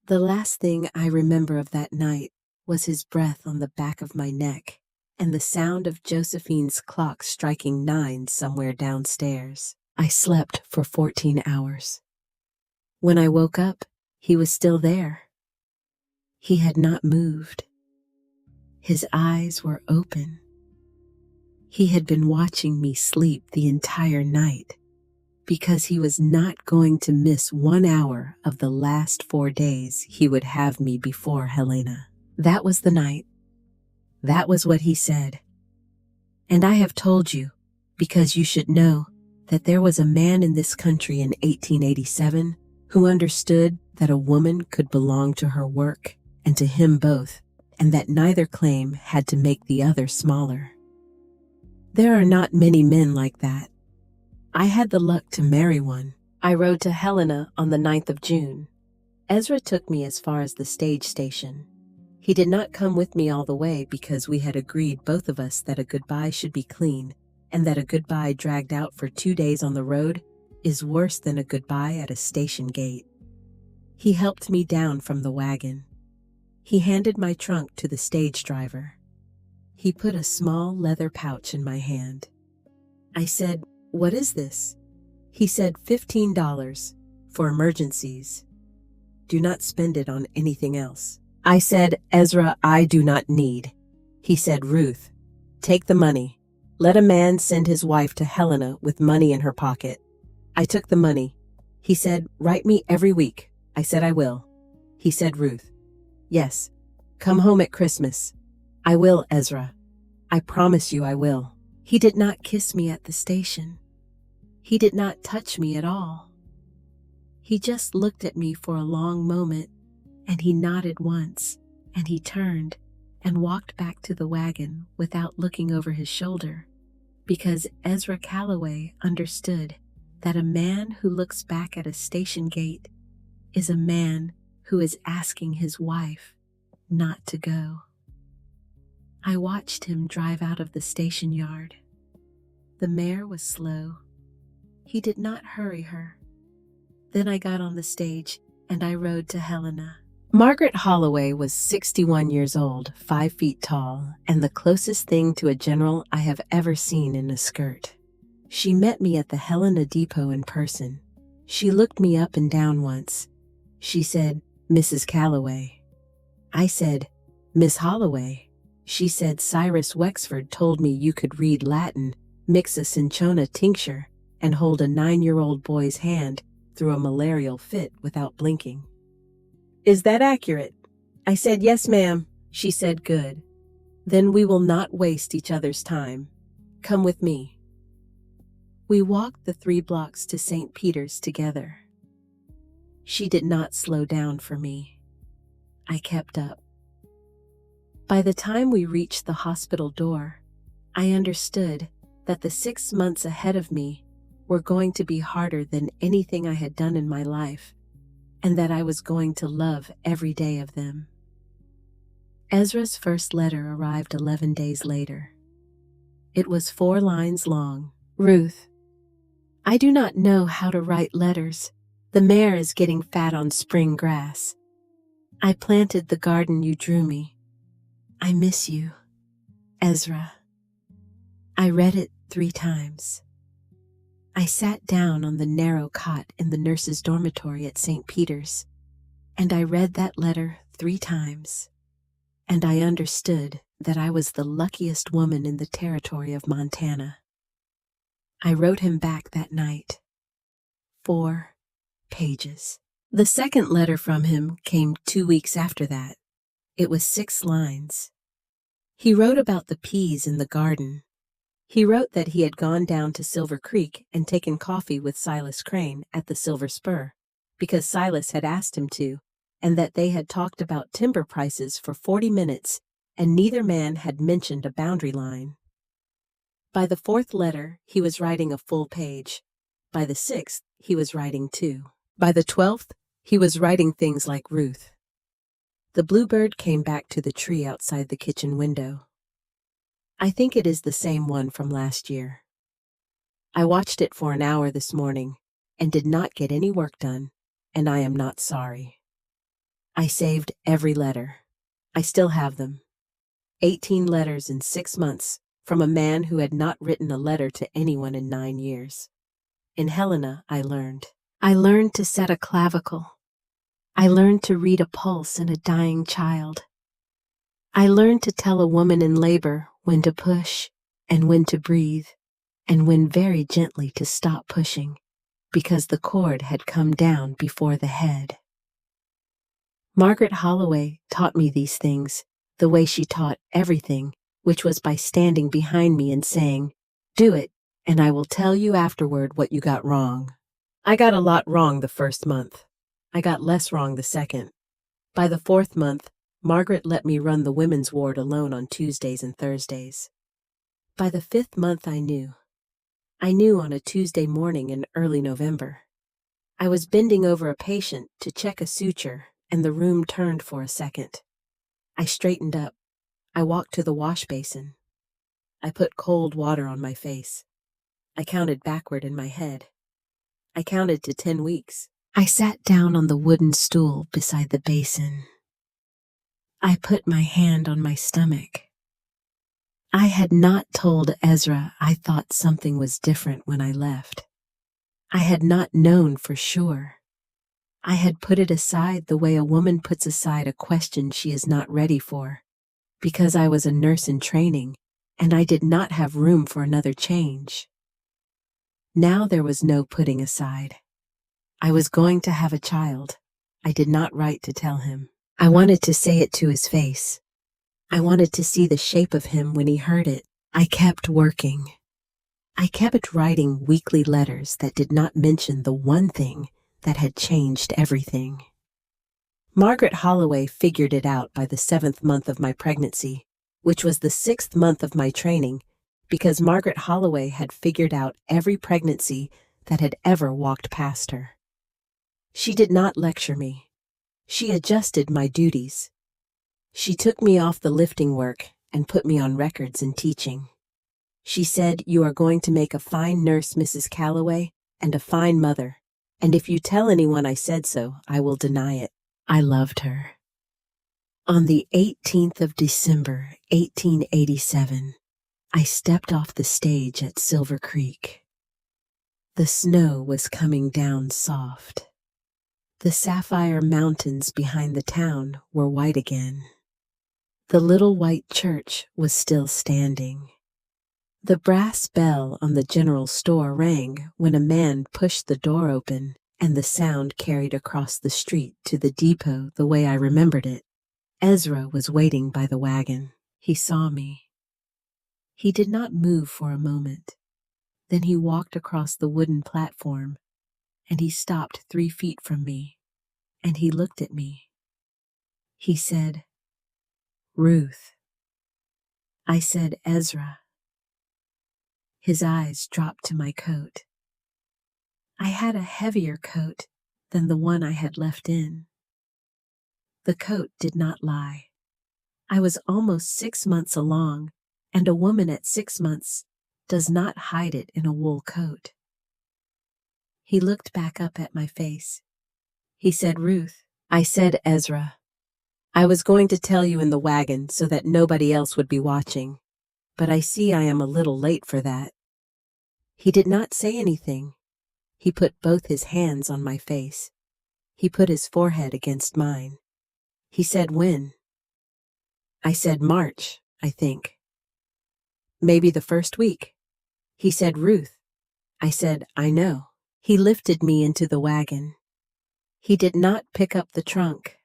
The last thing I remember of that night was his breath on the back of my neck and the sound of Josephine's clock striking 9 somewhere downstairs. I slept for 14 hours. When I woke up, he was still there. He had not moved. His eyes were open. He had been watching me sleep the entire night because he was not going to miss 1 hour of the last 4 days he would have me before Helena. That was the night. That was what he said. And I have told you because you should know that there was a man in this country in 1887 who understood that a woman could belong to her work and to him both, and that neither claim had to make the other smaller. There are not many men like that. I had the luck to marry one. I rode to Helena on the 9th of June. Ezra took me as far as the stage station. He did not come with me all the way because we had agreed, both of us, that a goodbye should be clean, and that a goodbye dragged out for 2 days on the road is worse than a goodbye at a station gate. He helped me down from the wagon. He handed my trunk to the stage driver. He put a small leather pouch in my hand. I said, "What is this?" He said, $15 for emergencies. Do not spend it on anything else. I said, "Ezra, I do not need." He said, "Ruth, take the money. Let a man send his wife to Helena with money in her pocket." I took the money. He said, "Write me every week." I said, "I will." He said, "Ruth, yes, come home at Christmas." "I will, Ezra. I promise you I will." He did not kiss me at the station. He did not touch me at all. He just looked at me for a long moment, and he nodded once, and he turned and walked back to the wagon without looking over his shoulder, because Ezra Calloway understood that a man who looks back at a station gate is a man who is asking his wife not to go. I watched him drive out of the station yard. The mare was slow. He did not hurry her. Then I got on the stage and I rode to Helena. Margaret Holloway was 61 years old, 5 feet tall, and the closest thing to a general I have ever seen in a skirt. She met me at the Helena Depot in person. She looked me up and down once. She said, "Mrs. Calloway." I said, "Miss Holloway." She said, "Cyrus Wexford told me you could read Latin, mix a cinchona tincture, and hold a 9-year-old boy's hand through a malarial fit without blinking. Is that accurate?" I said, "Yes, ma'am." She said, "Good. Then we will not waste each other's time. Come with me." We walked the 3 blocks to St. Peter's together. She did not slow down for me. I kept up. By the time we reached the hospital door, I understood that the 6 months ahead of me were going to be harder than anything I had done in my life, and that I was going to love every day of them. Ezra's first letter arrived 11 days later. It was 4 lines long. "Ruth, I do not know how to write letters. The mare is getting fat on spring grass. I planted the garden you drew me. I miss you. Ezra." I read it 3 times. I sat down on the narrow cot in the nurses' dormitory at St. Peter's, and I read that letter 3 times, and I understood that I was the luckiest woman in the territory of Montana. I wrote him back that night. 4 pages. The second letter from him came 2 weeks after that. It was 6 lines. He wrote about the peas in the garden. He wrote that he had gone down to Silver Creek and taken coffee with Silas Crane at the Silver Spur, because Silas had asked him to, and that they had talked about timber prices for 40 minutes, and neither man had mentioned a boundary line. By the 4th letter, he was writing a full page. By the 6th, he was writing 2. By the 12th, he was writing things like Ruth. The bluebird came back to the tree outside the kitchen window. I think it is the same one from last year. I watched it for an hour this morning and did not get any work done, and I am not sorry. I saved every letter. I still have them. 18 letters in 6 months from a man who had not written a letter to anyone in 9 years. In Helena, I learned. I learned to set a clavicle. I learned to read a pulse in a dying child. I learned to tell a woman in labor when to push and when to breathe, and when very gently to stop pushing, because the cord had come down before the head. Margaret Holloway taught me these things the way she taught everything, which was by standing behind me and saying, "Do it, and I will tell you afterward what you got wrong." I got a lot wrong the 1st month. I got less wrong the 2nd. By the 4th month, Margaret let me run the women's ward alone on Tuesdays and Thursdays. By the 5th month, I knew. I knew on a Tuesday morning in early November. I was bending over a patient to check a suture, and the room turned for a second. I straightened up. I walked to the wash basin. I put cold water on my face. I counted backward in my head. I counted to 10 weeks. I sat down on the wooden stool beside the basin. I put my hand on my stomach. I had not told Ezra I thought something was different when I left. I had not known for sure. I had put it aside the way a woman puts aside a question she is not ready for, because I was a nurse in training, and I did not have room for another change. Now there was no putting aside. I was going to have a child. I did not write to tell him. I wanted to say it to his face. I wanted to see the shape of him when he heard it. I kept working. I kept writing weekly letters that did not mention the one thing that had changed everything. Margaret Holloway figured it out by the 7th month of my pregnancy, which was the 6th month of my training, because Margaret Holloway had figured out every pregnancy that had ever walked past her. She did not lecture me. She adjusted my duties. She took me off the lifting work and put me on records in teaching. She said, "You are going to make a fine nurse, Mrs. Calloway, and a fine mother, and if you tell anyone I said so, I will deny it." I loved her. On the 18th of December, 1887, I stepped off the stage at Silver Creek. The snow was coming down soft. The sapphire mountains behind the town were white again. The little white church was still standing. The brass bell on the general store rang when a man pushed the door open, and the sound carried across the street to the depot the way I remembered it. Ezra was waiting by the wagon. He saw me. He did not move for a moment. Then he walked across the wooden platform, and he stopped 3 feet from me, and he looked at me. He said, "Ruth." I said, "Ezra." His eyes dropped to my coat. I had a heavier coat than the one I had left in. The coat did not lie. I was almost 6 months along, and a woman at 6 months does not hide it in a wool coat. He looked back up at my face. He said, "Ruth." I said, "Ezra." I was going to tell you in the wagon so that nobody else would be watching, but I see I am a little late for that. He did not say anything. He put both his hands on my face. He put his forehead against mine. He said, "When?" I said, "March, I think. Maybe the first week." He said, "Ruth." I said, "I know." He lifted me into the wagon. He did not pick up the trunk.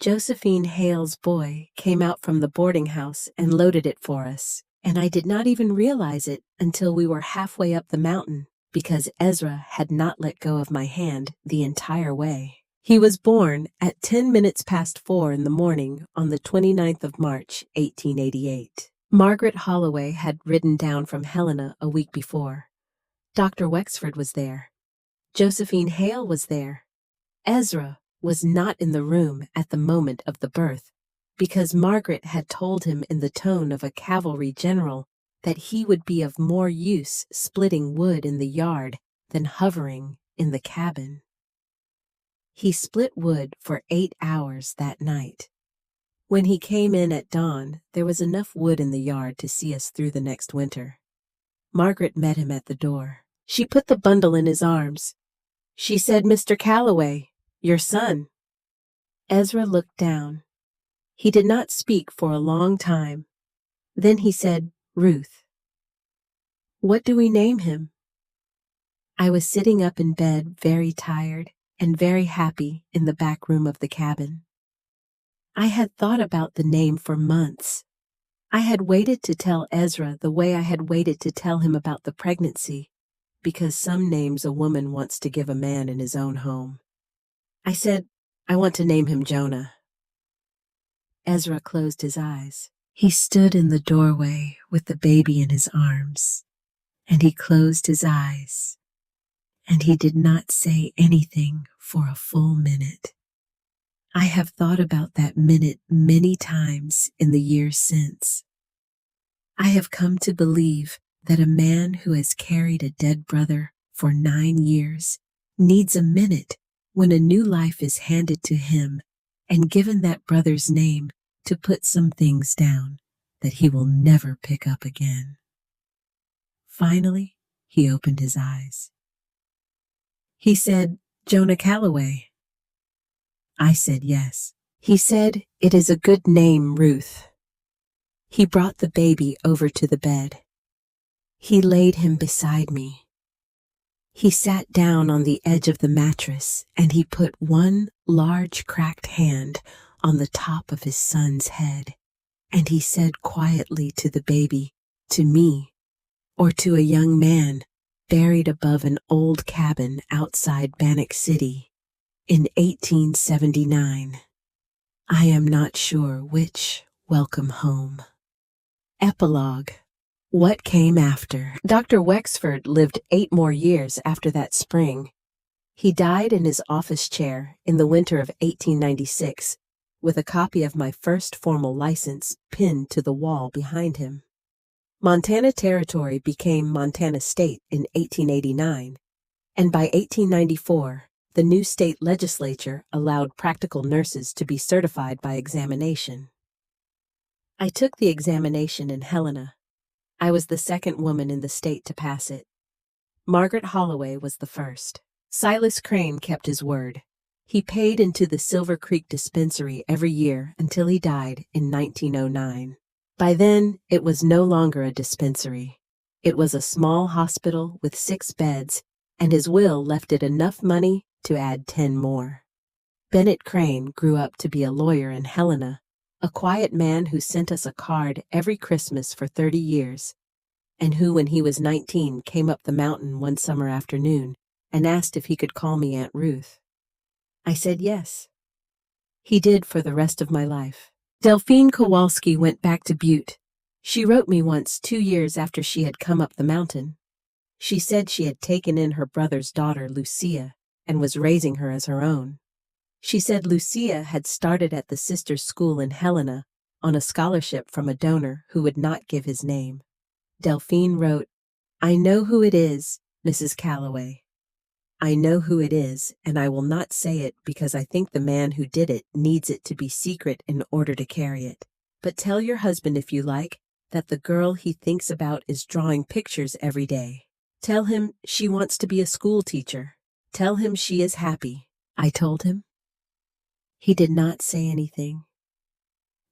Josephine Hale's boy came out from the boarding house and loaded it for us, and I did not even realize it until we were halfway up the mountain, because Ezra had not let go of my hand the entire way. He was born at 10 minutes past 4 in the morning on the 29th of March, 1888. Margaret Holloway had ridden down from Helena a week before. Dr. Wexford was there. Josephine Hale was there. Ezra was not in the room at the moment of the birth, because Margaret had told him in the tone of a cavalry general that he would be of more use splitting wood in the yard than hovering in the cabin. He split wood for 8 hours that night. When he came in at dawn, there was enough wood in the yard to see us through the next winter. Margaret met him at the door. She put the bundle in his arms. She said, "Mr. Calloway, your son." Ezra looked down. He did not speak for a long time. Then he said, "Ruth." "What do we name him?" I was sitting up in bed, very tired and very happy in the back room of the cabin. I had thought about the name for months. I had waited to tell Ezra the way I had waited to tell him about the pregnancy, because some names a woman wants to give a man in his own home. I said, "I want to name him Jonah." Ezra closed his eyes. He stood in the doorway with the baby in his arms, and he closed his eyes, and he did not say anything for a full minute. I have thought about that minute many times in the years since. I have come to believe that a man who has carried a dead brother for 9 years needs a minute when a new life is handed to him and given that brother's name to put some things down that he will never pick up again. Finally, he opened his eyes. He said, "Jonah Calloway." I said yes. He said, "It is a good name, Ruth." He brought the baby over to the bed. He laid him beside me. He sat down on the edge of the mattress and he put one large cracked hand on the top of his son's head, and he said quietly to the baby, to me, or to a young man buried above an old cabin outside Bannock City in 1879. I am not sure which. Welcome home. Epilogue. What came after? Dr. Wexford lived 8 more years after that spring. He died in his office chair in the winter of 1896, with a copy of my first formal license pinned to the wall behind him. Montana Territory became Montana State in 1889, and by 1894, the new state legislature allowed practical nurses to be certified by examination. I took the examination in Helena. I was the second woman in the state to pass it. Margaret Holloway was the first. Silas Crane kept his word. He paid into the Silver Creek Dispensary every year until he died in 1909. By then, it was no longer a dispensary. It was a small hospital with 6 beds, and his will left it enough money to add 10 more. Bennett Crane grew up to be a lawyer in Helena, a quiet man who sent us a card every Christmas for 30 years, and who, when he was 19, came up the mountain one summer afternoon and asked if he could call me Aunt Ruth. I said yes. He did for the rest of my life. Delphine Kowalski went back to Butte. She wrote me once 2 years after she had come up the mountain. She said she had taken in her brother's daughter, Lucia, and was raising her as her own. She said Lucia had started at the sister's school in Helena on a scholarship from a donor who would not give his name. Delphine wrote, "I know who it is, Mrs. Calloway. I know who it is, and I will not say it because I think the man who did it needs it to be secret in order to carry it. But tell your husband, if you like, that the girl he thinks about is drawing pictures every day. Tell him she wants to be a school teacher. Tell him she is happy," I told him. He did not say anything.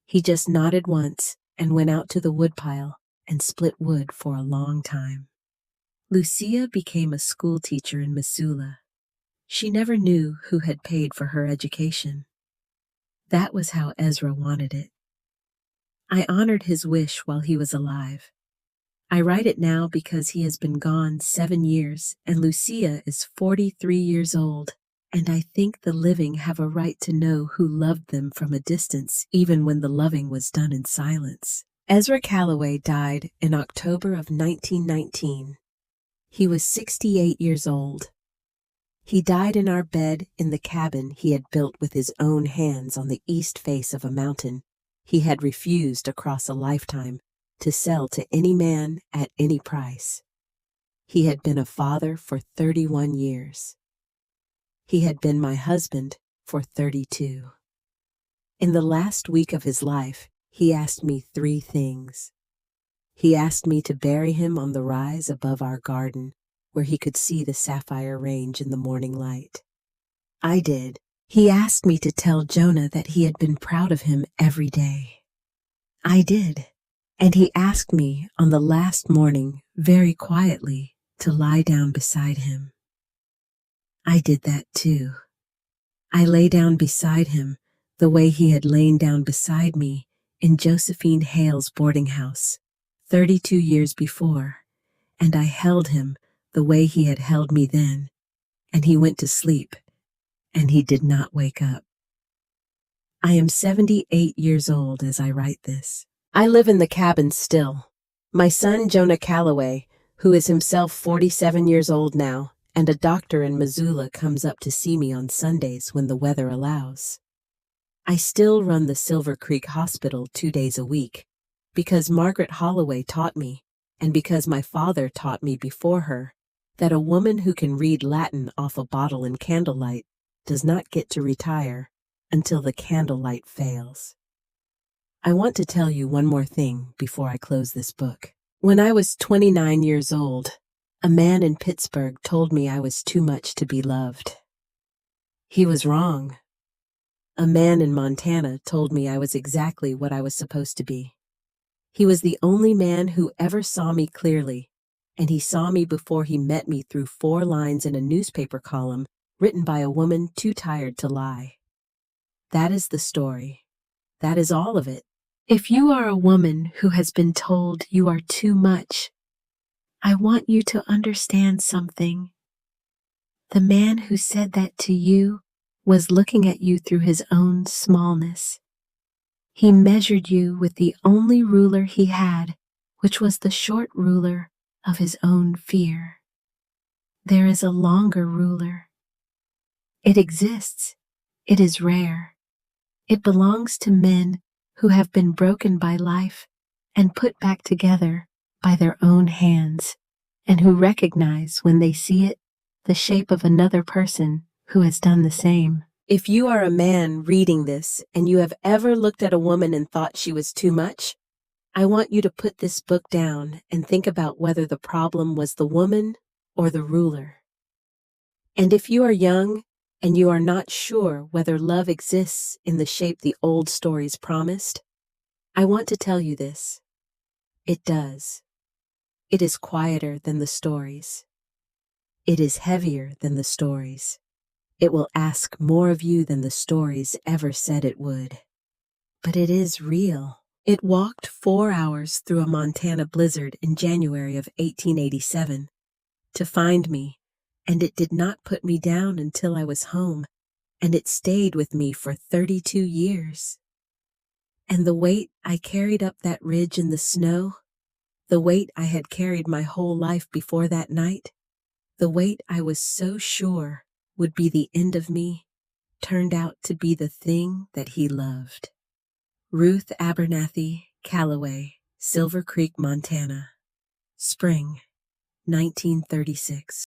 He just nodded once and went out to the woodpile and split wood for a long time. Lucia became a school teacher in Missoula. She never knew who had paid for her education. That was how Ezra wanted it. I honored his wish while he was alive. I write it now because he has been gone 7 years, and Lucia is 43 years old, and I think the living have a right to know who loved them from a distance, even when the loving was done in silence. Ezra Calloway died in October of 1919. He was 68 years old. He died in our bed in the cabin he had built with his own hands on the east face of a mountain he had refused across a lifetime to sell to any man at any price. He had been a father for 31 years. He had been my husband for 32. In the last week of his life, he asked me 3 things. He asked me to bury him on the rise above our garden, where he could see the Sapphire Range in the morning light. I did. He asked me to tell Jonah that he had been proud of him every day. I did. And he asked me on the last morning, very quietly, to lie down beside him. I did that too. I lay down beside him the way he had lain down beside me in Josephine Hale's boarding house 32 years before, and I held him the way he had held me then, and he went to sleep, and he did not wake up. I am 78 years old as I write this. I live in the cabin still. My son Jonah Calloway, who is himself 47 years old now, and a doctor in Missoula, comes up to see me on Sundays when the weather allows. I still run the Silver Creek Hospital 2 days a week, because Margaret Holloway taught me, and because my father taught me before her, that a woman who can read Latin off a bottle in candlelight does not get to retire until the candlelight fails. I want to tell you one more thing before I close this book. When I was 29 years old, a man in Pittsburgh told me I was too much to be loved. He was wrong. A man in Montana told me I was exactly what I was supposed to be. He was the only man who ever saw me clearly, and he saw me before he met me through 4 lines in a newspaper column written by a woman too tired to lie. That is the story. That is all of it. If you are a woman who has been told you are too much, I want you to understand something. The man who said that to you was looking at you through his own smallness. He measured you with the only ruler he had, which was the short ruler of his own fear. There is a longer ruler. It exists. It is rare. It belongs to men who have been broken by life and put back together by their own hands, and who recognize when they see it the shape of another person who has done the same. If you are a man reading this and you have ever looked at a woman and thought she was too much, I want you to put this book down and think about whether the problem was the woman or the ruler. And if you are young and you are not sure whether love exists in the shape the old stories promised, I want to tell you this. It does. It is quieter than the stories. It is heavier than the stories. It will ask more of you than the stories ever said it would. But it is real. It walked 4 hours through a Montana blizzard in January of 1887 to find me, and it did not put me down until I was home, and it stayed with me for 32 years. And the weight I carried up that ridge in the snow, the weight I had carried my whole life before that night, the weight I was so sure would be the end of me, turned out to be the thing that he loved. Ruth Abernathy Calloway, Silver Creek, Montana. Spring, 1936.